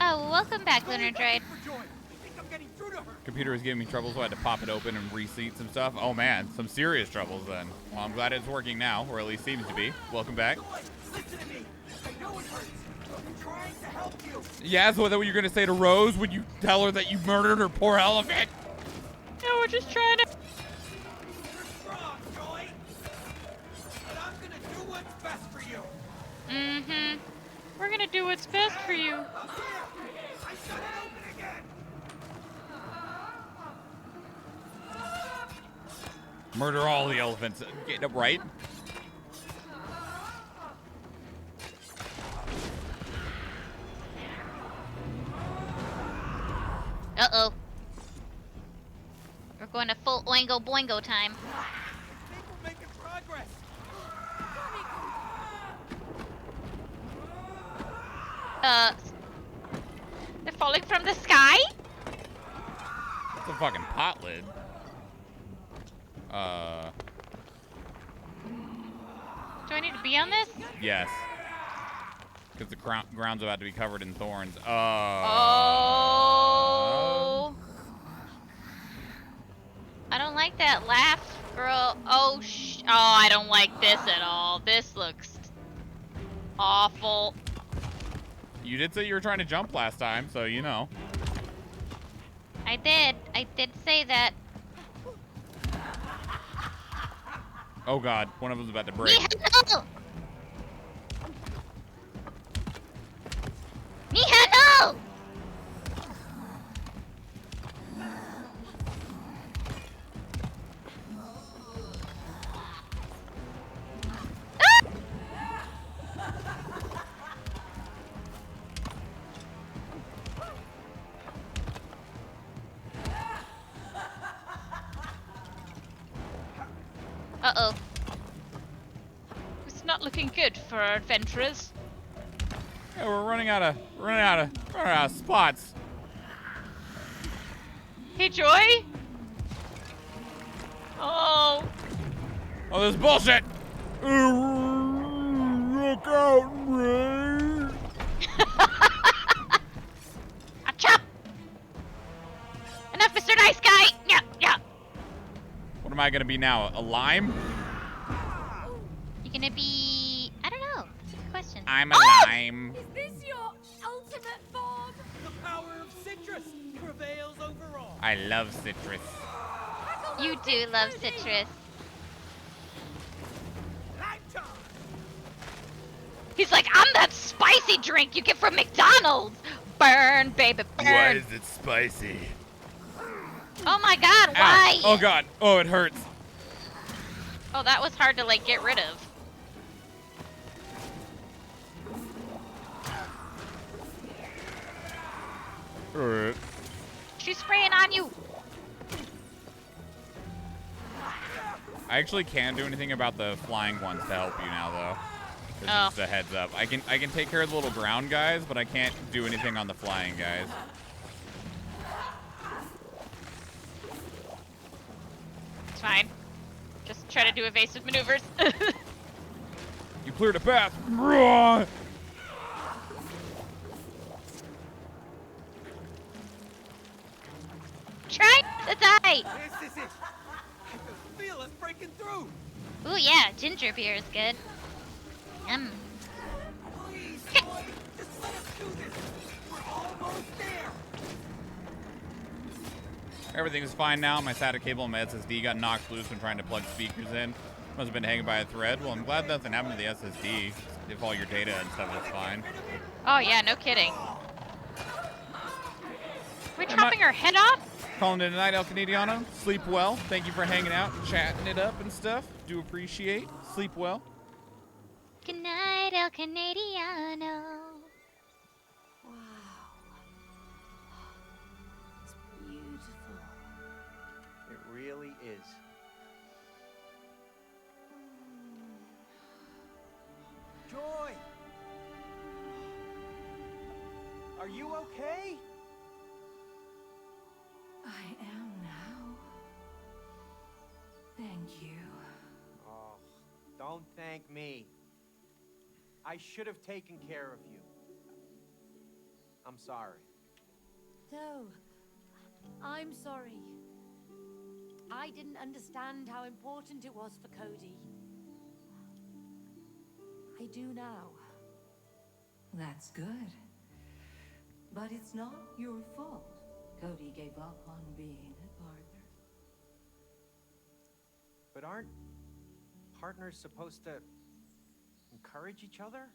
Oh, welcome back, Lunar Droid. For Joy. I think I'm getting through to her. Computer was giving me trouble, so I had to pop it open and reseat some stuff. Oh man, some serious troubles then. Well, I'm glad it's working now, or at least seems to be. Welcome back. Joy, listen to me. I know it hurts. I'm trying to help you. Yeah, so that what you're gonna say to Rose when you tell her that you murdered her poor elephant? No, we're just trying to. You're strong, Joy. But I'm gonna do what's best for you. Mm-hmm. We're gonna do what's best for you. Here, I shut it open again. Murder all the elephants. Get it right. Uh-oh. We're going to full oingo boingo time. I think we're making progress. They're falling from the sky? It's a fucking pot lid. Do I need to be on this? Yes. Because the ground's about to be covered in thorns. Oh. I don't like that laugh, girl. Oh, I don't like this at all. This looks awful. You did say you were trying to jump last time, so you know. I did say that. Oh god, one of them's about to break. Nihano! Nihano! Uh-oh. It's not looking good for our adventurers. Yeah, we're running out of spots. Hey, Joy? Oh. Oh, this is bullshit. Look out, Ray! Achoo! Enough, Mr. Nice Guy! Yeah, yeah. What am I gonna be now? A lime? You're gonna be... I don't know. That's a good question. I'm a lime. Is this your ultimate form? The power of citrus prevails over all. I love citrus. You do love citrus. Lifetime! He's like, I'm that spicy drink you get from McDonald's. Burn, baby, burn. it spicy? Oh my God, Ow. why? Oh god. Oh, it hurts. Oh, that was hard to like get rid of. Alright. She's spraying on you. I actually can't do anything about the flying ones to help you now, though. This Oh. is just a heads up. I can take care of the little ground guys, but I can't do anything on the flying guys. It's fine. Just try to do evasive maneuvers. You cleared a path. Bruh. Try to die. This is it! I can feel us breaking through! Ooh yeah, ginger beer is good. Please, boy! Just let us do this! We're almost there! Everything's fine now. My SATA cable and my SSD got knocked loose when trying to plug speakers in. Must have been hanging by a thread. Well, I'm glad nothing happened to the SSD. If all your data and stuff is fine. Oh yeah, no kidding. We're Am I- chopping her head off? Calling it a night, El Canadiano. Sleep well. Thank you for hanging out, chatting it up and stuff. Do appreciate. Sleep well. Good night, El Canadiano. Wow. It's beautiful. It really is. Joy! Are you okay? I am now. Thank you. Oh, don't thank me. I should have taken care of you. I'm sorry. No, I'm sorry. I didn't understand how important it was for Cody. I do now. That's good. But it's not your fault. Cody gave up on being a partner. But aren't partners supposed to encourage each other?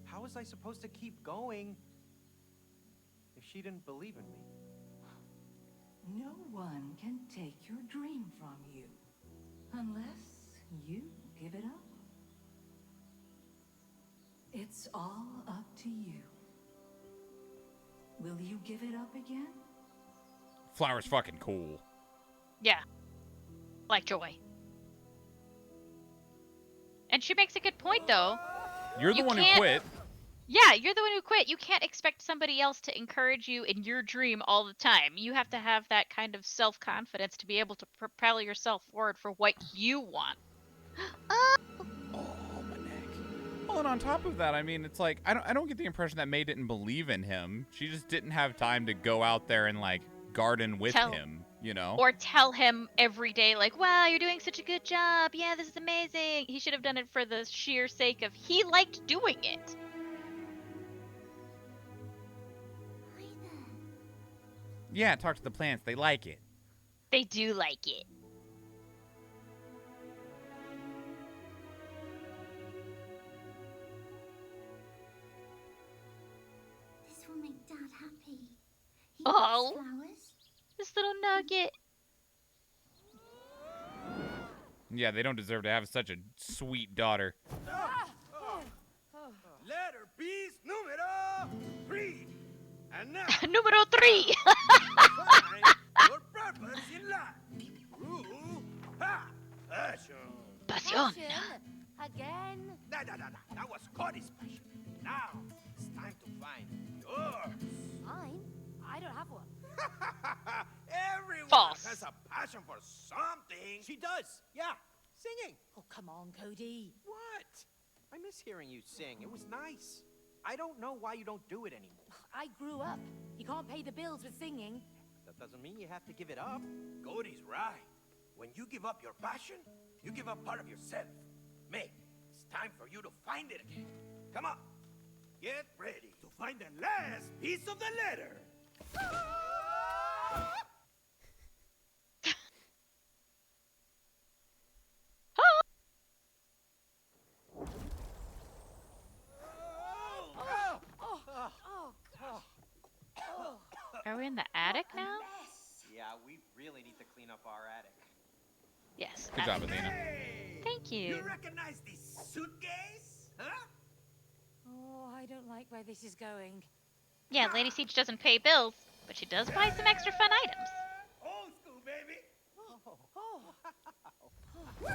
How was I supposed to keep going if she didn't believe in me? No one can take your dream from you unless you give it up. It's all up to you. Will you give it up again? Flower's fucking cool. Yeah. Like Joy. And she makes a good point though. You're the You one who can't- quit. Yeah, you're the one who quit. You can't expect somebody else to encourage you in your dream all the time. You have to have that kind of self-confidence to be able to propel yourself forward for what you want. Oh, my neck. Well, and on top of that, I mean, it's like I don't get the impression that May didn't believe in him. She just didn't have time to go out there and like garden with him, you know? Or tell him every day, like, wow, you're doing such a good job. Yeah, this is amazing. He should have done it for the sheer sake of he liked doing it. Yeah, talk to the plants. They like it. They do like it. This will make Dad happy. He Oh. loves flowers. This little nugget. Yeah, they don't deserve to have such a sweet daughter. Letter piece numero 3. And now, Numero 3. find your purpose in life. Ooh, ha, passion. Pasión. Again? That was Cody's passion. Now, it's time to find yours. Mine? I don't have one. Everyone False. has a passion for something. She does, yeah. Singing. Oh, come on, Cody. What? I miss hearing you sing. It was nice. I don't know why you don't do it anymore. I grew up. You can't pay the bills with singing. That doesn't mean you have to give it up. Cody's right. When you give up your passion, you give up part of yourself. May, it's time for you to find it again. Come on. Get ready to find the last piece of the letter. Are we in the attic now? Yeah, we really need to clean up our attic. Yes. Good job, attic. Athena. Hey! Thank you. You recognize this suitcase? Huh? Oh, I don't like where this is going. Yeah, Lady Siege doesn't pay bills, but she does buy some extra fun items. Old school, baby. Oh. Woo!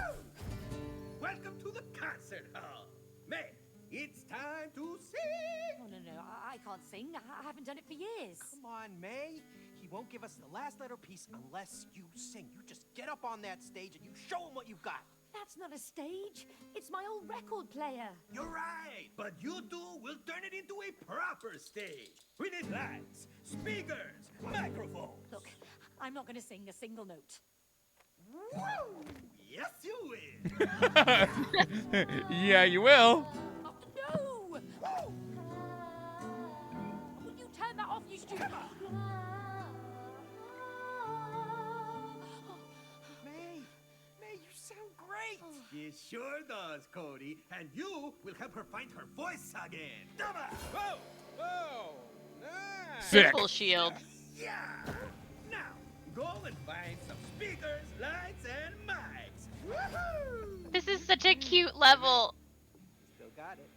Welcome to the concert hall. May, it's time to sing. Oh, no, I can't sing. I haven't done it for years. Come on, May. He won't give us the last letter piece unless you sing. You just get up on that stage and you show him what you've got. That's not a stage. It's my old record player. You're right, but you two will turn it into a proper stage. We need lights, speakers, microphones. Look, I'm not going to sing a single note. Woo! Yes, you will. Yeah, you will. Oh, no! Oh. Will you turn that off, you stupid? May, you sound great. She sure does, Cody. And you will help her find her voice again. Double! Whoa! Whoa, nice. Sick. Simple shield. Yeah! Now, go and find some speakers, lights, and mics. Woohoo! This is such a cute level. Still got it.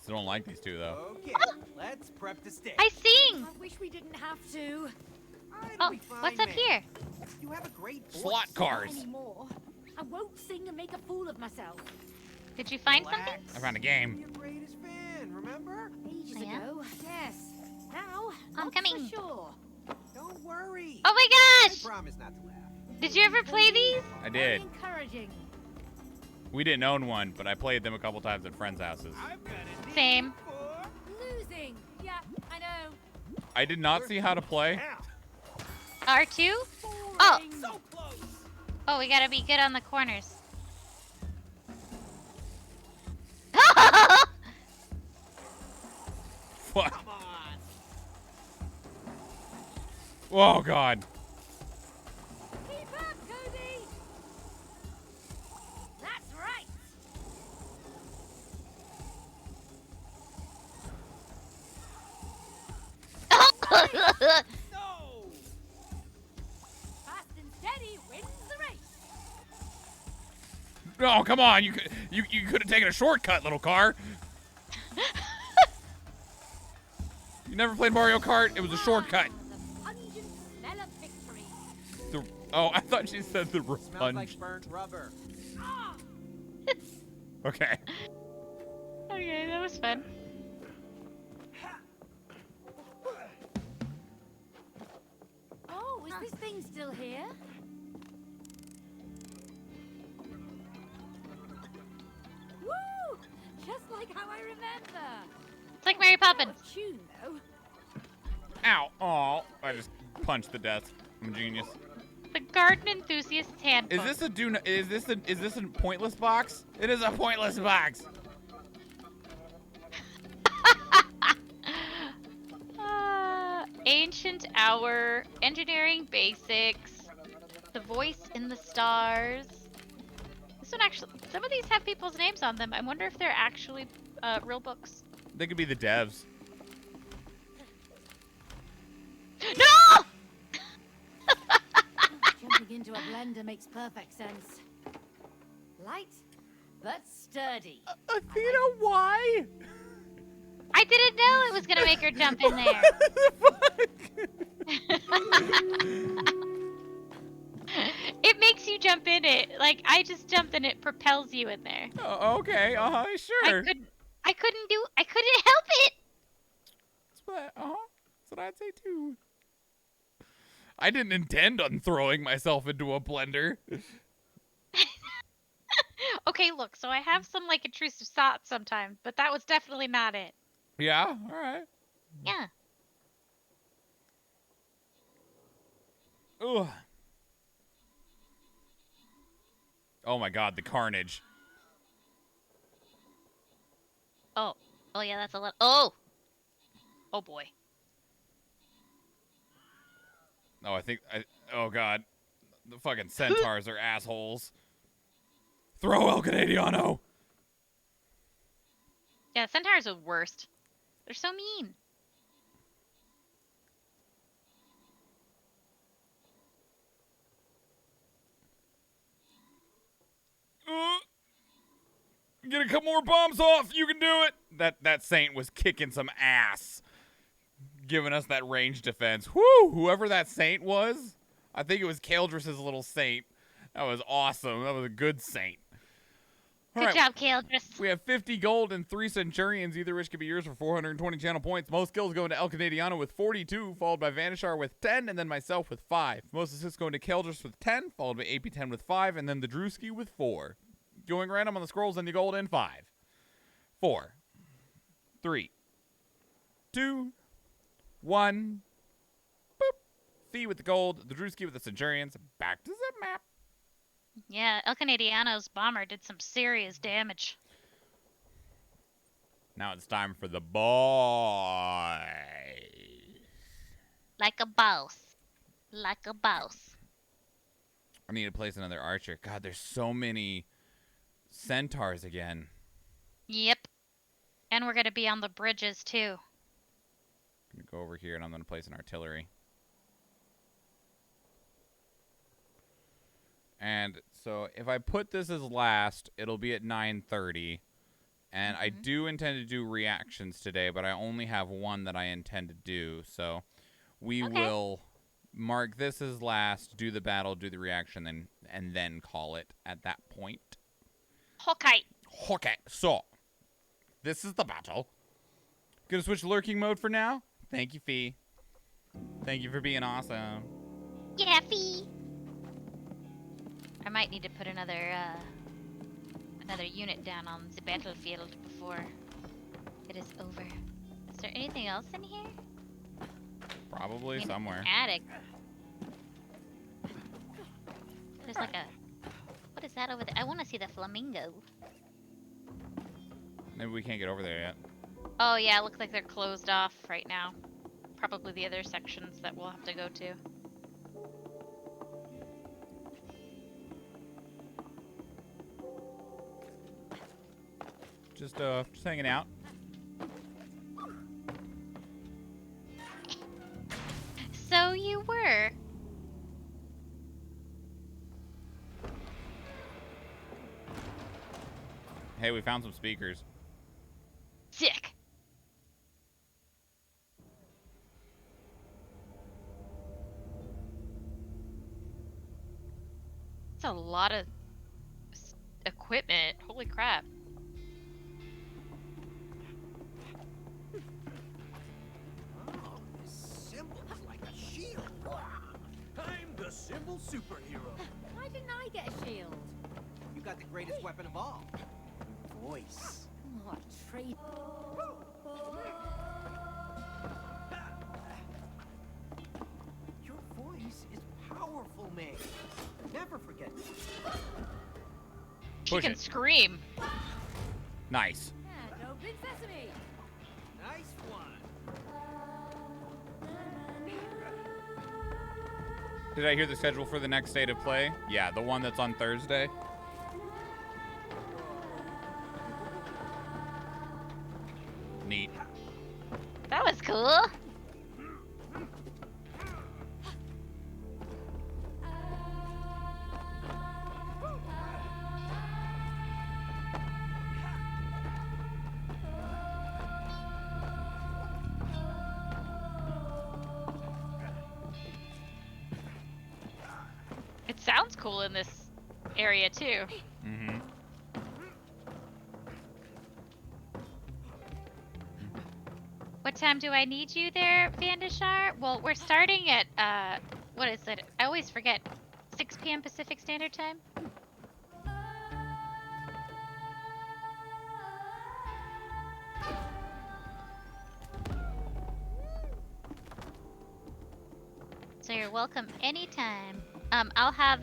Still don't like these two though. Okay, let's prep the stage. I sing. I wish we didn't have to. Oh, what's up here? You have a great voice. Slot Not cars. anymore. I won't sing and make a fool of myself. Did you find Relax. something? I found a I'm game. your greatest fan, remember? Ages Oh, yeah? ago, yes. Now, I'm not coming. so sure. Don't worry. Oh my I gosh! promise not to laugh. Did you ever play these? I did. Very encouraging. We didn't own one, but I played them a couple times at friends' houses. I've got a need Same. for Losing. Yeah, I know. I did not see how to play. now. R2? Oh. Boring. So close. Oh, we gotta be good on the corners. What? Come on. Oh God. Keep up, Cody. That's right. No. Fast and steady wins the race. Oh, come on. You could have taken a shortcut, little car. You never played Mario Kart? It was a shortcut. The pungent smell of victory. Oh, I thought she said the Smells sponge. like burnt rubber. Ah! Okay. Okay, that was fun. Oh, is this thing still here? Woo! Just like how I remember. It's like Mary Poppins. Out of tune, though. Ow. Oh, I just punched the desk. I'm a genius. The Garden Enthusiast's Handbook. Is this a is this a pointless box? It is a pointless box. Ancient Hour, Engineering Basics, The Voice in the Stars. This one actually, some of these have people's names on them. I wonder if they're actually real books. They could be the devs. No! Jumping into a blender makes perfect sense. Light, but sturdy. Athena, why? I didn't know it was gonna make her jump in there. It makes you jump in it. Like I just jumped and it propels you in there. Oh, okay. Sure. I couldn't help it. That's what I'd say too. I didn't intend on throwing myself into a blender. Okay, look, so I have some like intrusive thoughts sometimes, but that was definitely not it. Yeah, all right. Yeah. Ugh. Oh my god, the carnage. Oh. Oh yeah, that's a lot. Oh. Oh boy. Oh, oh god. The fucking centaurs are assholes. Throw El Canadiano! Yeah, centaurs are worst. They're so mean. Get a couple more bombs off. You can do it. That saint was kicking some ass, giving us that range defense. Whoo! Whoever that saint was, I think it was Kaldris's little saint. That was awesome. That was a good saint. All Good right, job, Kaldris. we have 50 gold and 3 centurions, either which could be yours for 420 channel points. Most kills going to El Canadiano with 42, followed by Vanishar with 10, and then myself with 5. Most assists going to Kaldris with 10, followed by AP10 with 5, and then the Drewski with 4. Going random on the scrolls and the gold in 5, 4, 3, 2, 1. Boop. Fee with the gold, the Drewski with the centurions. Back to zip map. Yeah, El Canadiano's bomber did some serious damage. Now it's time for the boy. Like a boss. Like a boss. I need to place another archer. God, there's so many centaurs again. Yep. And we're gonna be on the bridges too. I'm gonna go over here and I'm gonna place an artillery. And so if I put this as last, it'll be at 9:30. And I do intend to do reactions today, but I only have one that I intend to do. So we will mark this as last, do the battle, do the reaction, and then call it at that point. Okay. Okay, so this is the battle. Gonna switch lurking mode for now. Thank you, Fee. Thank you for being awesome. Yeah, Fee. I might need to put another unit down on the battlefield before it is over. Is there anything else in here? Probably somewhere. Attic. There's like a... What is that over there? I want to see the flamingo. Maybe we can't get over there yet. Oh yeah, it looks like they're closed off right now. Probably the other sections that we'll have to go to. Just hanging out. So you were. Hey, we found some speakers. Sick. That's a lot of equipment. Holy crap. Oh, this symbol's like a shield. I'm the symbol superhero. Why didn't I get a shield? You got the greatest weapon of all. Voice. What trade? Your voice is powerful, May. Never forget it. She Push can it. scream. Nice. Yeah, no big sesame. Nice one. Did I hear the schedule for the next state of play? Yeah, the one that's on Thursday. Neat. That was cool. It sounds cool in this area too. Mm-hmm. What time do I need you there, Vandashar? Well, we're starting at, what is it? I always forget. 6 p.m. Pacific Standard Time? welcome anytime. I'll have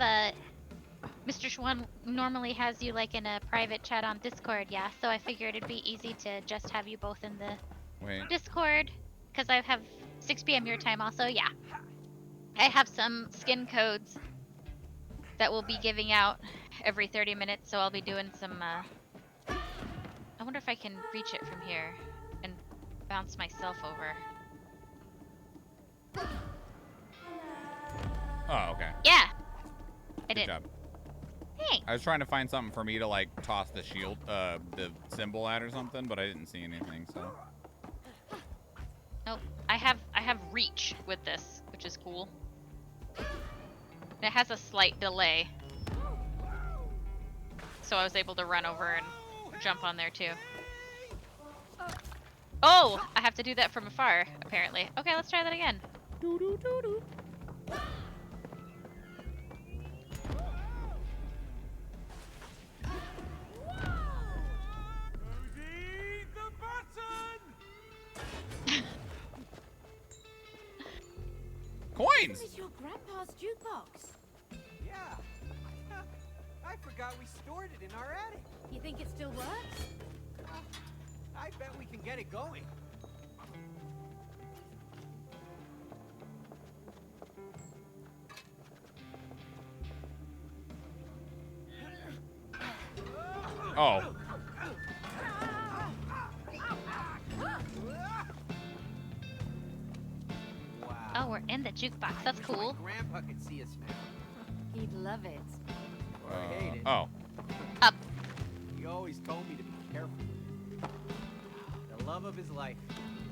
Mr. Schwan normally has you like in a private chat on Discord, yeah. So I figured it'd be easy to just have you both in the Discord, because I have 6 p.m. your time also. Yeah, I have some skin codes that we'll be giving out every 30 minutes, so I'll be doing some. I wonder if I can reach it from here and bounce myself over. Oh, okay. Yeah, I Good did. job. Thanks. I was trying to find something for me to like toss the shield, the symbol at or something, but I didn't see anything. So. Nope. I have reach with this, which is cool. It has a slight delay, so I was able to run over and jump on there too. Oh, I have to do that from afar, apparently. Okay, let's try that again. Coins! It's your grandpa's jukebox. Yeah. I forgot we stored it in our attic. You think it still works? I bet we can get it going. Oh. Wow. Oh, we're in the jukebox. That's cool. Grandpa could see us now. He'd love it. Or hate it. Oh. Up. He always told me to be careful. The love of his life.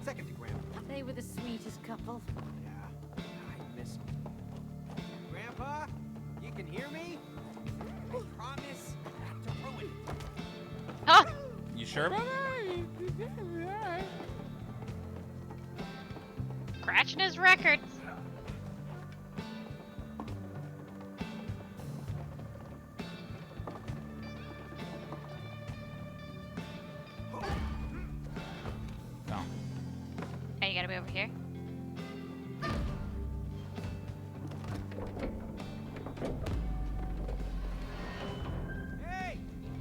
Second to Grandpa. They were the sweetest couple. Yeah, I miss him. Grandpa, you can hear me? I promise not to ruin it. Oh, You sure about that? scratching his records. No. Hey, you gotta be over here. Hey,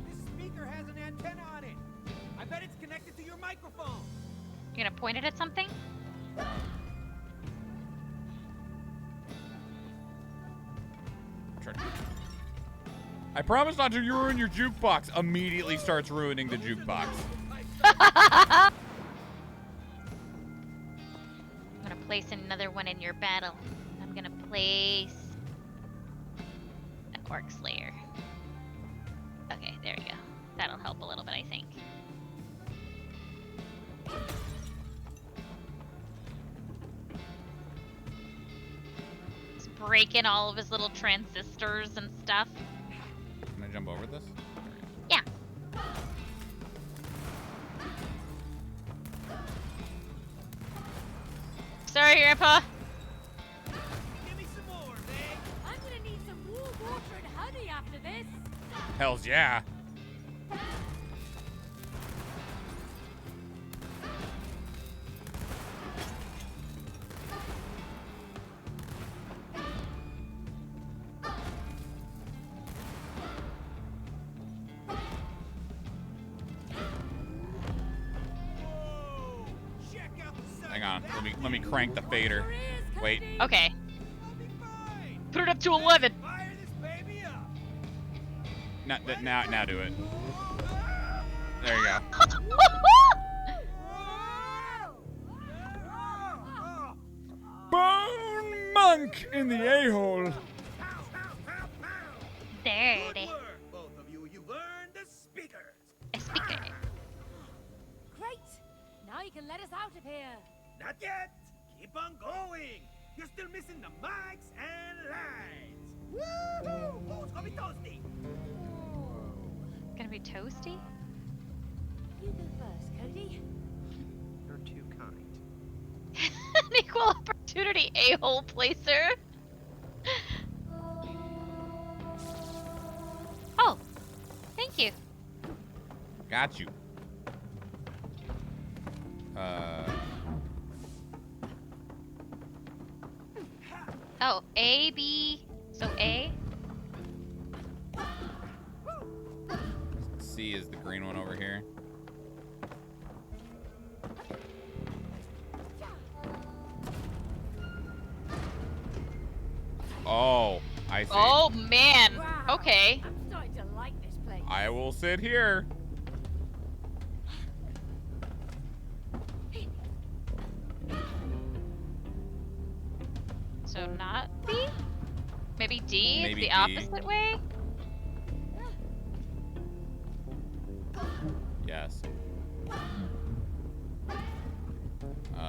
this speaker has an antenna on it. I bet it's connected to your microphone. You gonna point it at something? I promise not to ruin your jukebox. Immediately starts ruining the jukebox. I'm gonna place another one in your battle. I'm gonna place an Orc Slayer. Okay, there we go. That'll help a little bit, I think. Just breaking all of his little transistors and stuff. Can I jump over this? Yeah. Sorry, Grandpa. Give me some more, Meg. I'm gonna need some warm water and honey after this. Hells yeah. Whoa! Check out the size Hang on. of that Let me crank the fader. Wait. Okay. I'll be fine. Put it up to 11. Fire this baby up. Now do it. There you go. Bone monk in the a-hole. Dirty. Good work, both of you. You've earned the speakers. A speaker. Great. Now you can let us out of here. Not yet. Keep on going. You're still missing the mics and lights. Woohoo! Who's gonna be toasty? Gonna be toasty? You go first, Cody. You're too kind. An equal opportunity a-hole placer. Oh, thank you. Got you. Oh, A, B. So A. C is the green one over here. Oh, I see. Oh man. Wow. Okay. I'm starting to like this place. I will sit here. So not B? Maybe D Maybe is the D. opposite way? Yes.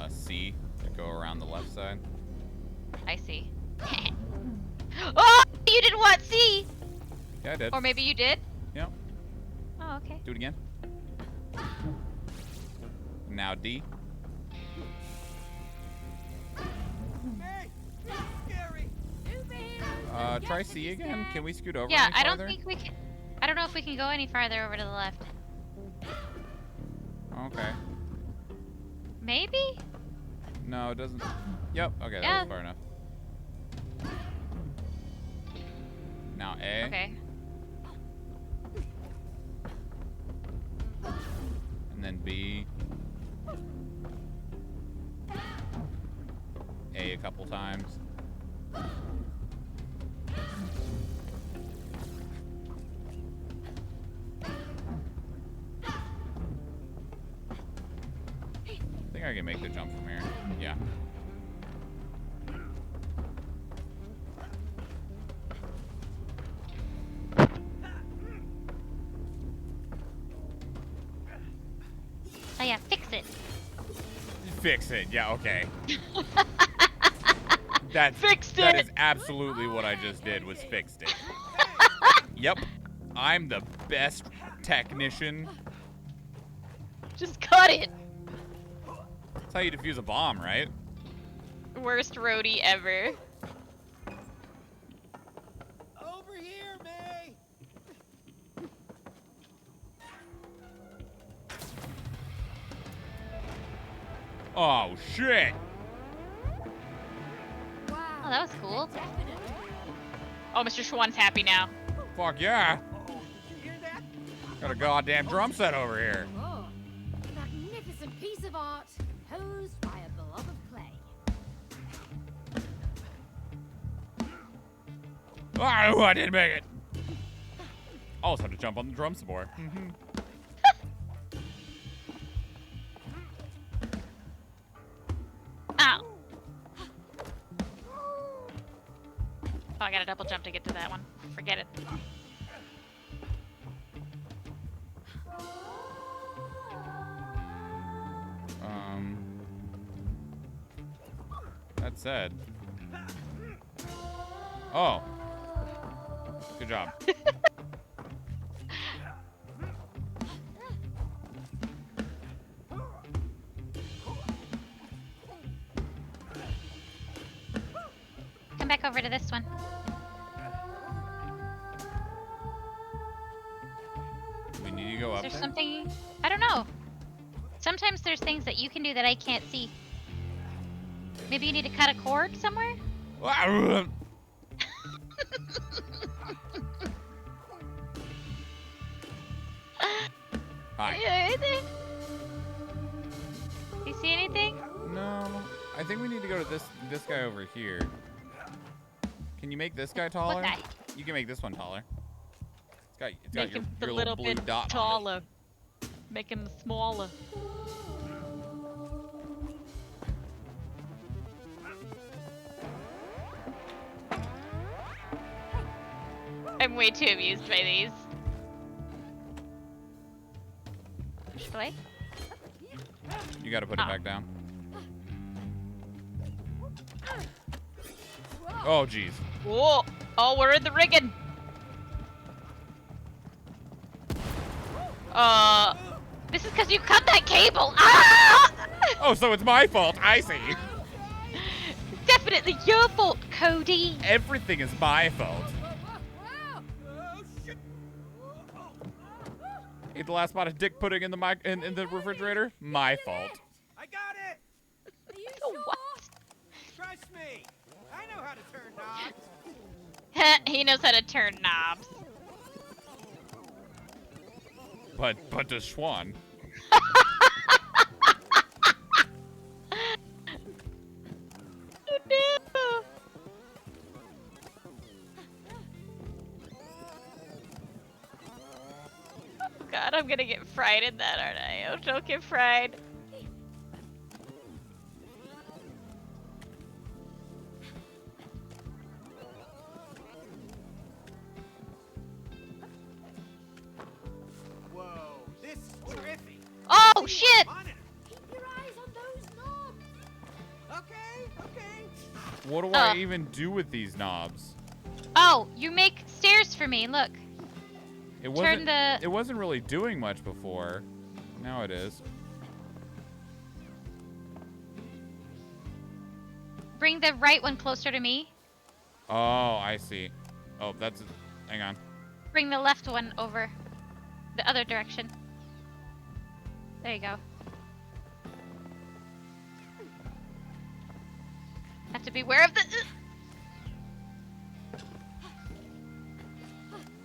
C to go around the left side. I see. Oh! You didn't want C! Yeah, I did. Or maybe you did? Yep. Oh, okay. Do it again. Now D. Hey, that's scary. Try C again. Can we scoot over? Yeah, any I don't farther? think we can. I don't know if we can go any farther over to the left. Okay. Maybe? No, it doesn't. Yep. Okay, Yeah. that was far enough. Now A. Okay. And then B. A couple times. I think I can make the jump from here. Yeah. Oh yeah, fix it. Fix it. Yeah, okay. That's, Fixed That it. is absolutely what I just did, was fixed it. Yep. I'm the best technician. Just cut it. That's how you defuse a bomb, right? Worst roadie ever. Over here, May. Oh, shit. Wow. Oh, that was cool. Definitely. Oh, Mr. Schwann's happy now. Fuck yeah. Oh, did you hear that? Got a goddamn drum set over here. Oh, magnificent piece of art, posed by a beloved clay. Oh, I didn't make it. Also had to jump on the drum some more. Ow. Oh, I gotta double jump to get to that one. Forget it. That said. Oh. Good job. Come back over to this one. We need to go Is up there there. something? I don't know. Sometimes there's things that you can do that I can't see. Maybe you need to cut a cord somewhere? Hi. Anything? You see anything? No, I think we need to go to this guy over here. Can you make this guy taller? What guy? You can make this one taller. It's got Make your, him your a little blue bit dot on it. taller. Make him smaller. I'm way too amused by these. Push away. You got to put it back down. Oh, jeez. Whoa! Oh, we're in the rigging. This is because you cut that cable. Ah! Oh, so it's my fault. I see. Definitely your fault, Cody. Everything is my fault. Oh, shit. Ate the last spot of dick pudding in the in the refrigerator. My fault. I got it. Are you Oh, sure? what? Trust me. I know how to turn knobs. He knows how to turn knobs. But does Schwan? Oh no! Oh god, I'm gonna get fried in that, aren't I? Oh, don't get fried. Whoa, this is terrific. Oh shit! Monitor. Keep your eyes on those knobs. Okay. What do I even do with these knobs? Oh, you make stairs for me. Look. It Turn the. It wasn't really doing much before. Now it is. Bring the right one closer to me. Oh, I see. Oh, that's. Hang on. Bring the left one over. The other direction. There you go. Have to beware of the.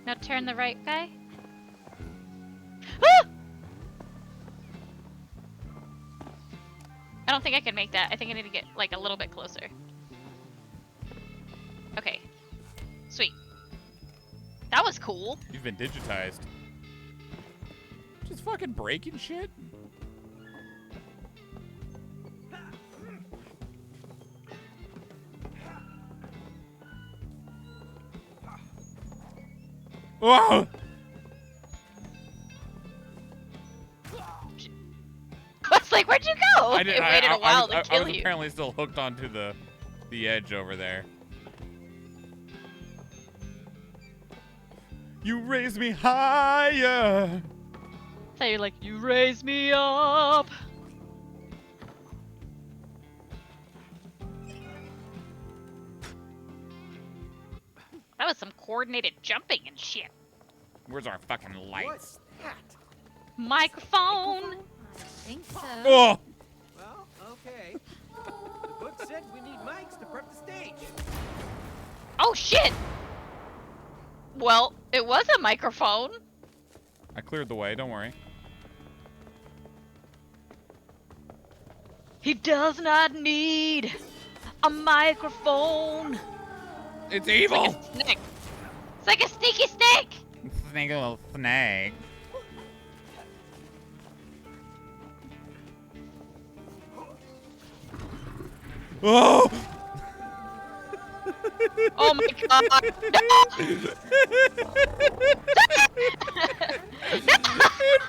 Now turn the right guy. Ah! I don't think I can make that. I think I need to get like a little bit closer. Okay. Sweet. That was cool. You've been digitized. Just fucking breaking shit. Oh! I was like, where'd you go? It waited a while to I kill was you. apparently still hooked onto the edge over there. You raise me higher. So you're like, you raise me up. That was some coordinated jumping and shit. Where's our fucking lights? What's that? Microphone. I think so. Oh! Well, okay. The book said we need mics to prep the stage. Oh shit. Well, it was a microphone. I cleared the way, don't worry. He does not need a microphone. It's It's evil! like a snake. It's like a sneaky snake. Snake, a little snake. Oh! Oh my god. It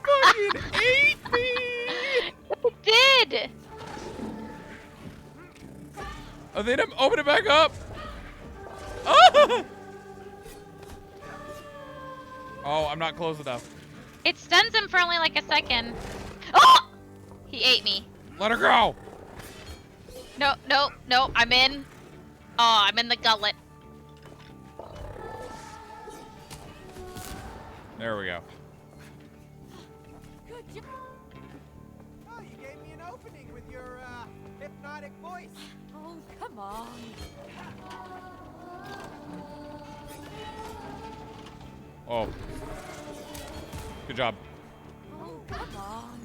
fucking ate me! It did. Oh, they didn't open it back up! Oh! Oh, I'm not close enough. It stuns him for only like a second. Oh! He ate me. Let her go! No, no, no, I'm in. Oh, I'm in the gullet. There we go. Good job. Oh, you gave me an opening with your hypnotic voice. Oh, come on. Oh. Good job. Oh, come on.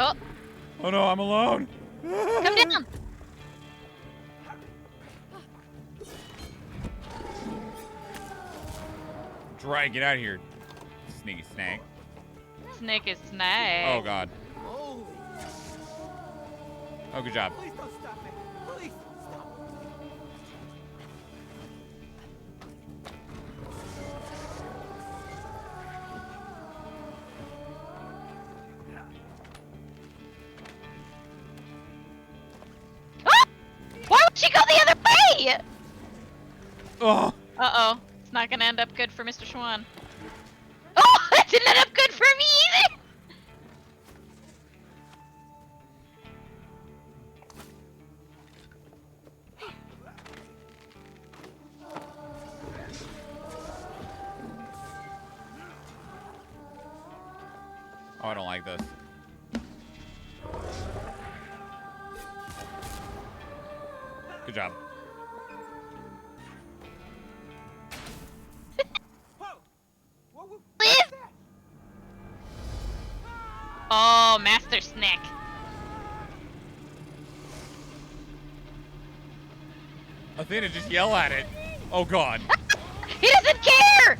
Oh, Oh no, I'm alone. come down. Try, get out of here, sneaky snake. Snake is snake. Oh god. Holy. Oh, good job. Please don't stop me. Please stop. Ah! Why would she go the other way? Oh. Uh-oh. It's not gonna end up good for Mr. Schwan. Oh, it didn't end up good for me either! Oh, I don't like this. Good job. Live! Oh, Master Snack. Athena, just yell at it. Oh, God. He doesn't care!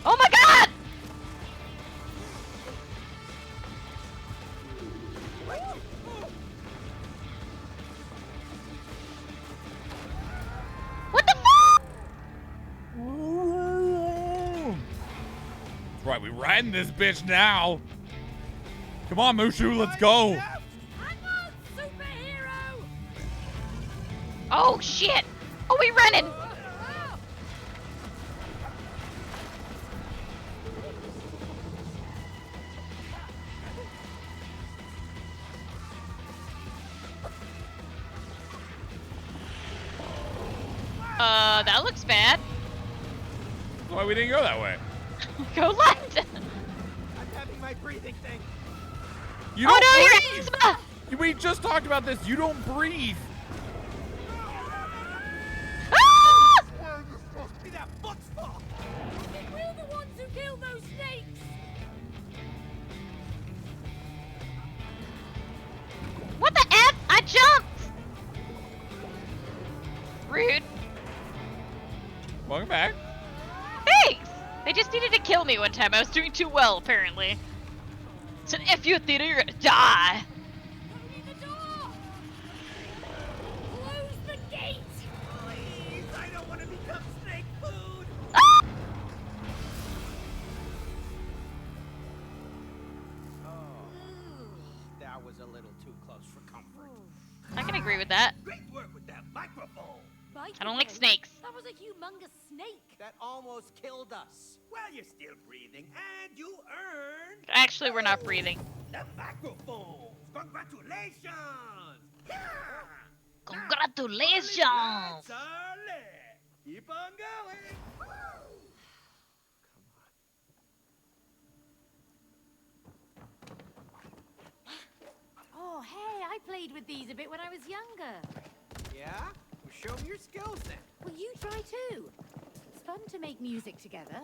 Oh my god! What the fuck? That's right, we riding this bitch now. Come on, Mushu, let's go. Oh shit! Oh, we running! That looks bad. That's why we didn't go that way. Go left! I'm having my breathing thing. You Oh don't no, you're breathe. asthma! We just talked about this. You don't breathe. Ah! Be that foot's fault. We're the ones who killed those snakes! What the F? I jumped! Rude. Welcome back. Thanks! They just needed to kill me one time. I was doing too well, apparently. It's an F you, Athena, you're gonna die! Open the door! Close the gate! Please, I don't want to become snake food. Ah! That was a little too close for comfort. I can agree with that. Great work with that microphone. I don't like snakes. That was a humongous snake! That almost killed us. Well, you're still breathing, and you earned Actually, we're not breathing. the microphone. Congratulations! Yeah! Congratulations! Lights are lit. Keep on going. Oh, hey, I played with these a bit when I was younger. Yeah? Well, show me your skills then. Well, you try too. It's fun to make music together.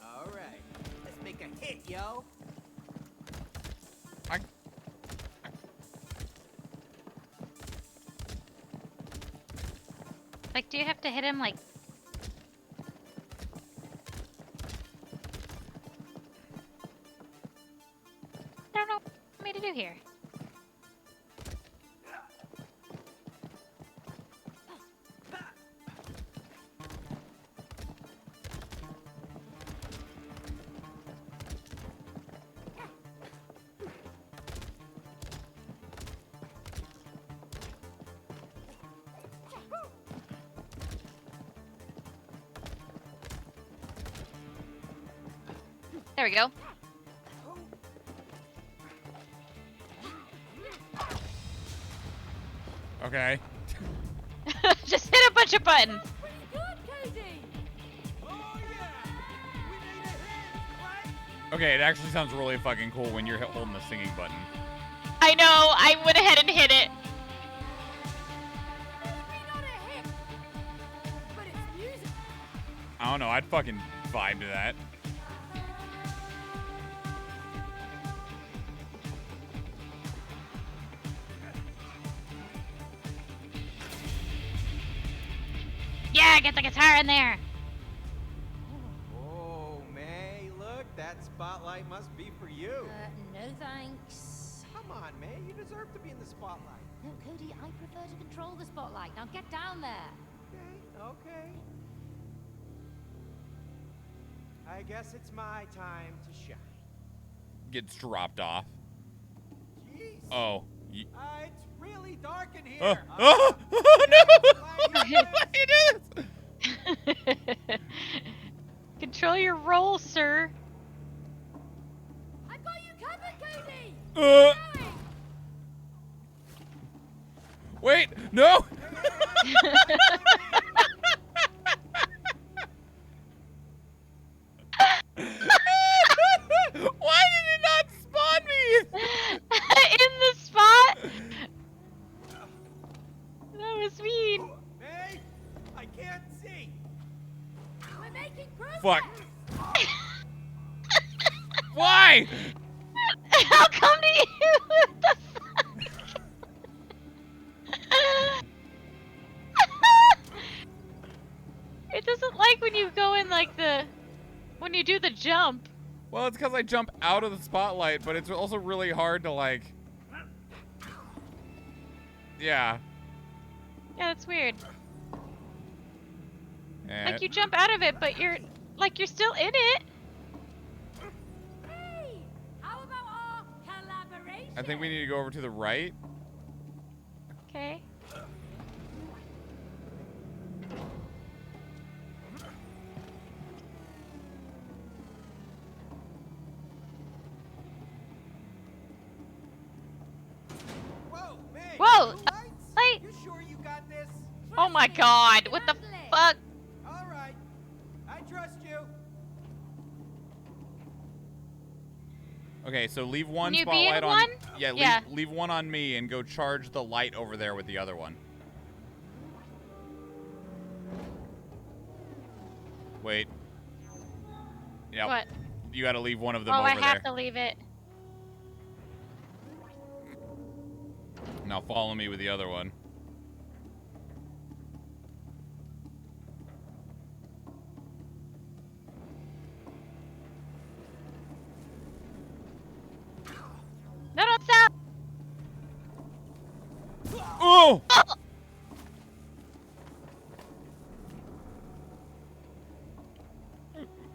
All right. Let's make a hit, yo. I... Like, do you have to hit him, like... I don't know what you want me to do here. There we go. Okay. Just hit a bunch of buttons. Pretty good, Cody! Oh yeah! We made a hit, right? Okay, it actually sounds really fucking cool when you're holding the singing button. I know, I went ahead and hit it. Maybe not a hit, but it's music. I don't know, I'd fucking vibe to that. Yeah, get the guitar in there. Oh, May, look, that spotlight must be for you. No thanks. Come on, May, you deserve to be in the spotlight. No, Cody, I prefer to control the spotlight. Now get down there. Okay. I guess it's my time to shine. Gets dropped off. Jeez. Oh. It's really dark in here. Oh, no! It is! Control your roll, sir. I've got you covered, Cody! Uh, Keep going. wait, no! Fuck. Why? I'll come to you. What the fuck? It doesn't like when you go in like when you do the jump. Well, it's because I jump out of the spotlight, but it's also really hard to like. Yeah. Yeah, that's weird. Eh. Like you jump out of it, but you're still in it. Hey, how about our collaboration? I think we need to go over to the right. Okay. Whoa, May! Whoa, Blue lights? light. You sure you got this? Oh my god, what the fuck? All right. I trust you. Okay, so leave one Can you be in spotlight on. one? Yeah, Yeah. leave one on me and go charge the light over there with the other one. Wait. Yeah. What? You got to leave one of them Oh, over I have there. to leave it. Now follow me with the other one. No, don't stop. Oh!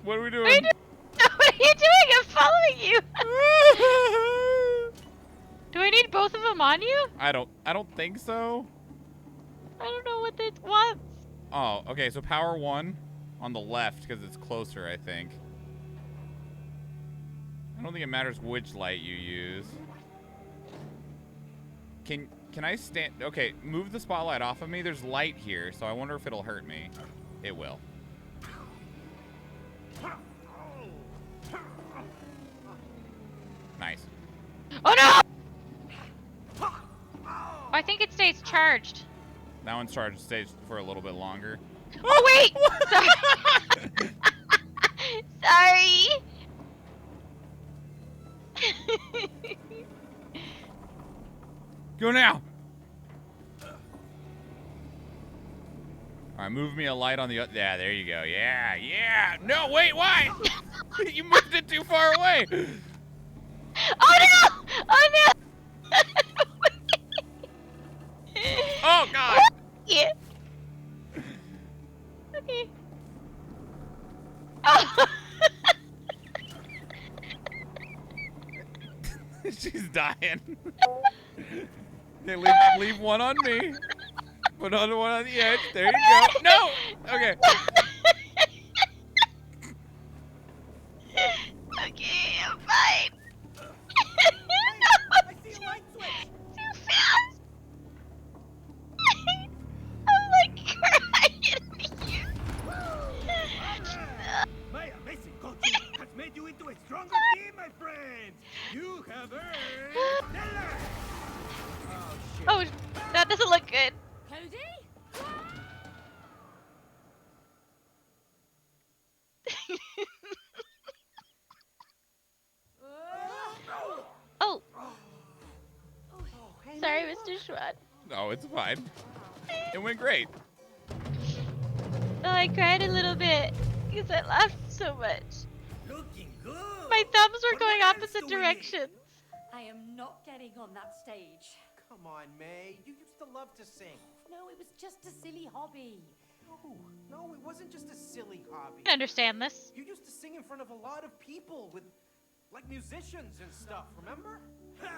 What are we doing? What are you doing? What are you doing? I'm following you. Do I need both of them on you? I don't think so. I don't know what it wants. Oh, okay, so power one on the left because it's closer, I think. I don't think it matters which light you use. Can I stand? Okay, move the spotlight off of me. There's light here, so I wonder if it'll hurt me. It will. Nice. Oh no! I think it stays charged. That one's charged. Stays for a little bit longer. Oh wait! Sorry. Sorry. Go now. All right, move me a light on the other. Yeah, there you go. Yeah, yeah. No, wait, why? You moved it too far away. Oh no! Oh no! Oh God. Yeah. Okay. Oh. She's dying. Okay, leave one on me. Put another one on the edge. There you go. No. Okay. Okay, I'm fine. I see a light switch. Too fast. I'm like crying here. My amazing coaching has made you into a stronger team, my friends. You have earned the light. Oh, shit. Oh, that doesn't look good. Cody? Oh, Hey, sorry, May, Mr. Schwan. No, it's fine. It went great. Oh, I cried a little bit because I laughed so much. Looking good. My thumbs were But going what else opposite do we need? directions. I am not getting on that stage. Come on, May. You used to love to sing. No, it was just a silly hobby. No, it wasn't just a silly hobby. I can understand this. You used to sing in front of a lot of people with, like, musicians and stuff, remember? Ha!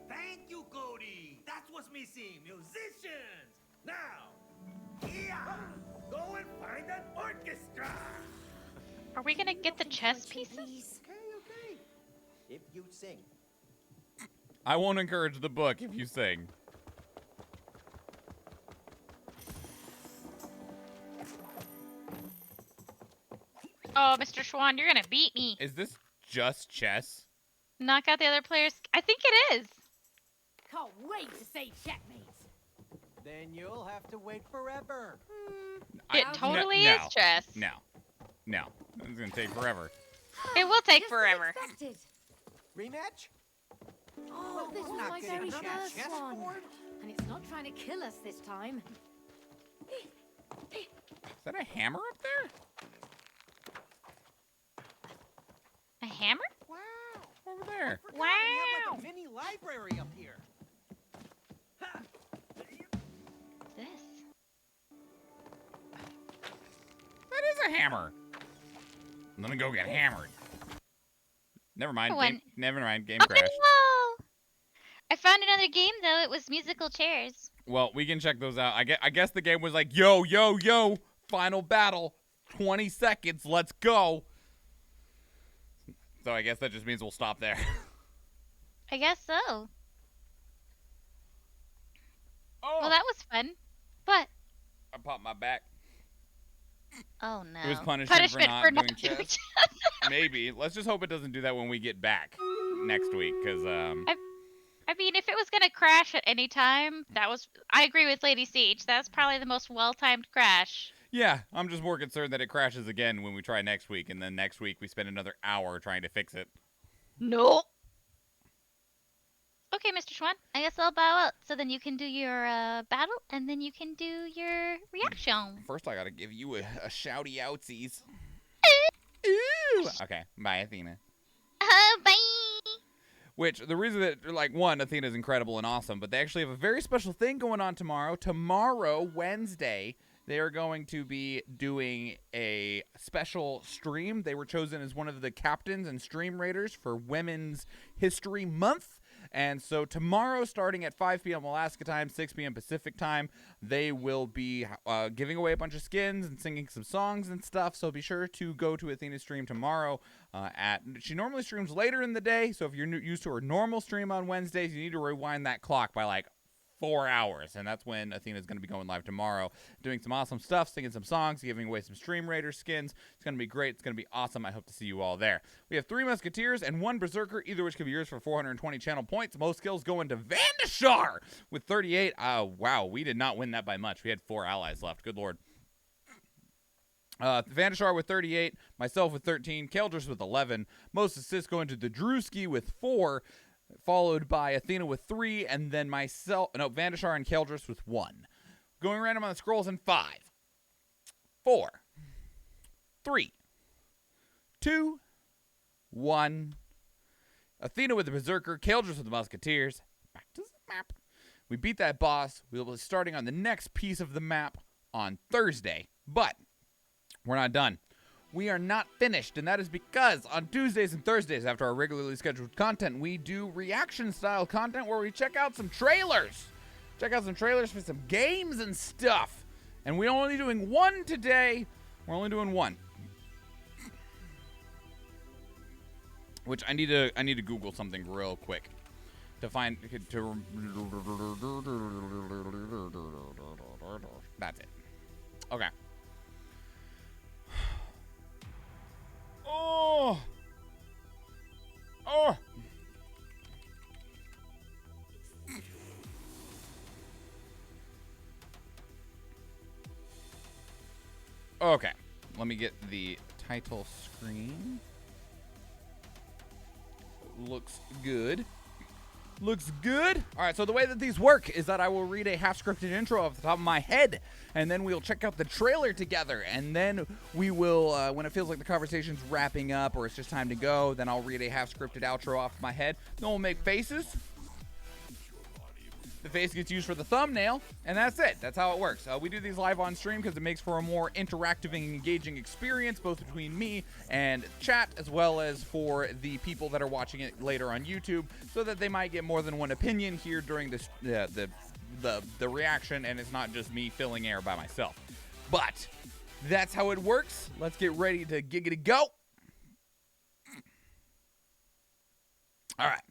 Thank you, Cody. That's what's missing. Musicians. Now, yeah, go and find an orchestra. Are we gonna get the chess pieces? Okay. If you sing. I won't encourage the book if you sing. Oh, Mr. Schwan, you're gonna beat me. Is this just chess? Knock out the other players. I think it is. Can't wait to say checkmate. Then you'll have to wait forever. It I- totally no, is chess. No. No, it's gonna take forever. It will take Just as forever. expected. Rematch? Oh, this was not my getting very a first one. chessboard? And it's not trying to kill us this time. Is that a hammer up there? A hammer? Wow. Over there. Forgot we have Wow. like a mini library up here. This. That is a hammer. Let me go get hammered. Never mind. When- Never mind. Game Oh crashed. no! I found another game though. It was musical chairs. Well, we can check those out. I guess the game was like, yo, yo, yo, final battle, 20 seconds, let's go. So I guess that just means we'll stop there. I guess so. Oh, Well, that was fun. What? I popped my back. Oh no. It was punishment for not doing chess. chess. Maybe. Let's just hope it doesn't do that when we get back next week, because I mean, if it was gonna crash at any time, I agree with Lady Siege. That's probably the most well-timed crash. yeah, I'm just more concerned that it crashes again when we try next week, and then next week we spend another hour trying to fix it. No. Okay, Mr. Schwan. I guess I'll bow out. So then you can do your battle, and then you can do your reaction. First, I gotta give you a shouty outsies. Ooh. Okay, bye, Athena. Bye. Which, the reason that, like, one, Athena's incredible and awesome, but they actually have a very special thing going on tomorrow. Tomorrow, Wednesday, they are going to be doing a special stream. They were chosen as one of the captains and stream raiders for Women's History Month. And so tomorrow, starting at 5 p.m. Alaska time, 6 p.m. Pacific time, they will be giving away a bunch of skins and singing some songs and stuff. So be sure to go to Athena's stream tomorrow. She normally streams later in the day, so if you're used to her normal stream on Wednesdays, you need to rewind that clock by like 4 hours, and that's when Athena's going to be going live tomorrow, doing some awesome stuff, singing some songs, giving away some Stream Raider skins. It's going to be great. It's going to be awesome. I hope to see you all there. We have 3 Musketeers and 1 Berserker, either which could be yours for 420 channel points. Most skills going to Vandashar with 38. Wow, we did not win that by much. We had 4 allies left. Good lord. Vandashar with 38, myself with 13, Keldris with 11, most assists going to the Drewski with 4, followed by Athena with 3, and then Vandashar and Keldris with 1. Going random on the scrolls in 5, 4, 3, 2, 1. Athena with the Berserker, Keldris with the Musketeers. Back to the map. We beat that boss. We'll be starting on the next piece of the map on Thursday, but we're not done. We are not finished, and that is because on Tuesdays and Thursdays, after our regularly scheduled content, we do reaction-style content where we check out some trailers. Check out some trailers for some games and stuff. And we're only doing 1 today. We're only doing 1. Which I need to Google something real quick to find That's it. Okay. Oh. Okay. Let me get the title screen. Looks good. Looks good. All right, so the way that these work is that I will read a half-scripted intro off the top of my head, and then we'll check out the trailer together, and then we will, when it feels like the conversation's wrapping up or it's just time to go, then I'll read a half-scripted outro off my head. Then we'll make faces. The face gets used for the thumbnail, and that's it. That's how it works. We do these live on stream because it makes for a more interactive and engaging experience, both between me and chat, as well as for the people that are watching it later on YouTube, so that they might get more than one opinion here during this the reaction, and it's not just me filling air by myself. But that's how it works. Let's get ready to giggity go. All right.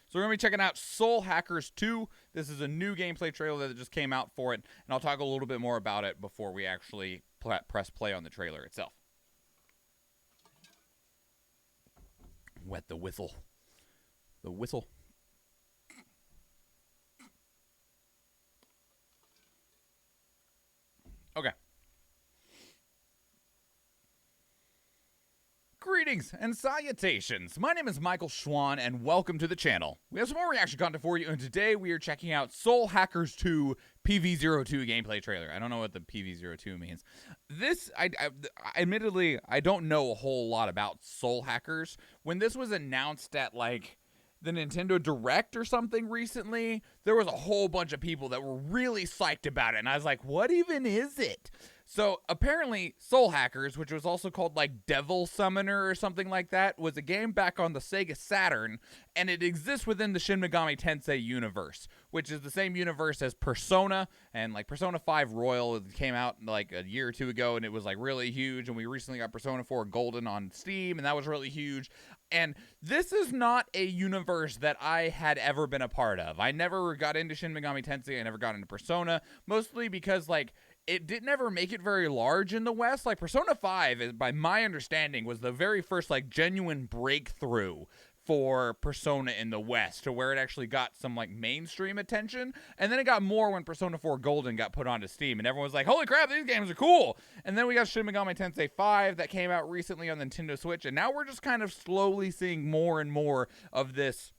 So we're going to be checking out Soul Hackers 2. This is a new gameplay trailer that just came out for it, and I'll talk a little bit more about it before we actually press play on the trailer itself. Wet the whistle. The whistle. Okay. Greetings and salutations. My name is Michael Schwan, and welcome to the channel. We have some more reaction content for you, and today we are checking out Soul Hackers 2 PV02 gameplay trailer. I don't know what the PV02 means. This, admittedly, I don't know a whole lot about Soul Hackers. When this was announced at, like, the Nintendo Direct or something recently, there was a whole bunch of people that were really psyched about it, and I was like, what even is it? So apparently Soul Hackers, which was also called like Devil Summoner or something like that, was a game back on the Sega Saturn, and it exists within the Shin Megami Tensei universe, which is the same universe as Persona, and like Persona 5 Royal came out like a year or two ago, and it was like really huge, and we recently got Persona 4 Golden on Steam, and that was really huge. And this is not a universe that I had ever been a part of. I never got into Shin Megami Tensei, I never got into Persona, mostly because like it didn't ever make it very large in the West. Like Persona 5, by my understanding, was the very first like genuine breakthrough for Persona in the West, to where it actually got some like mainstream attention, and then it got more when Persona 4 Golden got put onto Steam, and everyone was like, holy crap, these games are cool. And then we got Shin Megami Tensei 5 that came out recently on the Nintendo Switch, and now we're just kind of slowly seeing more and more of this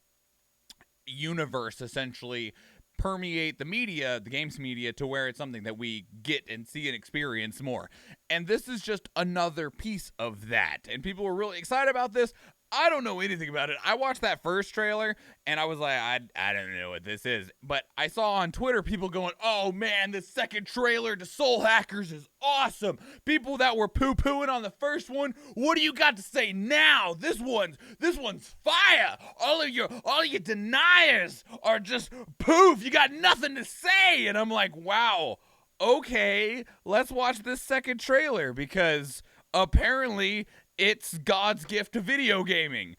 universe essentially permeate the media, the games media, to where it's something that we get and see and experience more. And this is just another piece of that. And people were really excited about this. I don't know anything about it. I watched that first trailer and I was like, I don't know what this is. But I saw on Twitter people going, oh man, this second trailer to Soul Hackers is awesome. People that were poo-pooing on the first one, what do you got to say now? This one's fire. All of you deniers are just poof. You got nothing to say. And I'm like, wow, okay, let's watch this second trailer, because apparently it's God's gift to video gaming.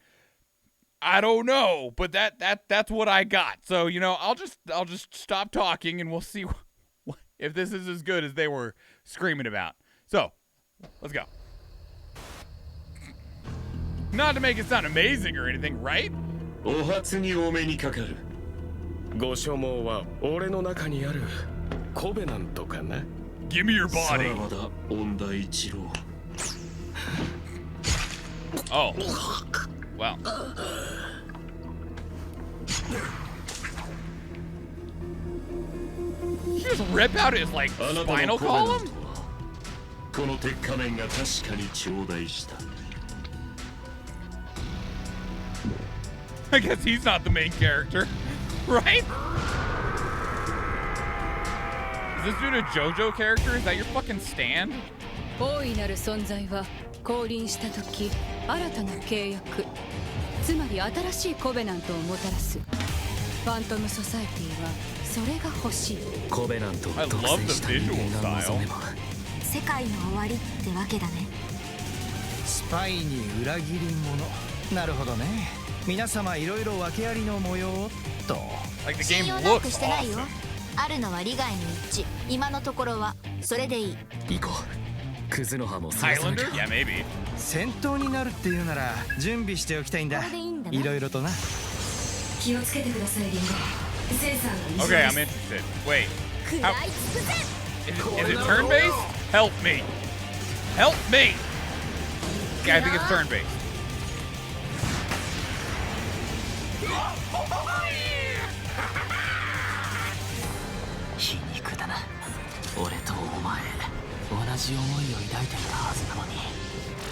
I don't know, but that's what I got. So, you know, I'll just stop talking and we'll see if this is as good as they were screaming about. So, let's go. Not to make it sound amazing or anything, right? お初にお目にかかる。ご所望は俺の中にあるコベナントかな。Give me your body. さらばだ、恩田一郎。Oh. Well. Did you just rip out his, like, spinal column? この鉄仮面が確かに頂戴した。 I guess he's not the main character, right? Is this dude a JoJo character? Is that your fucking stand? 大いなる存在は降臨した時新たな契約、つまり新しいコベナントをもたらす。ファントムソサエティはそれが欲しい。コベナントを独占した人間が望めば世界の終わりってわけだね。スパイに裏切り者。なるほどね。皆様いろいろ訳ありの模様と。信用なくしてないよ。あるのは利害の一致。今のところはそれでいい。行こう。クズの葉もそれぞれ。Yeah, maybe. 戦闘になるっていうなら準備しておきたいんだ。いろいろとな。気をつけてください、リンゴ。センサーが。Okay, I'm interested. Wait. How... Is it turn-based? Help me. Help me. Yeah, I think it's turn-based. 皮肉だな。俺とお前同じ思いを抱いていたはずなのに、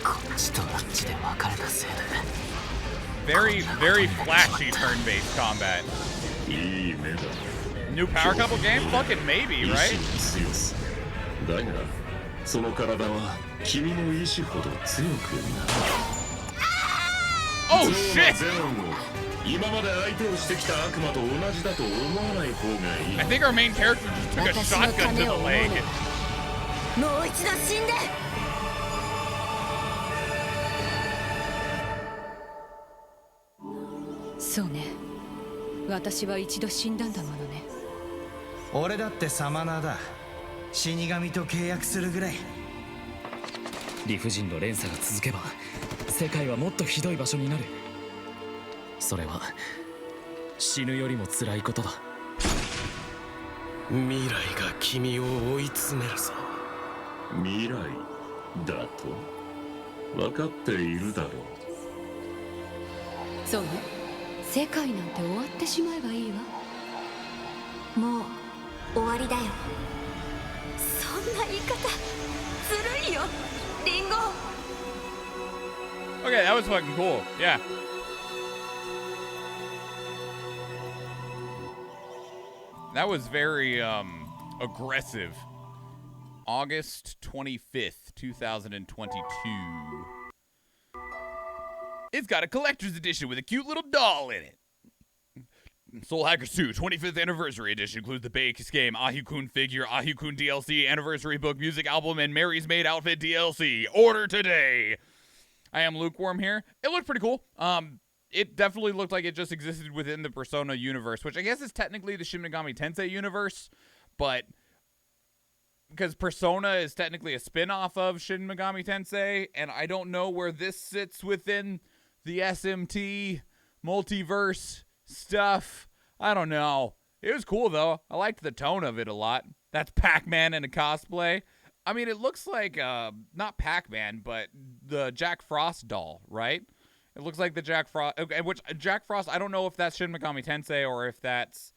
こっちとあっちで別れたせいで。Very, very flashy turn-based combat. New power couple game? Fucking maybe, right? だが、その体は君の意志ほど強くなる。Oh shit! 今まで相手をしてきた悪魔と同じだと思わない方がいい。I think our main character just took a shotgun to the leg. もう一度死んで。そうね。私は一度死んだんだものね。俺だってサマナーだ。死神と契約するぐらい。理不尽の連鎖が続けば世界はもっとひどい場所になる。それは死ぬよりも辛いことだ。未来が君を追い詰めるぞ。未来だと？分かっているだろう。そうね。世界なんて終わってしまえばいいわ。もう終わりだよ。そんな言い方ずるいよ、リンゴ。 Okay, that was fucking cool. Yeah. That was very aggressive. August 25th, 2022. It's got a collector's edition with a cute little doll in it. Soul Hackers 2 25th Anniversary Edition includes the base game, Ahu-kun figure, Ahu-kun DLC, anniversary book, music album, and Mary's Maid outfit DLC. Order today. I am lukewarm here. It looked pretty cool. It definitely looked like it just existed within the Persona universe, which I guess is technically the Shin Megami Tensei universe, but because Persona is technically a spin-off of Shin Megami Tensei, and I don't know where this sits within the SMT multiverse stuff. I don't know. It was cool, though. I liked the tone of it a lot. That's Pac-Man in a cosplay. I mean, it looks like, not Pac-Man, but the Jack Frost doll, right? It looks like the Jack Frost, which Jack Frost, I don't know if that's Shin Megami Tensei or if that's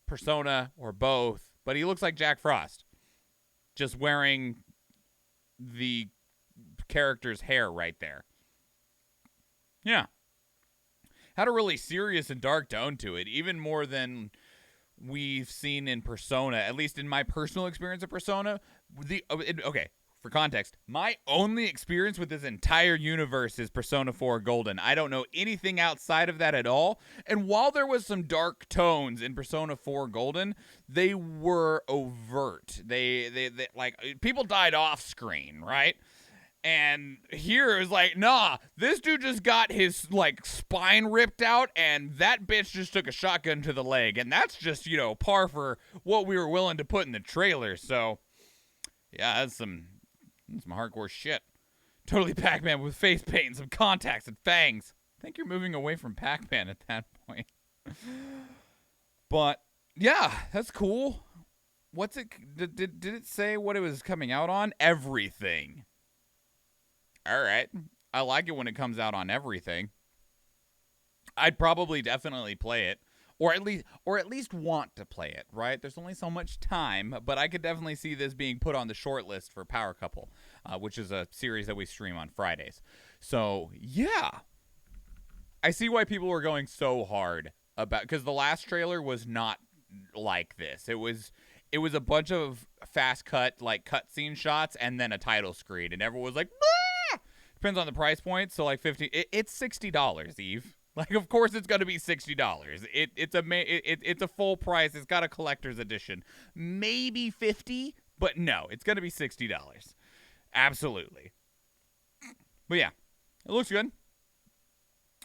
Persona or both, but he looks like Jack Frost. Just wearing the character's hair right there. Yeah. Had a really serious and dark tone to it, even more than we've seen in Persona, at least in my personal experience of Persona. Okay, for context, my only experience with this entire universe is Persona 4 Golden. I don't know anything outside of that at all. And while there was some dark tones in Persona 4 Golden, they were overt. They like, people died off screen, right? And here is like, nah, this dude just got his, like, spine ripped out, and that bitch just took a shotgun to the leg. And that's just, you know, par for what we were willing to put in the trailer. So, yeah, that's some hardcore shit. Totally Pac-Man with face paint and some contacts and fangs. I think you're moving away from Pac-Man at that point. But, yeah, that's cool. What's it, did it say what it was coming out on? Everything. All right. I like it when it comes out on everything. I'd probably definitely play it, or at least want to play it, right? There's only so much time, but I could definitely see this being put on the short list for Power Couple, which is a series that we stream on Fridays. So, yeah. I see why people were going so hard about, because the last trailer was not like this. It was a bunch of fast cut, like cutscene shots and then a title screen, and everyone was like, bah! Depends on the price point. So like it's $60, Eve. Like, of course it's going to be $60. It's a full price. It's got a collector's edition. Maybe $50, but no, it's going to be $60. Absolutely. But yeah, it looks good.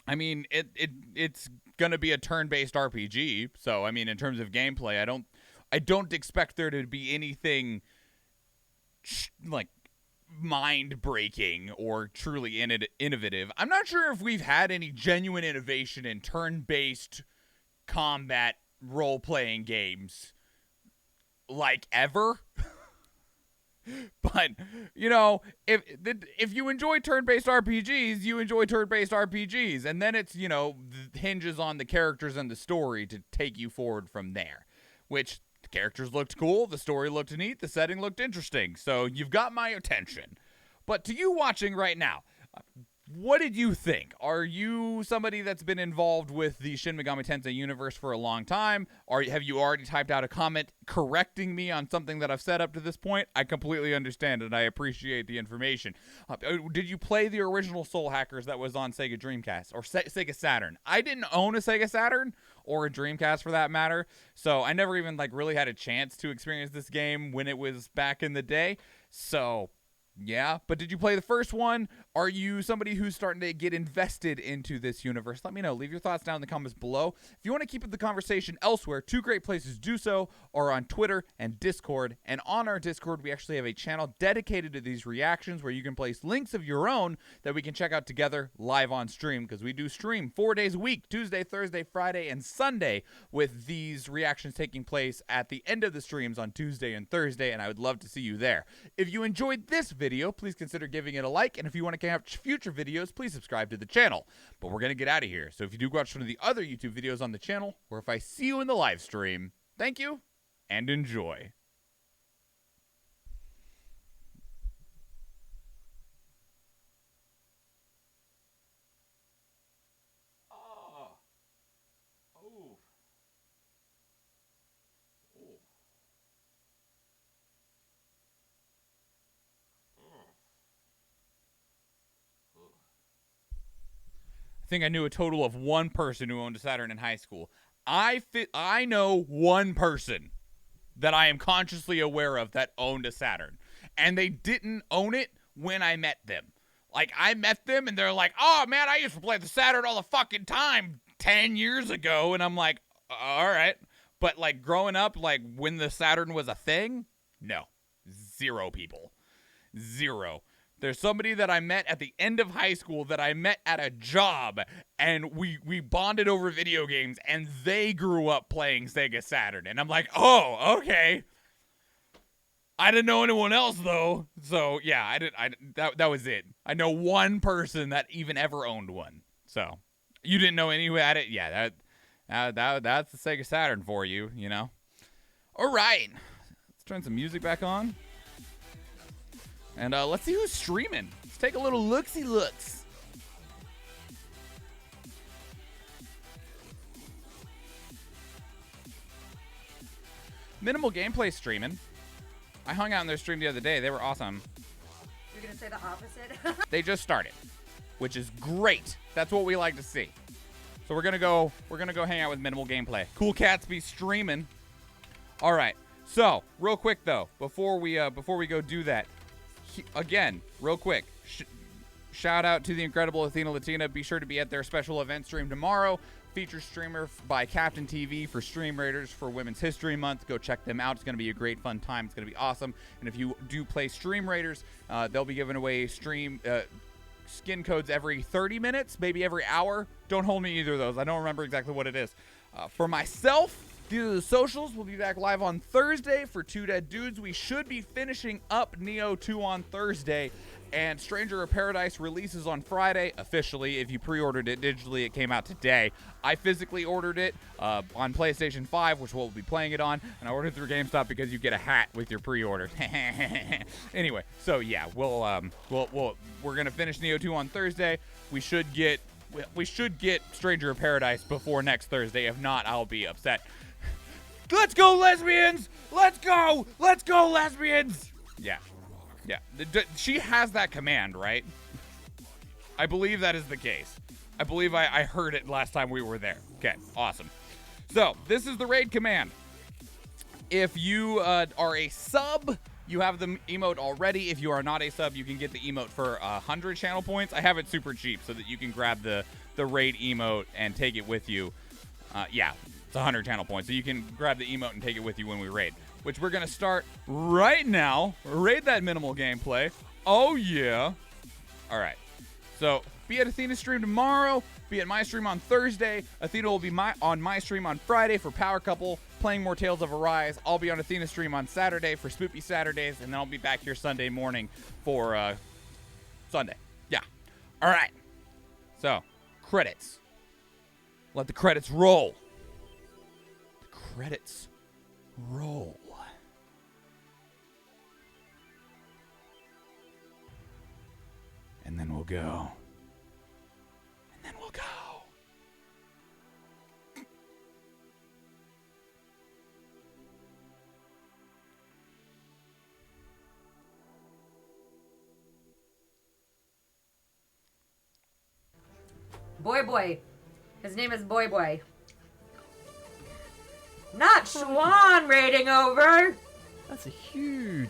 I mean, it's going to be a turn-based RPG. So, I mean, in terms of gameplay, I don't expect there to be anything like mind-breaking or truly innovative. I'm not sure if we've had any genuine innovation in turn-based combat role-playing games, like, ever. But, you know, if you enjoy turn-based RPGs, you enjoy turn-based RPGs, and then it's, you know, hinges on the characters and the story to take you forward from there, which the characters looked cool, the story looked neat, the setting looked interesting, so you've got my attention. But to you watching right now, what did you think? Are you somebody that's been involved with the Shin Megami Tensei universe for a long time? Or have you already typed out a comment correcting me on something that I've said up to this point? I completely understand and I appreciate the information. Did you play the original Soul Hackers that was on Sega Dreamcast or Sega Saturn? I didn't own a Sega Saturn or a Dreamcast for that matter, so I never even like really had a chance to experience this game when it was back in the day. So yeah, but did you play the first one? Are you somebody who's starting to get invested into this universe? Let me know. Leave your thoughts down in the comments below. If you want to keep the conversation elsewhere, two great places to do so are on Twitter and Discord. And on our Discord, we actually have a channel dedicated to these reactions where you can place links of your own that we can check out together live on stream, because we do stream 4 days a week, Tuesday, Thursday, Friday, and Sunday, with these reactions taking place at the end of the streams on Tuesday and Thursday, and I would love to see you there. If you enjoyed this video, please consider giving it a like. And if you want to catch future videos, please subscribe to the channel. But we're going to get out of here. So if you do watch one of the other YouTube videos on the channel, or if I see you in the live stream, thank you and enjoy. I think I knew a total of one person who owned a Saturn in high school. I know one person that I am consciously aware of that owned a Saturn. And they didn't own it when I met them. Like, I met them and they're like, oh, man, I used to play the Saturn all the fucking time 10 years ago. And I'm like, all right. But, like, growing up, like, when the Saturn was a thing, no. 0 people. 0. There's somebody that I met at the end of high school that I met at a job, and we bonded over video games, and they grew up playing Sega Saturn. And I'm like, oh, okay. I didn't know anyone else, though. So, yeah, that was it. I know one person that even ever owned one. So, you didn't know anyone had it? Yeah, that's the Sega Saturn for you, you know? All right. Let's turn some music back on. And let's see who's streaming. Let's take a little looksy-looks. Minimal Gameplay streaming. I hung out in their stream the other day. They were awesome. You're going to say the opposite? They just started, which is great. That's what we like to see. So we're gonna go hang out with Minimal Gameplay. Cool Cats be streaming. All right. So real quick though, before we go do that. Again, real quick, shout out to the incredible Athena Latina. Be sure to be at their special event stream tomorrow. Featured streamer by Captain TV for Stream Raiders for Women's History Month. Go check them out. It's going to be a great fun time. It's going to be awesome. And if you do play Stream Raiders, they'll be giving away skin codes every 30 minutes, maybe every hour. Don't hold me either of those. I don't remember exactly what it is. For myself, due to the socials, we'll be back live on Thursday for Two Dead Dudes. We should be finishing up Neo 2 on Thursday, and Stranger of Paradise releases on Friday, officially. If you pre-ordered it digitally, it came out today. I physically ordered it on PlayStation 5, which we'll be playing it on, and I ordered through GameStop because you get a hat with your pre-order. Anyway, so yeah, we're gonna finish Neo 2 on Thursday. We should get Stranger of Paradise before next Thursday. If not, I'll be upset. Let's go, lesbians! Let's go, lesbians! Yeah. She has that command, right? I believe that is the case. I believe I heard it last time we were there. Okay, awesome. So, this is the raid command. If you are a sub, you have the emote already. If you are not a sub, you can get the emote for 100 channel points. I have it super cheap so that you can grab the raid emote and take it with you. Yeah. It's 100 channel points, so you can grab the emote and take it with you when we raid, which we're going to start right now. Raid that Minimal Gameplay. Oh, yeah. All right. So, be at Athena's stream tomorrow. Be at my stream on Thursday. Athena will be on my stream on Friday for Power Couple, playing more Tales of Arise. I'll be on Athena's stream on Saturday for Spoopy Saturdays, and then I'll be back here Sunday morning for Sunday. Yeah. All right. So, credits. Let the credits roll. Credits roll. And then we'll go. Boy. His name is Boy. Not Schwan raiding over! That's a huge